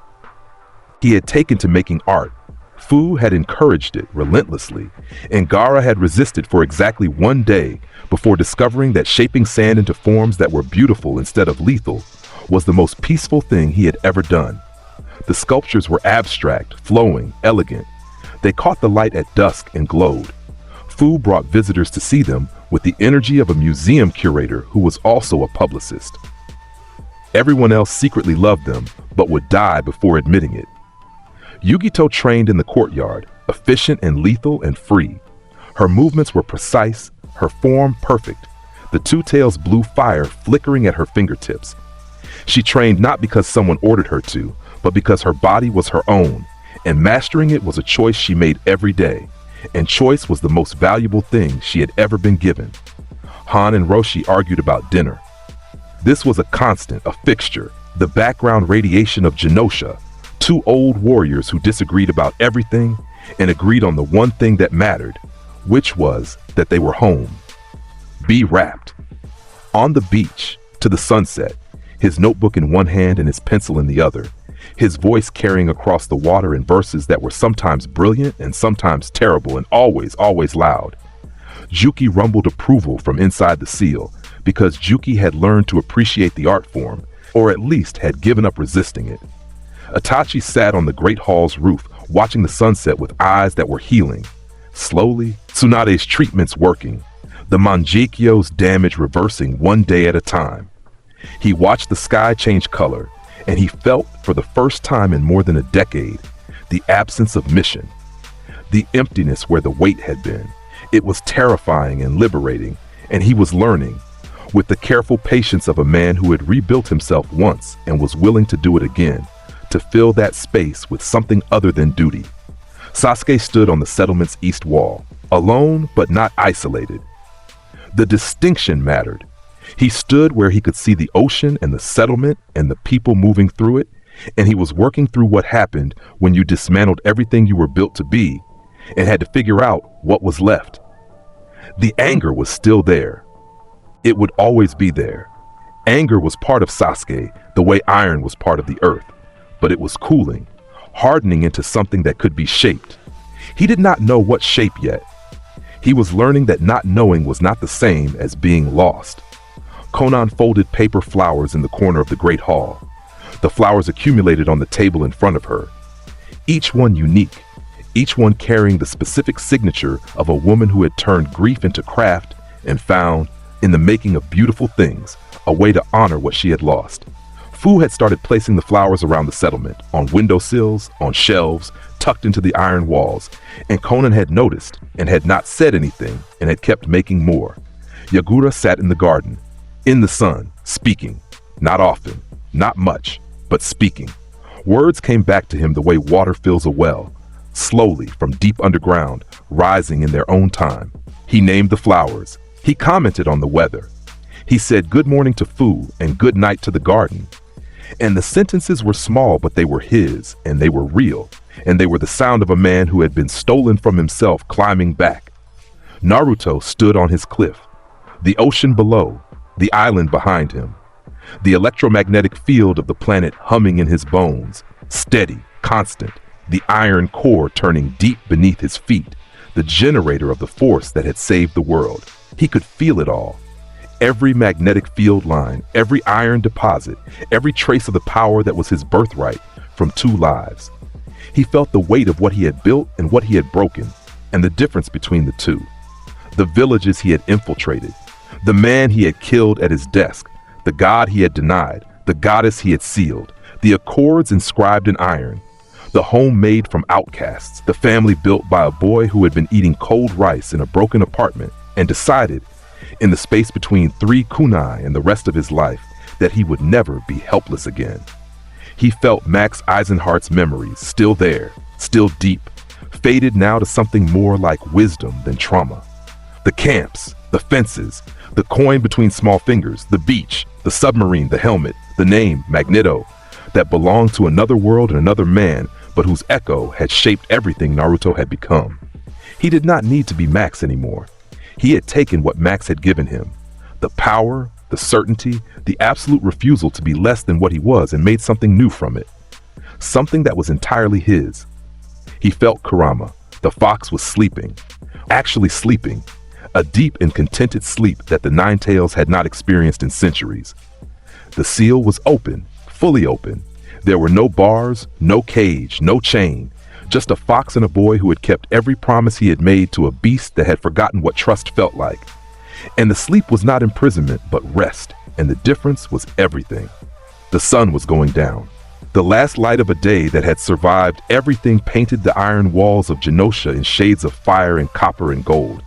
He had taken to making art. Fu had encouraged it relentlessly, and Gaara had resisted for exactly one day before discovering that shaping sand into forms that were beautiful instead of lethal was the most peaceful thing he had ever done. The sculptures were abstract, flowing, elegant. They caught the light at dusk and glowed. Fu brought visitors to see them with the energy of a museum curator who was also a publicist. Everyone else secretly loved them, but would die before admitting it. Yugito trained in the courtyard, efficient and lethal and free. Her movements were precise, her form perfect, the two tails blue fire flickering at her fingertips. She trained not because someone ordered her to, but because her body was her own, and mastering it was a choice she made every day, and choice was the most valuable thing she had ever been given. Han and Roshi argued about dinner. This was a constant, a fixture, the background radiation of Genosha, two old warriors who disagreed about everything and agreed on the one thing that mattered, which was that they were home. Be wrapped. On the beach, to the sunset, his notebook in one hand and his pencil in the other, his voice carrying across the water in verses that were sometimes brilliant and sometimes terrible and always loud. Juki rumbled approval from inside the seal because Juki had learned to appreciate the art form, or at least had given up resisting it. Itachi sat on the Great Hall's roof, watching the sunset with eyes that were healing. Slowly, Tsunade's treatments working, the Mangekyo's damage reversing one day at a time. He watched the sky change color, and he felt, for the first time in more than a decade, the absence of mission. The emptiness where the weight had been. It was terrifying and liberating, and he was learning, with the careful patience of a man who had rebuilt himself once and was willing to do it again, to fill that space with something other than duty. Sasuke stood on the settlement's east wall, alone but not isolated. The distinction mattered. He stood where he could see the ocean and the settlement and the people moving through it, and he was working through what happened when you dismantled everything you were built to be and had to figure out what was left. The anger was still there. It would always be there. Anger was part of Sasuke, the way iron was part of the earth, but it was cooling, hardening into something that could be shaped. He did not know what shape yet. He was learning that not knowing was not the same as being lost. Conan folded paper flowers in the corner of the Great Hall. The flowers accumulated on the table in front of her. Each one unique, each one carrying the specific signature of a woman who had turned grief into craft and found, in the making of beautiful things, a way to honor what she had lost. Fu had started placing the flowers around the settlement, on windowsills, on shelves, tucked into the iron walls, and Conan had noticed and had not said anything and had kept making more. Yagura sat in the garden, in the sun, speaking, not often, not much, but speaking. Words came back to him the way water fills a well, slowly from deep underground, rising in their own time. He named the flowers. He commented on the weather. He said good morning to Fu and good night to the garden. And the sentences were small, but they were his, and they were real, and they were the sound of a man who had been stolen from himself climbing back. Naruto stood on his cliff, the ocean below, the island behind him, the electromagnetic field of the planet humming in his bones, steady, constant, the iron core turning deep beneath his feet, the generator of the force that had saved the world. He could feel it all. Every magnetic field line, every iron deposit, every trace of the power that was his birthright from two lives. He felt the weight of what he had built and what he had broken, and the difference between the two. The villages he had infiltrated, the man he had killed at his desk, the god he had denied, the goddess he had sealed, the accords inscribed in iron, the home made from outcasts, the family built by a boy who had been eating cold rice in a broken apartment and decided, in the space between 3 kunai and the rest of his life, that he would never be helpless again. He felt Max Eisenhardt's memories still there, still deep, faded now to something more like wisdom than trauma. The camps, The fences, the coin between small fingers, the beach, the submarine, the helmet, the name, Magneto, that belonged to another world and another man, but whose echo had shaped everything Naruto had become. He did not need to be Max anymore. He had taken what Max had given him, the power, the certainty, the absolute refusal to be less than what he was, and made something new from it. Something that was entirely his. He felt Kurama. The fox was sleeping. Actually sleeping. A deep and contented sleep that the Nine Tails had not experienced in centuries. The seal was open, fully open. There were no bars, no cage, no chain. Just a fox and a boy who had kept every promise he had made to a beast that had forgotten what trust felt like. And the sleep was not imprisonment, but rest, and the difference was everything. The sun was going down. The last light of a day that had survived everything painted the iron walls of Genosha in shades of fire and copper and gold.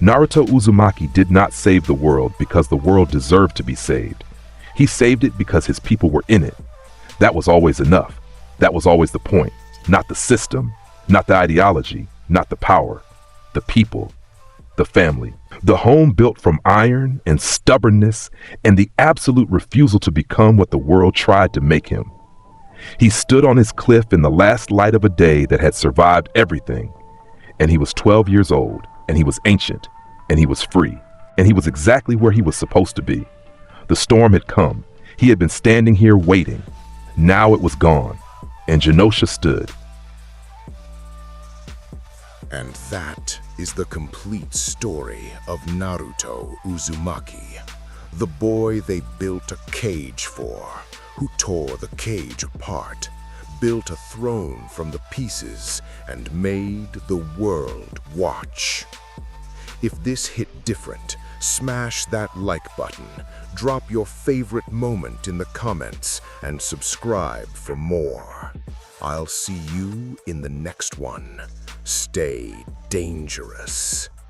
Naruto Uzumaki did not save the world because the world deserved to be saved. He saved it because his people were in it. That was always enough. That was always the point. Not the system, not the ideology, not the power. The people, the family. The home built from iron and stubbornness and the absolute refusal to become what the world tried to make him. He stood on his cliff in the last light of a day that had survived everything. And he was 12 years old, and he was ancient, and he was free, and he was exactly where he was supposed to be. The storm had come. He had been standing here waiting. Now it was gone, and Genosha stood. And that is the complete story of Naruto Uzumaki, the boy they built a cage for, who tore the cage apart, built a throne from the pieces, and made the world watch. If this hit different, smash that like button, drop your favorite moment in the comments, and subscribe for more. I'll see you in the next one. Stay dangerous.